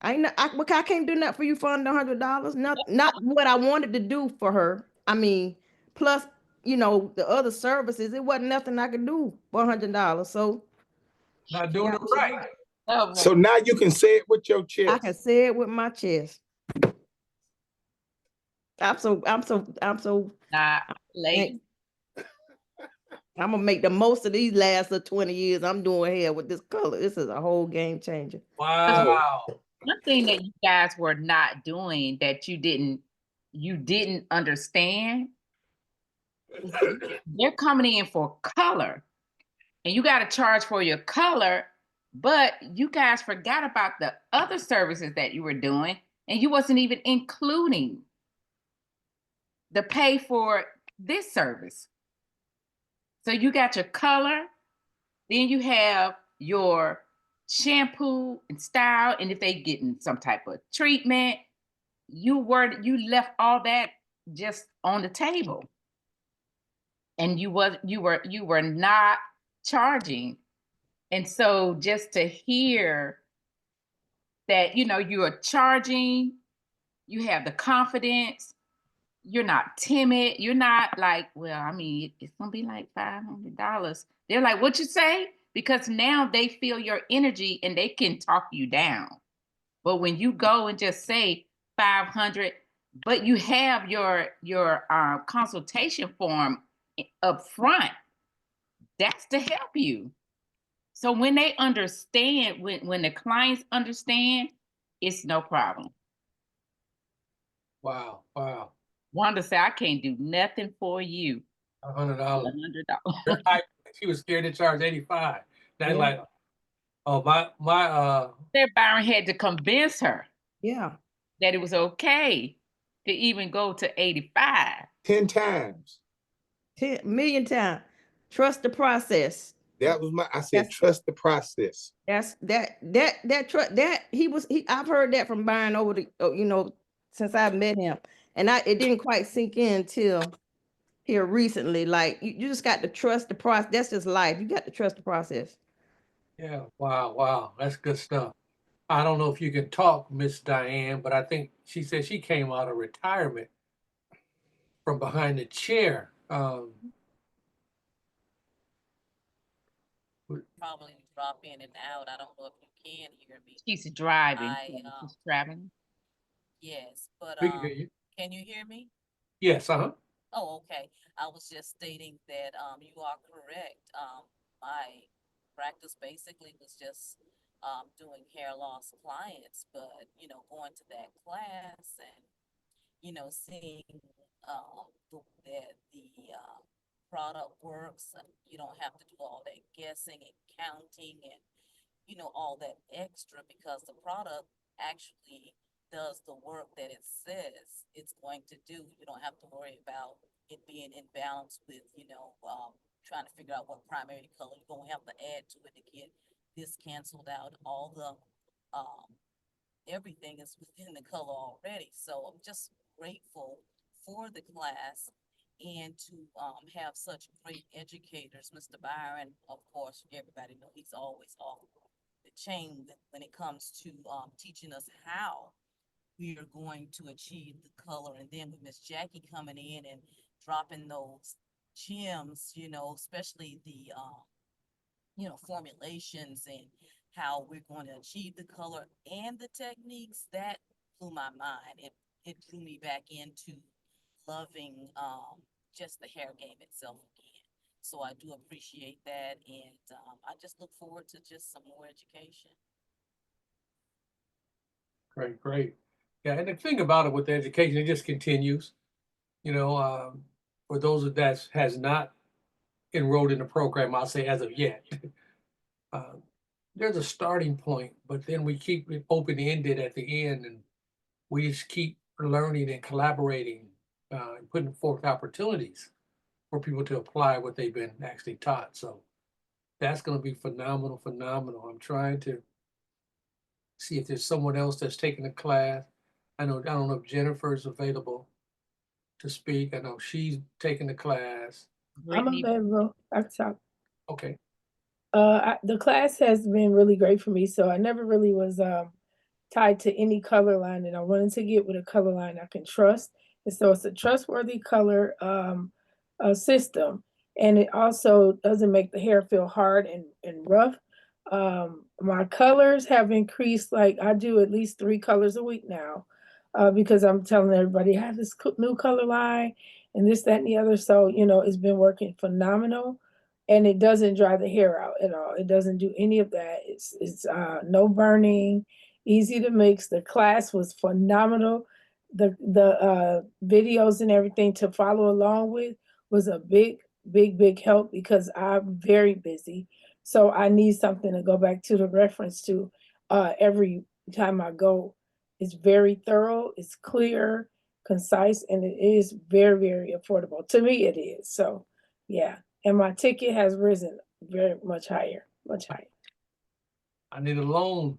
I can't do nothing for you for under $100. Not what I wanted to do for her. I mean, plus, the other services, it wasn't nothing I could do for $100. So Not doing it right. Oh, So now you can say it with your I can chest. say it with my chest. I'm so not late. I'm gonna make the most of these last 20 years I'm doing hair with this color. This is a whole game changer. Wow. One thing that you guys were not doing that you didn't understand, they're coming in for color, and you got to charge for your color, but you guys forgot about the other services that you were doing, and you wasn't even including the pay for this service. So you got your color, then you have your shampoo and style, and if they getting some type of treatment, you left all that just on the table, and you were not charging. And so just to hear that, you are charging, you have the confidence, you're not timid, you're not like, well, I mean, it's gonna be like $500. They're like, what you say? Because now they feel your energy and they can talk you down. But when you go and just say 500, but you have your consultation form up front, that's to help you. So when they understand, when the clients understand, it's no problem. Wow. Wanda said, I can't do nothing for you. $100. $100. She was scared to charge 85. That's Yeah. like, oh, my That Byron had to convince her Yeah. that it was okay to even go to 85. 10 times. 10 million times. Trust the process. That was I said, trust the process. That's I've heard that from Byron over since I've met him. And it didn't quite sink in till here recently. Like you just got to trust the process. That's just life. You got to trust the process. yeah. Wow. That's good stuff. I don't know if you can talk, Miss Diane, but I think she said she came out of retirement from behind the chair. Probably drop in and out. I don't know if you can hear me. She's driving. She's traveling. Yes, but We can hear you. can you hear me? Yes, Oh, okay. I was just stating that you are correct. my practice basically was just doing hair loss clients, but going to that class and seeing that the product works. You don't have to do all that guessing and counting and all that extra, because the product actually does the work that it says it's going to do. You don't have to worry about it being in balance with, trying to figure out what primary color you're going to have to add to it to get this canceled out. All the, everything is within the color already. So I'm just grateful for the class and to have such great educators. Mr. Byron, of course, everybody know he's always off the chain when it comes to teaching us how we are going to achieve the color. And then with Miss Jackie coming in and dropping those gems, especially the formulations and how we're going to achieve the color and the techniques, that blew my mind. It drew me back into loving just the hair game itself again. So I do appreciate that, and I just look forward to just some more education. Great, great. Yeah, and the thing about it with the education, it just continues. For those that has not enrolled in the program, I'll say as of yet, there's a starting point, but then we keep it open-ended at the end, and we just keep learning and collaborating, and putting forth opportunities for people to apply what they've been actually taught. So that's going to be phenomenal, phenomenal. I'm trying to see if there's someone else that's taking the class. I don't know if Jennifer's available to speak. I know she's taking the class. I'm Brittany, available. I can talk. Okay. The class has been really great for me, so I never really was tied to any color line, and I wanted to get with a color line I can trust. And so it's a trustworthy color system, and it also doesn't make the hair feel hard and rough. My colors have increased, like I do at least 3 colors a week now, because I'm telling everybody I have this new color line and this, that, and the other. So, it's been working phenomenal, and it doesn't dry the hair out at all. It doesn't do any of that. It's no burning, easy to mix. The class was phenomenal. The videos and everything to follow along with was a big help, because I'm very busy. So I need something to go back to the reference to every time I go. It's very thorough, it's clear, concise, and it is very, very affordable. To me, it is. So, yeah. And my ticket has risen very much higher, much higher. I need a loan.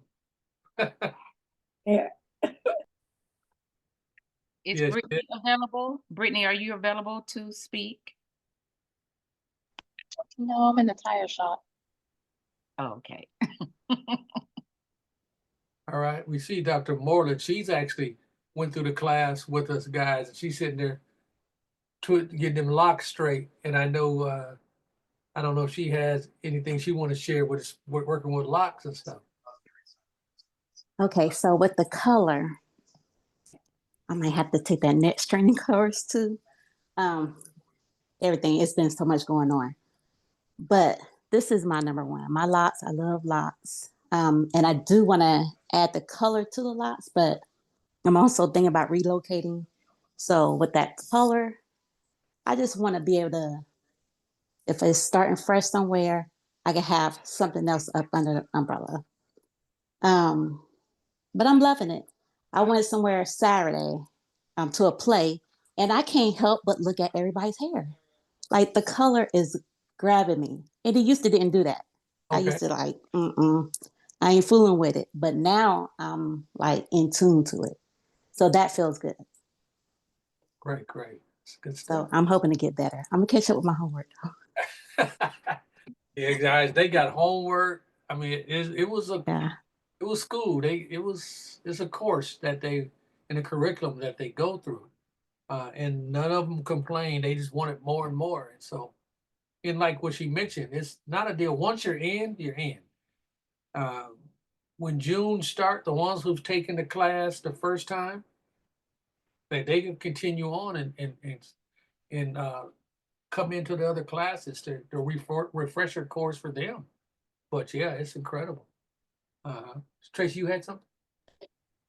Yeah. is Yes, Brittany available? Brittany, are you available to speak? No, I'm in the tire shop. Oh, okay. all right. We see Dr. Moreland. She's actually went through the class with us guys, and she's sitting there getting them locks straight. And I know, I don't know if she has anything she want to share with us, working with locks and stuff. Okay, so with the color, I might have to take that next training course too. Everything, it's been so much going on. But this is my number one. My locks, I love locks. And I do want to add the color to the locks, but I'm also thinking about relocating. So with that color, I just want to be able to, if it's starting fresh somewhere, I can have something else up under the umbrella. But I'm loving it. I went somewhere Saturday to a play, and I can't help but look at everybody's hair. Like the color is grabbing me. And it used to didn't do that. I Okay. used to like, I ain't fooling with it. But now I'm like in tune to it. So that feels good. Great, great. It's good So stuff. I'm hoping to get better. I'm gonna catch up with my homework. Yeah, guys, they got homework. I mean, it was Yeah. it was school. It's a course that they in a curriculum that they go through, and none of them complained. They just wanted more and more. And so, and like what she mentioned, it's not a deal. Once you're in, you're in. Um, when June start, the ones who've taken the class the first time, they can continue on and come into the other classes to refresher course for them. But yeah, it's incredible. Tracy, you had something?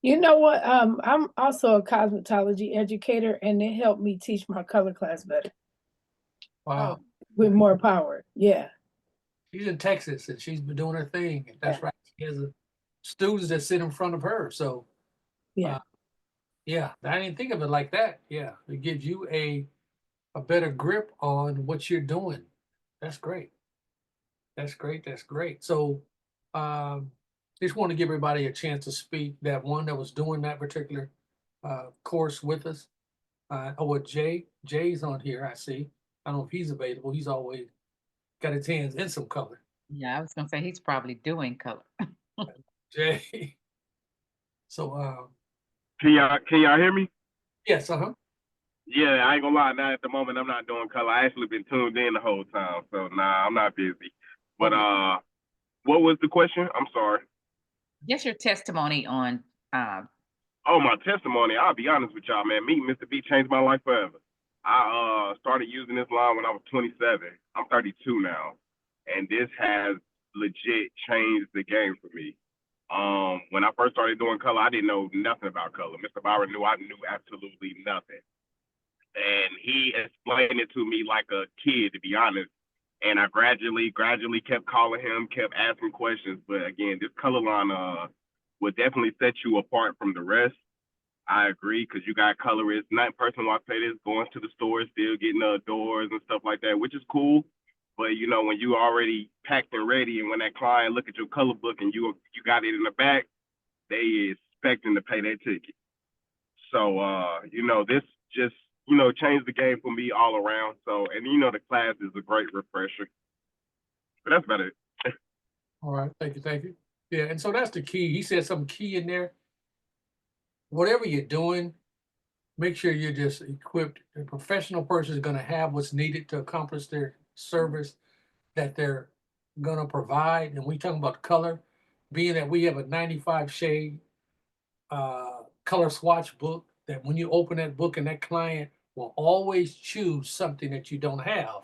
You know what? I'm also a cosmetology educator, and it helped me teach my color class better. Wow. With more power. Yeah. She's in Texas and she's been doing her thing. That's right. She has students that sit in front of her. So Yeah. yeah, I didn't think of it like that. Yeah, it gives you a better grip on what you're doing. That's great. That's great. That's great. So just want to give everybody a chance to speak. That one that was doing that particular course with us. Jay's on here, I see. I don't know if he's available. He's always got his hands in some color. Yeah, I was gonna say he's probably doing color. Jay. So Can y'all hear me? yes, Yeah, I ain't gonna lie. Now at the moment I'm not doing color. I actually been tuned in the whole time, so nah, I'm not busy. But what was the question? I'm sorry. Just your testimony on Oh, my testimony. I'll be honest with y'all, man. Meeting Mr. B changed my life forever. I started using this line when I was 27. I'm 32 now, and this has legit changed the game for me. When I first started doing color, I didn't know nothing about color. Mr. Byron knew I knew absolutely nothing. And he explained it to me like a kid, to be honest. And I gradually kept calling him, kept asking questions. But again, this color line would definitely set you apart from the rest. I agree, because you got colorists, not personal I say this, going to the stores, still getting doors and stuff like that, which is cool. But you know, when you already packed and ready, and when that client look at your color book and you got it in the back, they expecting to pay their ticket. So you know, this just, you know, changed the game for me all around. So, and you know, the class is a great refresher. But that's about it. all right. Thank you. Thank you. Yeah. And so that's the key. He said something key in there. Whatever you're doing, make sure you're just equipped. A professional person is going to have what's needed to accomplish their service that they're going to provide. And we talking about color, being that we have a 95 shade color swatch book, that when you open that book and that client will always choose something that you don't have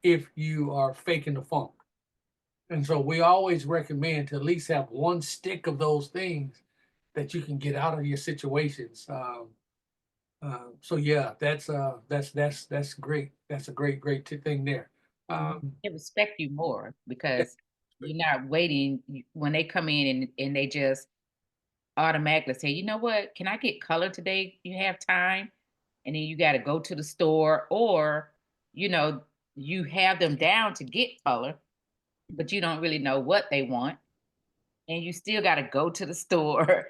if you are faking the funk. And so we always recommend to at least have one stick of those things that you can get out of your situations. So yeah, that's great. That's a great thing there. they respect you more Yeah, because you're not waiting when they come in and they just automatically say, you know what, can I get color today? You have time? And then you got to go to the store, or, you know, you have them down to get color, but you don't really know what they want. And you still got to go to the store.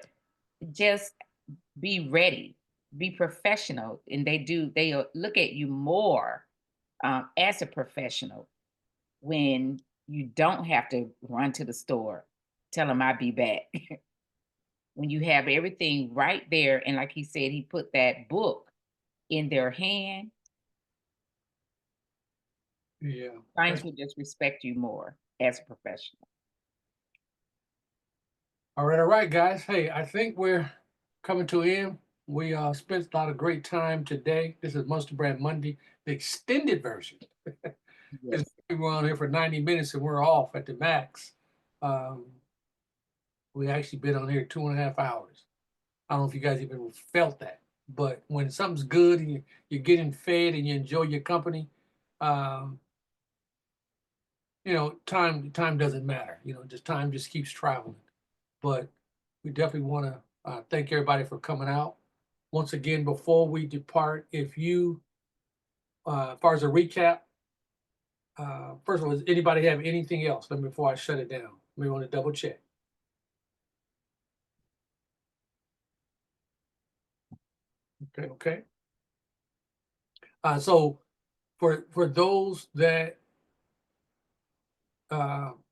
Just be ready, be professional. And they look at you more as a professional when you don't have to run to the store, tell them I'll be back. When you have everything right there, and like he said, he put that book in their hand, yeah. clients will just respect you more as a professional. All right, guys. Hey, I think we're coming to an end. We spent a lot of great time today. This is Monster Brand Monday, the extended version. Yes. We were on here for 90 minutes and we're off at the max. We actually been on here 2.5 hours. I don't know if you guys even felt that, but when something's good and you're getting fed and you enjoy your company, you know, time doesn't matter. You know, just time just keeps traveling. But we definitely want to thank everybody for coming out. Once again, before we depart, if you, as far as a recap, first of all, does anybody have anything else? Before I shut it down, we want to double check. Okay. So for those that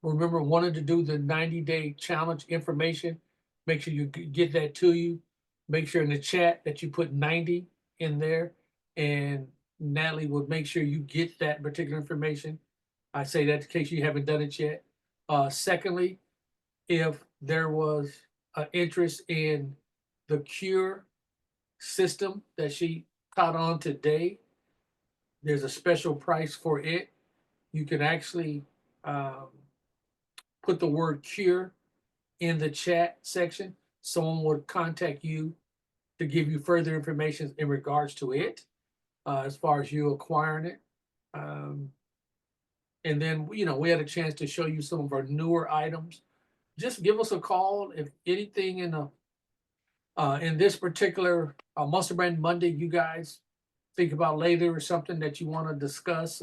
remember wanted to do the 90-day challenge information, make sure you get that to you. Make sure in the chat that you put 90 in there, and Natalie will make sure you get that particular information. I say that in case you haven't done it yet. Secondly, if there was an interest in the cure system that she caught on today, there's a special price for it. You can actually put the word cure in the chat section. Someone would contact you to give you further information in regards to it, as far as you acquiring it. And then, you know, we had a chance to show you some of our newer items. Just give us a call if anything in this particular Monster Brand Monday you guys think about later or something that you want to discuss.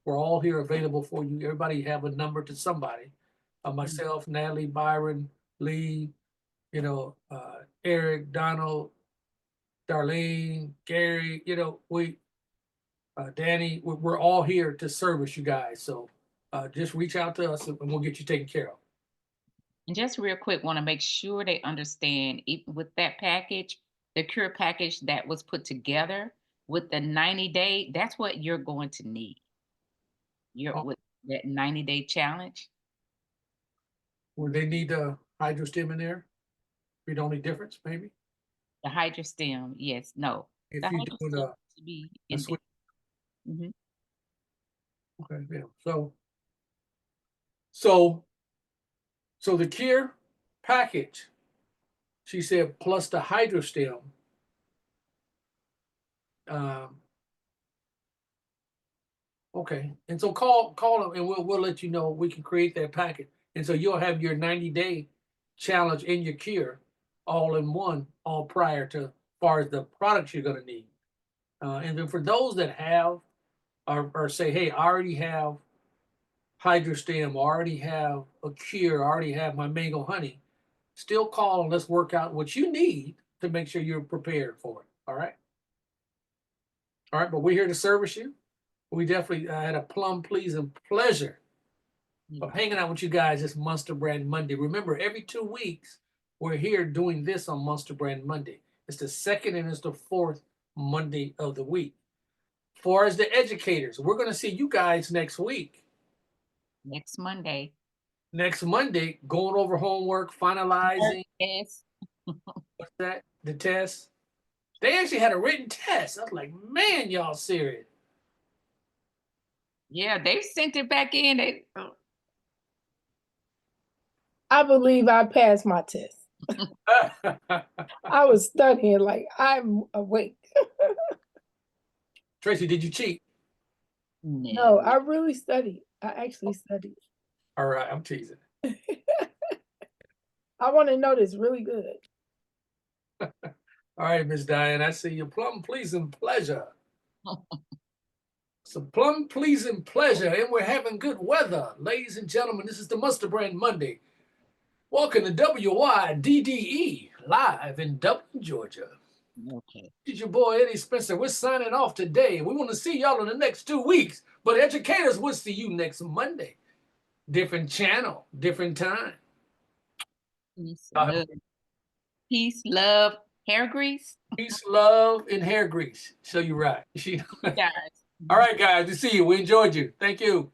We're all here available for you. Everybody have a number to somebody. Myself, Natalie, Byron, Lee, you know, Eric, Donald, Darlene, Gary, you know, Danny, we're all here to service you guys. So just reach out to us and we'll get you taken care of. And just real quick, want to make sure they understand with that package, the cure package that was put together with the 90-day, that's what you're going to need. With that 90-day challenge. Would they need the HydroStim in there? Be the only difference, maybe? The HydroStim, yes, no. If the you do HydroStim to be in switch. Mm-hmm. Okay, yeah. So the cure package, she said, plus the HydroStim. Okay, and so call them and we'll let you know we can create that packet. And so you'll have your 90-day challenge in your cure all in one, all prior to as far as the products you're going to need. And then for those that have or say, hey, I already have HydroStim, I already have a cure, I already have my mango honey, still call and let's work out what you need to make sure you're prepared for it. All right. All right, but we're here to service you. We definitely had a plum pleasing pleasure of hanging out with you guys this Monster Brand Monday. Remember, every 2 weeks, we're here doing this on Monster Brand Monday. It's the second and it's the fourth Monday of the week. As far as the educators, we're going to see you guys next week. Next Monday. Next Monday, going over homework, finalizing. Yes. What's that? The test. They actually had a written test. I was like, man, y'all serious. Yeah, they sent it back in. I believe I passed my test. I was studying like I'm awake. Tracy, did you cheat? No, I really studied. I actually studied. All right, I'm teasing. I want to know this really good. All right, Miss Diane, I see your plum pleasing pleasure. It's a plum pleasing pleasure, and we're having good weather. Ladies and gentlemen, this is the Monster Brand Monday. Welcome to WYDDE, live in Dublin, Georgia. Okay. This is your boy, Eddie Spencer. We're signing off today. We want to see y'all in the next 2 weeks, but educators, we'll see you next Monday. Different channel, different time. Peace, love, hair grease. Peace, love, and hair grease. Show you right. Guys. All right, guys. We see you. We enjoyed you. Thank you.